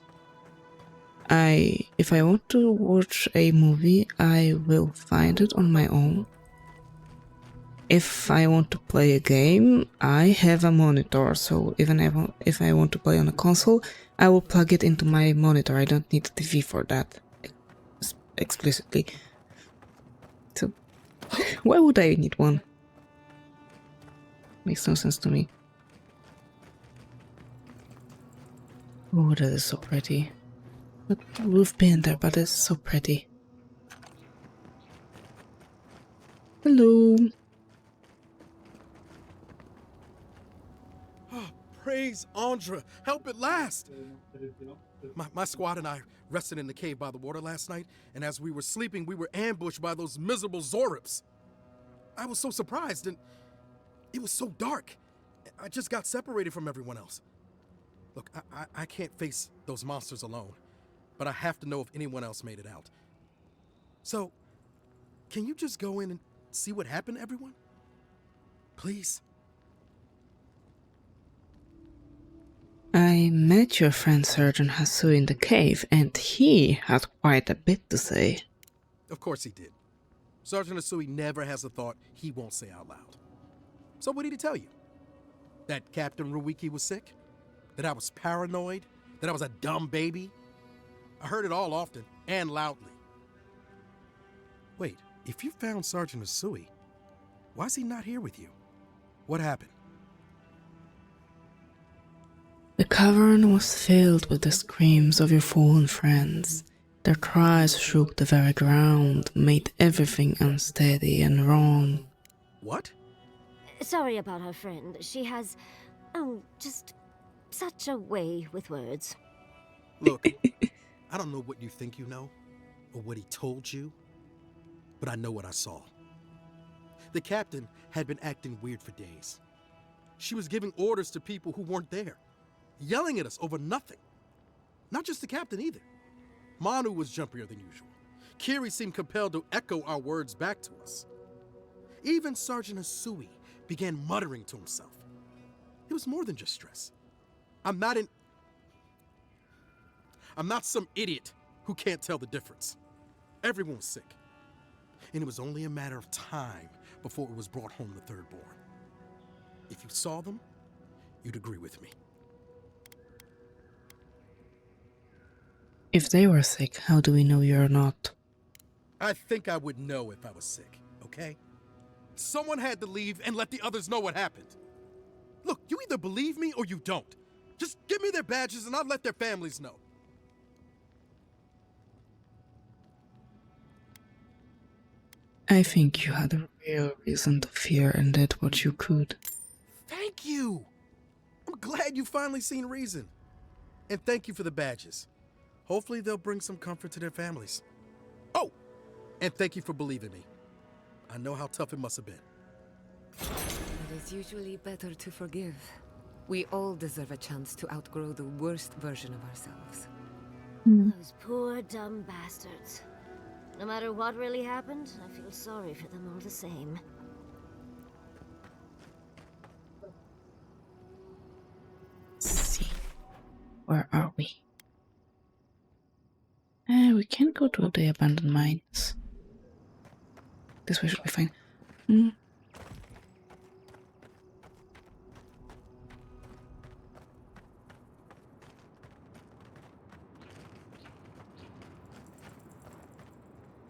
If I want to watch a movie, I will find it on my own. If I want to play a game, I have a monitor, so even if I want to play on a console, I will plug it into my monitor. I don't need a TV for that, explicitly. So, why would I need one? Makes no sense to me. Oh, that is so pretty. But we've been there, but it's so pretty. Hello. Oh, praise Andra! Help at last! My squad and I rested in the cave by the water last night, and as we were sleeping, we were ambushed by those miserable Zorips. I was so surprised, and it was so dark. I just got separated from everyone else. Look, I can't face those monsters alone, but I have to know if anyone else made it out. So, can you just go in and see what happened to everyone? Please? I met your friend Surgeon Hasu in the cave, and he had quite a bit to say. Of course he did. Sergeant Asui never has a thought he won't say out loud. So what did he tell you? That Captain Ruiki was sick? That I was paranoid? That I was a dumb baby? I heard it all often, and loudly. Wait, if you found Sergeant Asui, why is he not here with you? What happened? The cavern was filled with the screams of your fallen friends. Their cries shook the very ground, made everything unsteady and wrong. What? Sorry about our friend. She has, just such a way with words. Look, I don't know what you think you know, or what he told you, but I know what I saw. The captain had been acting weird for days. She was giving orders to people who weren't there, yelling at us over nothing. Not just the captain either. Manu was jumpier than usual. Kiri seemed compelled to echo our words back to us. Even Sergeant Asui began muttering to himself. It was more than just stress. I'm not some idiot who can't tell the difference. Everyone was sick. And it was only a matter of time before it was brought home to Thirdborn. If you saw them, you'd agree with me. If they were sick, how do we know you're not? I think I would know if I was sick, okay? Someone had to leave and let the others know what happened. Look, you either believe me or you don't. Just give me their badges and I'll let their families know. I think you had a real reason to fear and did what you could. Thank you! I'm glad you finally seen reason. And thank you for the badges. Hopefully they'll bring some comfort to their families. Oh! And thank you for believing me. I know how tough it must have been. It is usually better to forgive. We all deserve a chance to outgrow the worst version of ourselves. Those poor dumb bastards. No matter what really happened, I feel sorry for them all the same. Let's see. Where are we? We can't go to the abandoned mines. This way should be fine.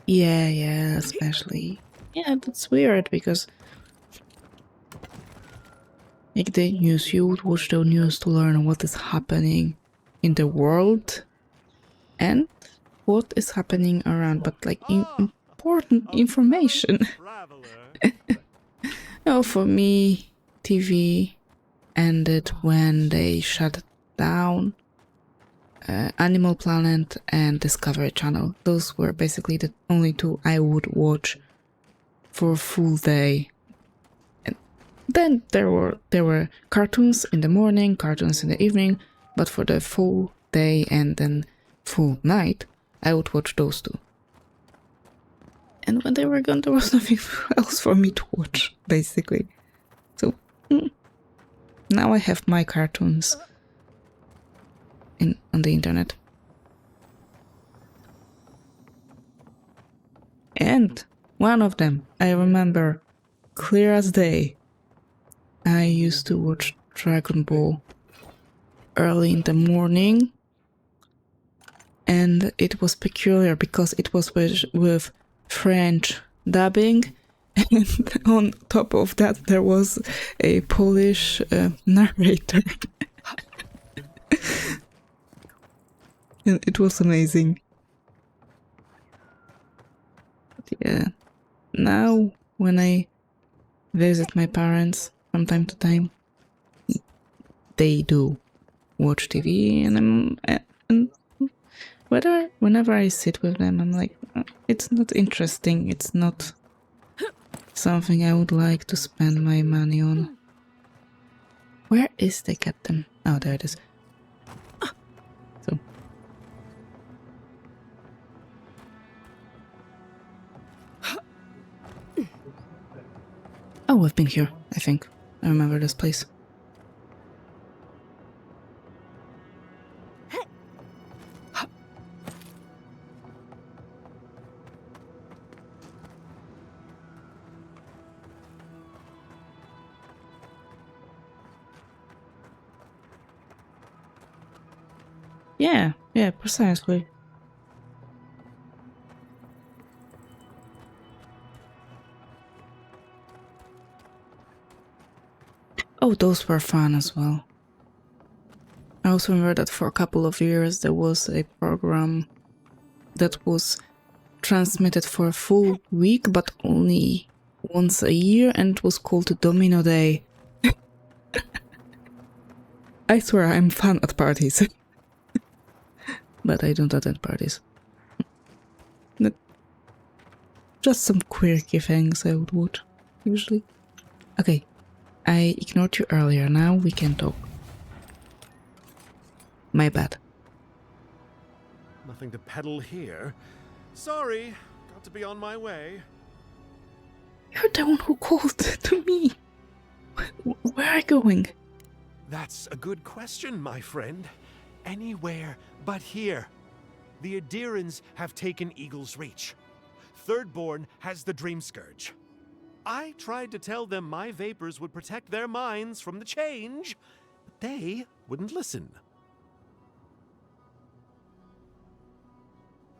Yeah, especially. Yeah, that's weird because like the news, you would watch the news to learn what is happening in the world and what is happening around, but like important information. No, for me, TV ended when they shut down Animal Planet and Discovery Channel. Those were basically the only two I would watch for a full day. And then there were cartoons in the morning, cartoons in the evening, but for the full day and then full night, I would watch those two. And when they were gone, there was nothing else for me to watch, basically. So now I have my cartoons on the internet. And one of them, I remember clear as day. I used to watch Dragon Ball early in the morning. And it was peculiar because it was with French dubbing, and on top of that there was a Polish narrator. And it was amazing. But yeah, now when I visit my parents from time to time, they do watch TV, and whenever I sit with them, I'm like, it's not interesting, it's not something I would like to spend my money on. Where is the captain? Oh, there it is. So. Oh, we've been here, I think. I remember this place. Yeah, precisely. Oh, those were fun as well. I also remember that for a couple of years there was a program that was transmitted for a full week, but only once a year, and it was called Domino Day. I swear I'm fun at parties. But I don't attend parties. Just some quirky things I would watch, usually. Okay, I ignored you earlier, now we can talk. My bad. Nothing to peddle here. Sorry, got to be on my way. You're the one who called to me. Where are you going? That's a good question, my friend. Anywhere but here. The Adirans have taken Eagle's Reach. Thirdborn has the Dream Scourge. I tried to tell them my vapors would protect their minds from the change, but they wouldn't listen.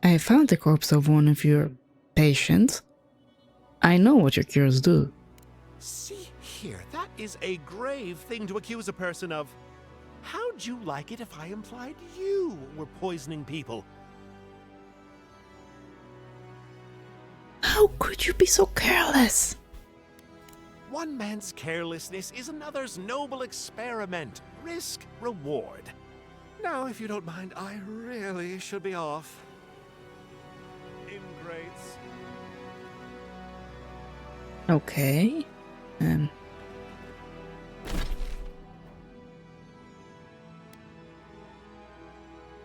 I found the corpse of one of your patients. I know what your cures do. See here, that is a grave thing to accuse a person of. How'd you like it if I implied you were poisoning people? How could you be so careless? One man's carelessness is another's noble experiment. Risk, reward. Now, if you don't mind, I really should be off. Ingrates. Okay.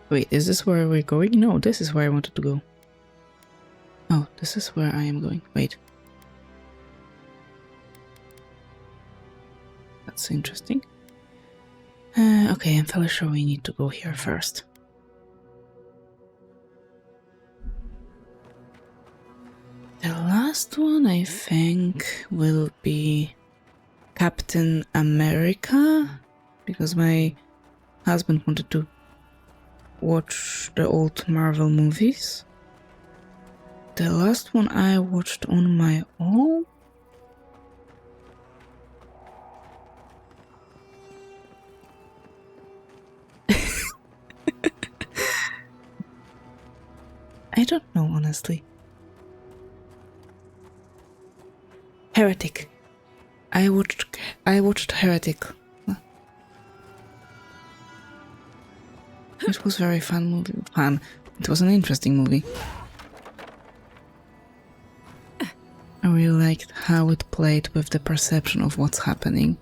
Wait, is this where we're going? No, this is where I wanted to go. Oh, this is where I am going. Wait. That's interesting. Okay, I'm fairly sure we need to go here first. The last one, I think, will be Captain America, because my husband wanted to watch the old Marvel movies. The last one I watched on my own. I don't know, honestly. Heretic. I watched Heretic. It was very fun movie. It was an interesting movie. I really liked how it played with the perception of what's happening.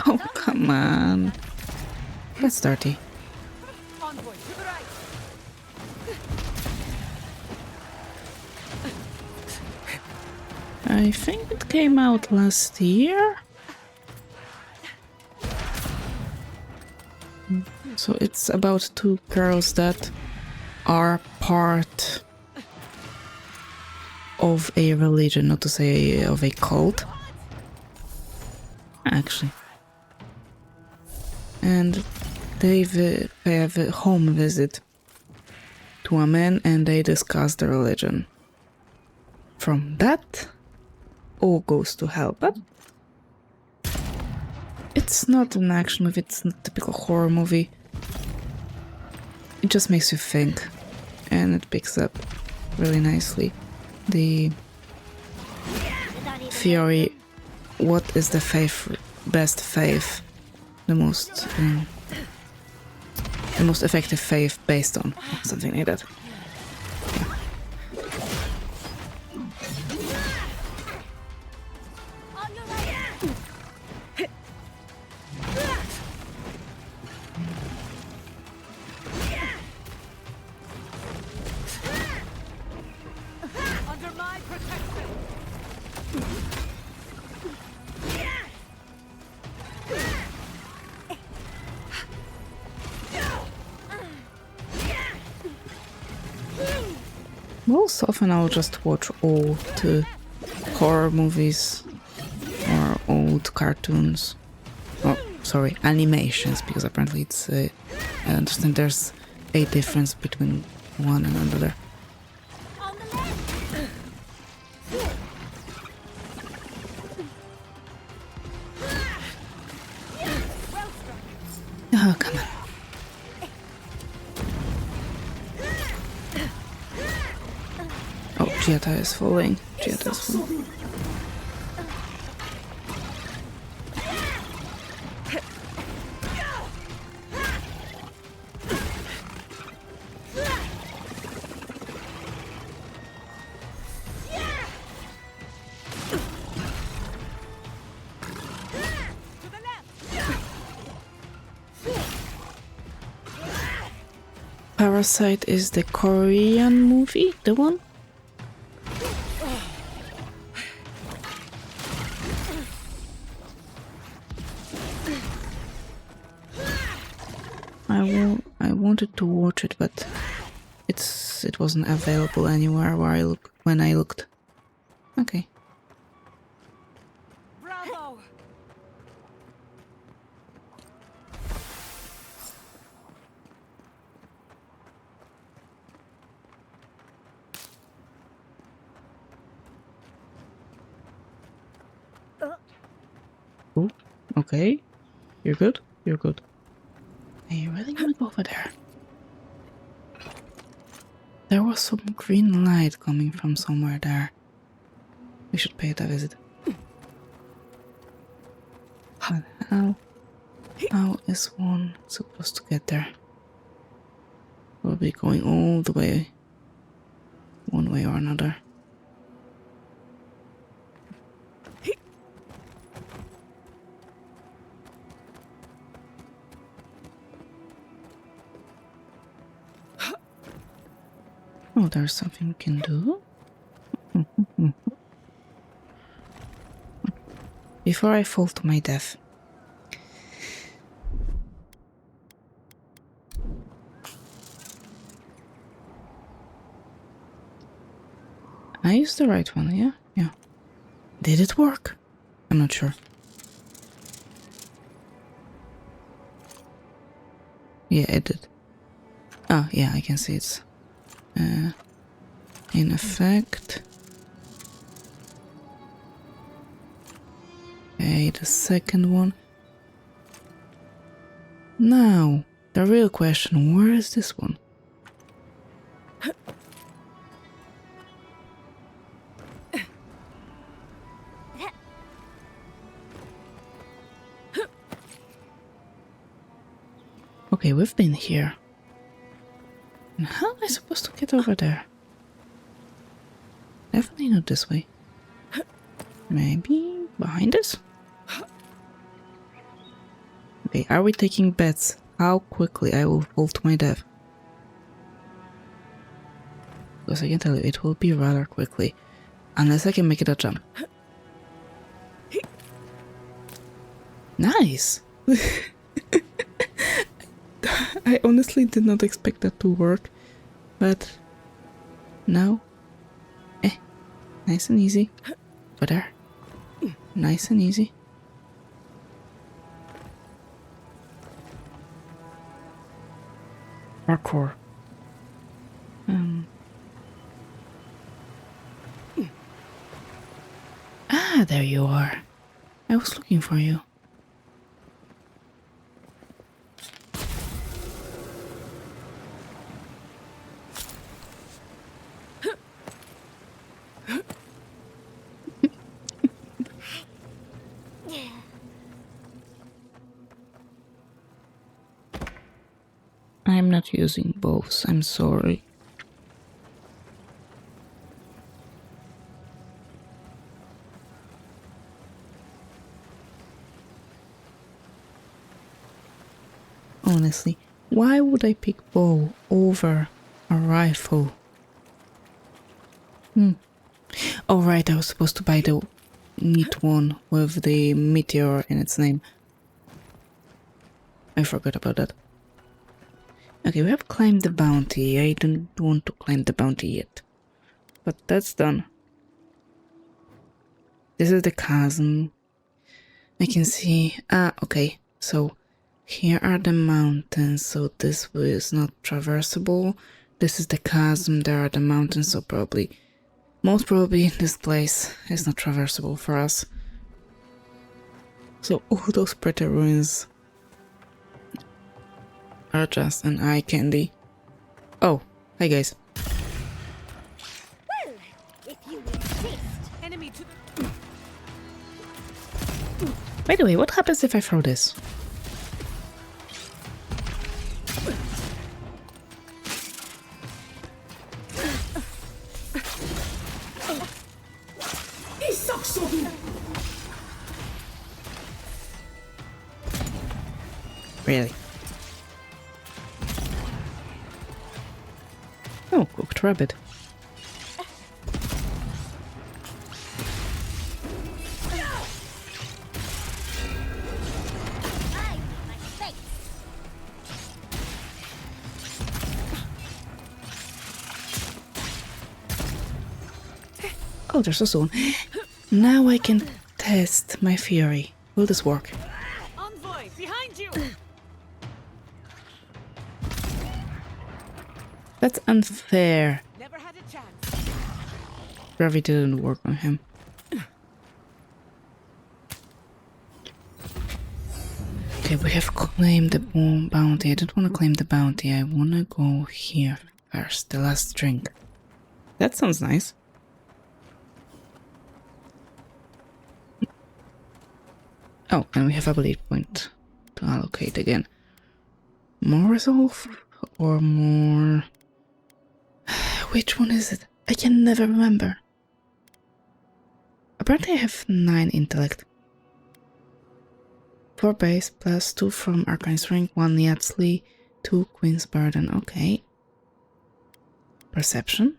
Oh, come on. That's dirty. I think it came out last year. So it's about two girls that are part of a religion, not to say of a cult. Actually. And they have a home visit to a man and they discuss the religion. From that, all goes to hell, but it's not an action movie, it's not a typical horror movie. It just makes you think, and it picks up really nicely the theory, what is the best faith, the most effective faith based on, something like that. Most often I'll just watch old horror movies or old cartoons. Oh, sorry, animations, because apparently it's. I understand there's a difference between one and another. Oh, come on. Oh, Gietta is falling. Gietta is falling. Parasite is the Korean movie, the one? I wanted to watch it, but it wasn't available anywhere when I looked. Okay. Bravo! Oh, okay. You're good? You're good. Are you really gonna go over there? There was some green light coming from somewhere there. We should pay it a visit. But how is one supposed to get there? We'll be going all the way, one way or another. Oh, there's something we can do. Before I fall to my death. I used the right one, yeah? Yeah. Did it work? I'm not sure. Yeah, it did. Oh, yeah, I can see it's in effect. Okay, the second one. Now, the real question, where is this one? Okay, we've been here. And how am I supposed to get over there? Definitely not this way. Maybe behind us? Okay, are we taking bets how quickly I will fall to my death? Because I can tell you, it will be rather quickly. Unless I can make it a jump. Nice! I honestly did not expect that to work. But now, nice and easy. Over there. Nice and easy. Parkour. Ah, there you are. I was looking for you. I'm not using bows, I'm sorry. Honestly, why would I pick bow over a rifle? Oh right, I was supposed to buy the neat one with the meteor in its name. I forgot about that. Okay, we have climbed the bounty. I don't want to climb the bounty yet. But that's done. This is the chasm. I can see. Okay. So here are the mountains. So this is not traversable. This is the chasm. There are the mountains. So most probably, this place is not traversable for us. So all those pretty ruins are just an eye candy. Oh, hi guys. Well, if you insist. Enemy to By the way, what happens if I throw this? Really? Oh, cooked rabbit. Oh, there's a zone. Now I can test my fury. Will this work? Envoy behind you. That's unfair. Never had a chance. Gravity didn't work on him. Okay, we have claimed the bounty. I don't want to claim the bounty. I want to go here first. The last drink. That sounds nice. Oh, and we have a bleed point to allocate again. More resolve or more... Which one is it? I can never remember. Apparently I have 9 intellect. 4 base plus 2 from Archime's Ring, 1 Yatsli, 2 Queen's Burden. Okay. Perception.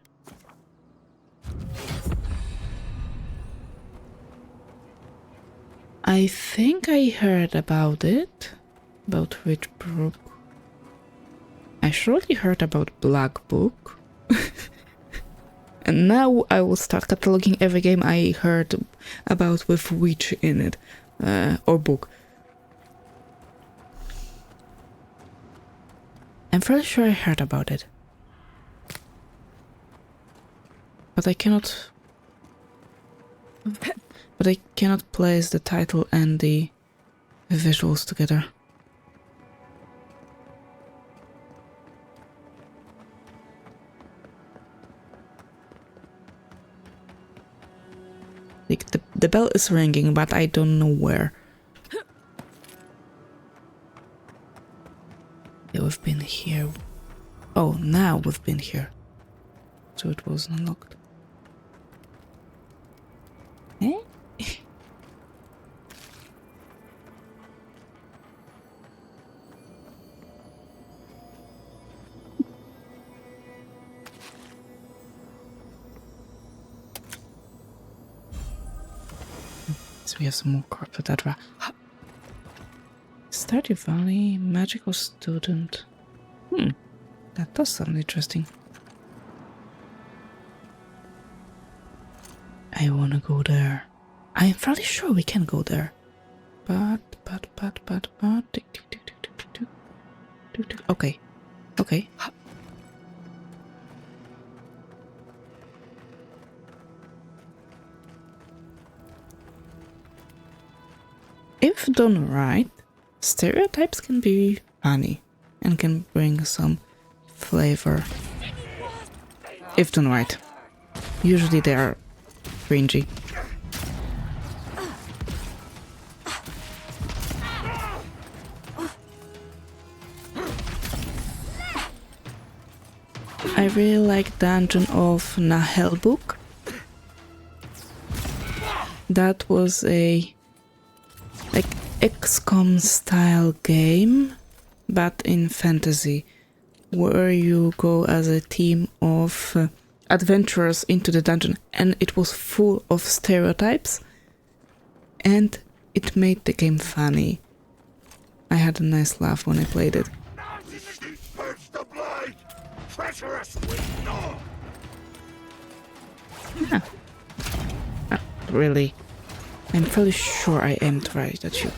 I think I heard about it. About which book? I surely heard about Black Book. And now I will start cataloging every game I heard about with witch in it. Or book. I'm fairly sure I heard about it. But I cannot... But I cannot place the title and the visuals together. Like the bell is ringing, but I don't know where. Yeah, we've been here. Oh, now we've been here. So it was unlocked. Eh? So we have some more cards for that. Stardew Valley, magical student. That does sound interesting. I wanna go there. I'm fairly sure we can go there. But. Okay. Okay. If done right, stereotypes can be funny and can bring some flavor. If done right. Usually they are cringy. I really like Dungeon of Nahel book. That was a like XCOM style game, but in fantasy, where you go as a team of adventurers into the dungeon, and it was full of stereotypes, and it made the game funny. I had a nice laugh when I played it. Yeah. Really, I I'm fairly sure I aimed right at you.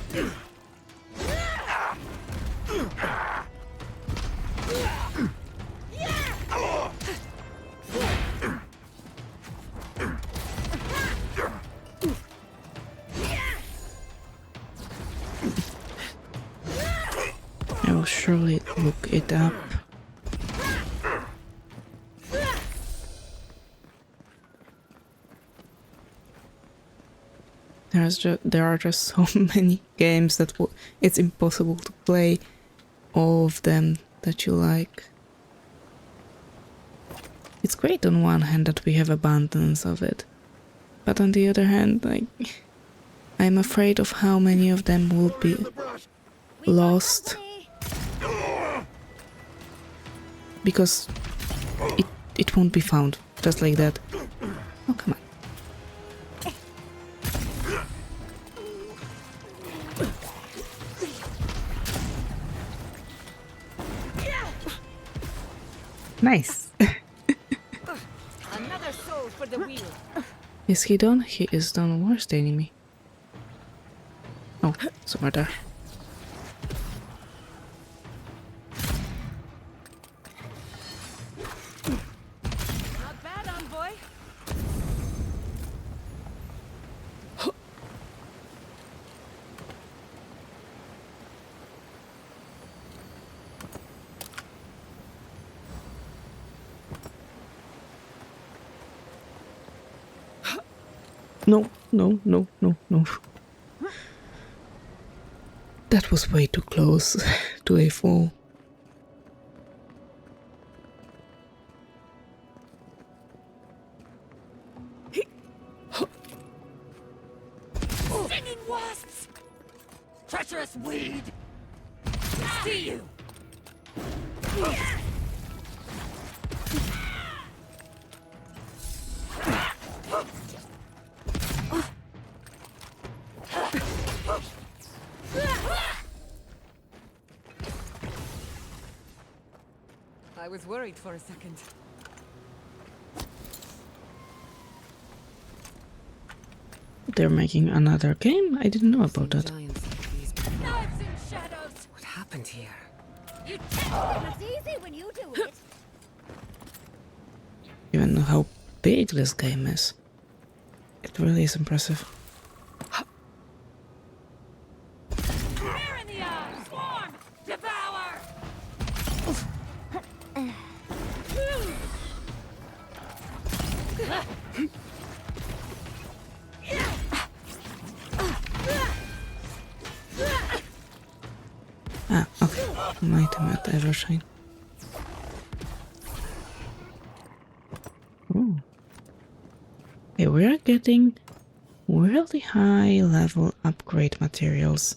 I will surely look it up. There are just so many games that it's impossible to play all of them that you like. It's great on one hand that we have abundance of it, but on the other hand, like, I'm afraid of how many of them will be lost because it won't be found just like that. Oh, come on. Nice. Another soul for the wield. Is he done? He is done. Where's the enemy? Oh, somewhere there. Not bad, envoy. No, no, no, no, no. That was way too close to a fall. Stinging wasps! Treacherous weed! See you! I was worried for a second. They're making another game? I didn't know about that. What happened here? It's easy when you do it. Even how big this game is. It really is impressive. Fire in the eye! Swarm! Devour! Ah, okay. An item at Evershine. Ooh. Okay, we are getting really high level upgrade materials.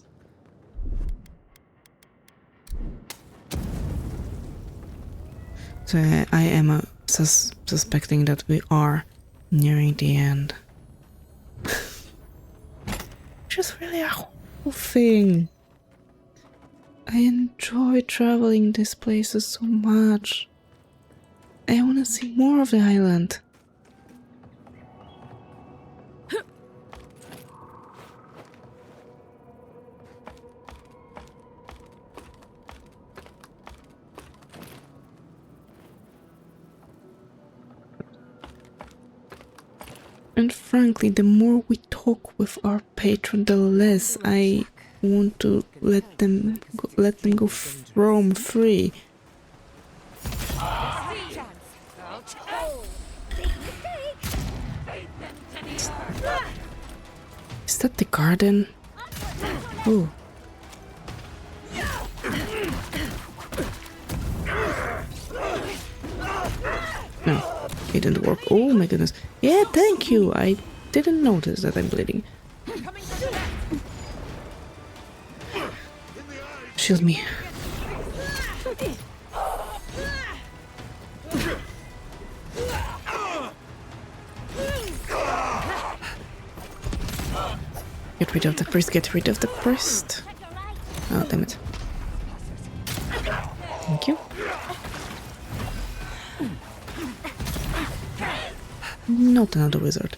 So I am suspecting that we are nearing the end. Just really a whole thing. I enjoy traveling these places so much. I want to see more of the island. And frankly, the more we talk with our patron, the less I want to let them go roam free. Is that the garden? Oh. No, it didn't work. Oh my goodness. Yeah, thank you. I didn't notice that I'm bleeding. Shield me. Get rid of the priest, get rid of the priest. Oh, damn it. Thank you. Not another wizard.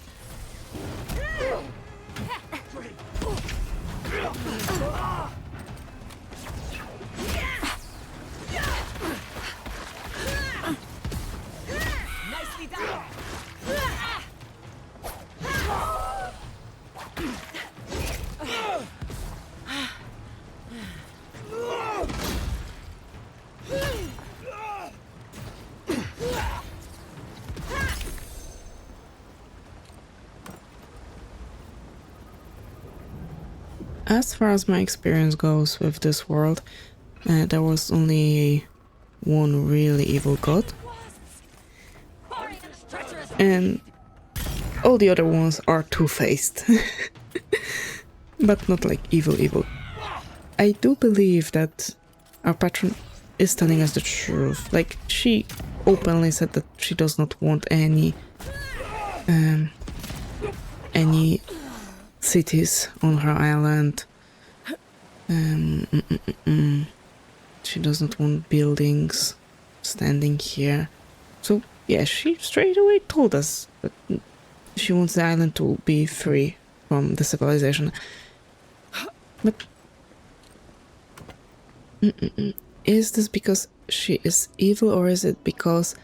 as far as my experience goes with this world, there was only one really evil god. And all the other ones are two-faced. But not like evil. I do believe that our patron is telling us the truth. Like, she openly said that she does not want any cities on her island. She does not want buildings standing here. So yeah, she straight away told us that she wants the island to be free from the civilization. But is this because she is evil, or is it because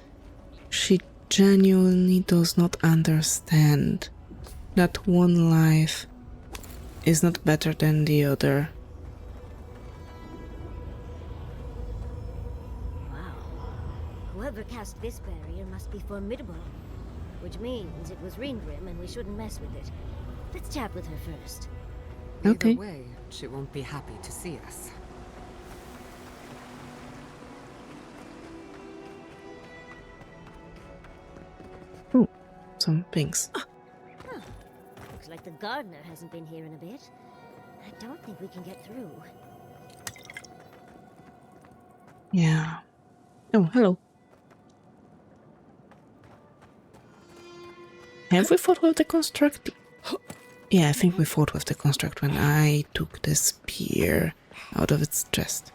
she genuinely does not understand that one life is not better than the other? Wow. Whoever cast this barrier must be formidable. Which means it was Ringrim and we shouldn't mess with it. Let's chat with her first. Either way, she won't be happy to see us. Ooh, some things. Looks like the gardener hasn't been here in a bit. I don't think we can get through. Yeah. Oh, hello. Have we fought with the construct? Yeah, I think we fought with the construct when I took the spear out of its chest.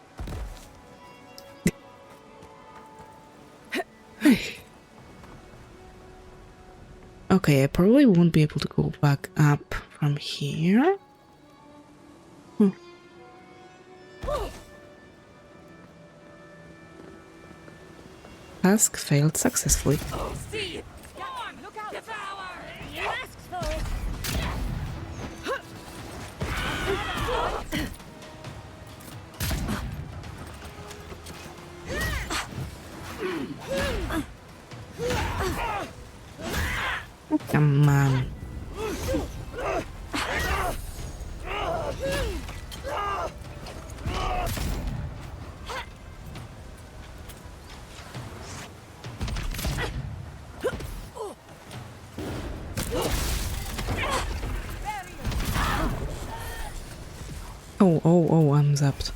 Okay, I probably won't be able to go back up from here. Task failed successfully. Come on. Oh, I'm zapped.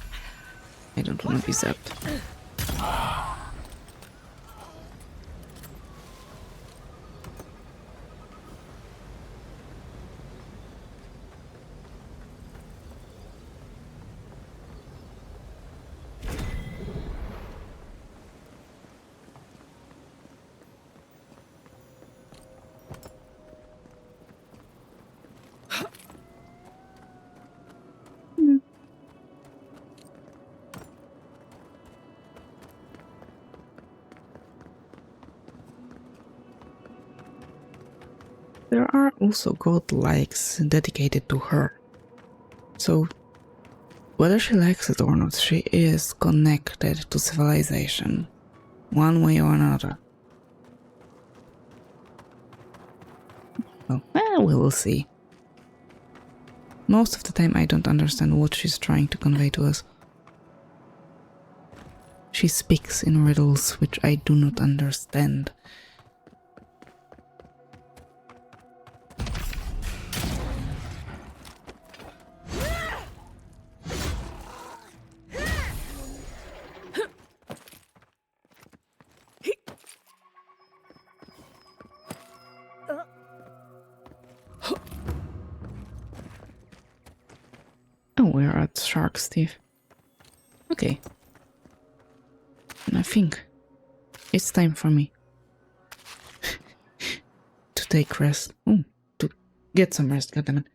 I don't want to be zapped. There are also godlikes dedicated to her. So, whether she likes it or not, she is connected to civilization, one way or another. Well, we will see. Most of the time I don't understand what she's trying to convey to us. She speaks in riddles which I do not understand. Oh, we're at Shark's Teeth. Okay. And I think it's time for me to take rest. Oh, to get some rest, goddammit.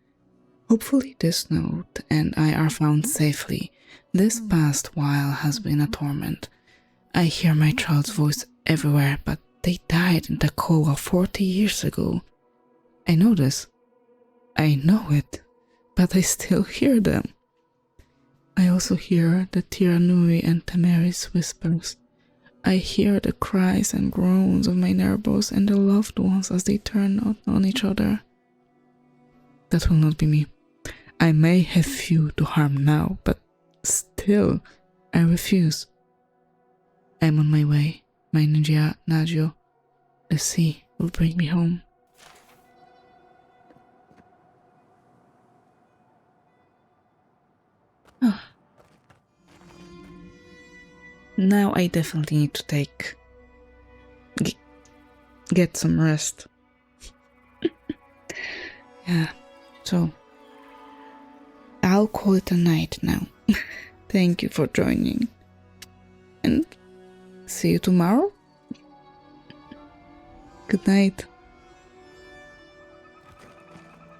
Hopefully this note and I are found safely. This past while has been a torment. I hear my child's voice everywhere, but they died in Takoa 40 years ago. I know this. I know it, but I still hear them. I also hear the Tiranui and Tamari's whispers. I hear the cries and groans of my neighbors and their loved ones as they turn on each other. That will not be me. I may have few to harm now, but still, I refuse. I'm on my way. My ninja Najo. The sea will bring me home. Oh. Now I definitely need to get some rest. Yeah, so I'll call it a night now. Thank you for joining. And see you tomorrow. Good night.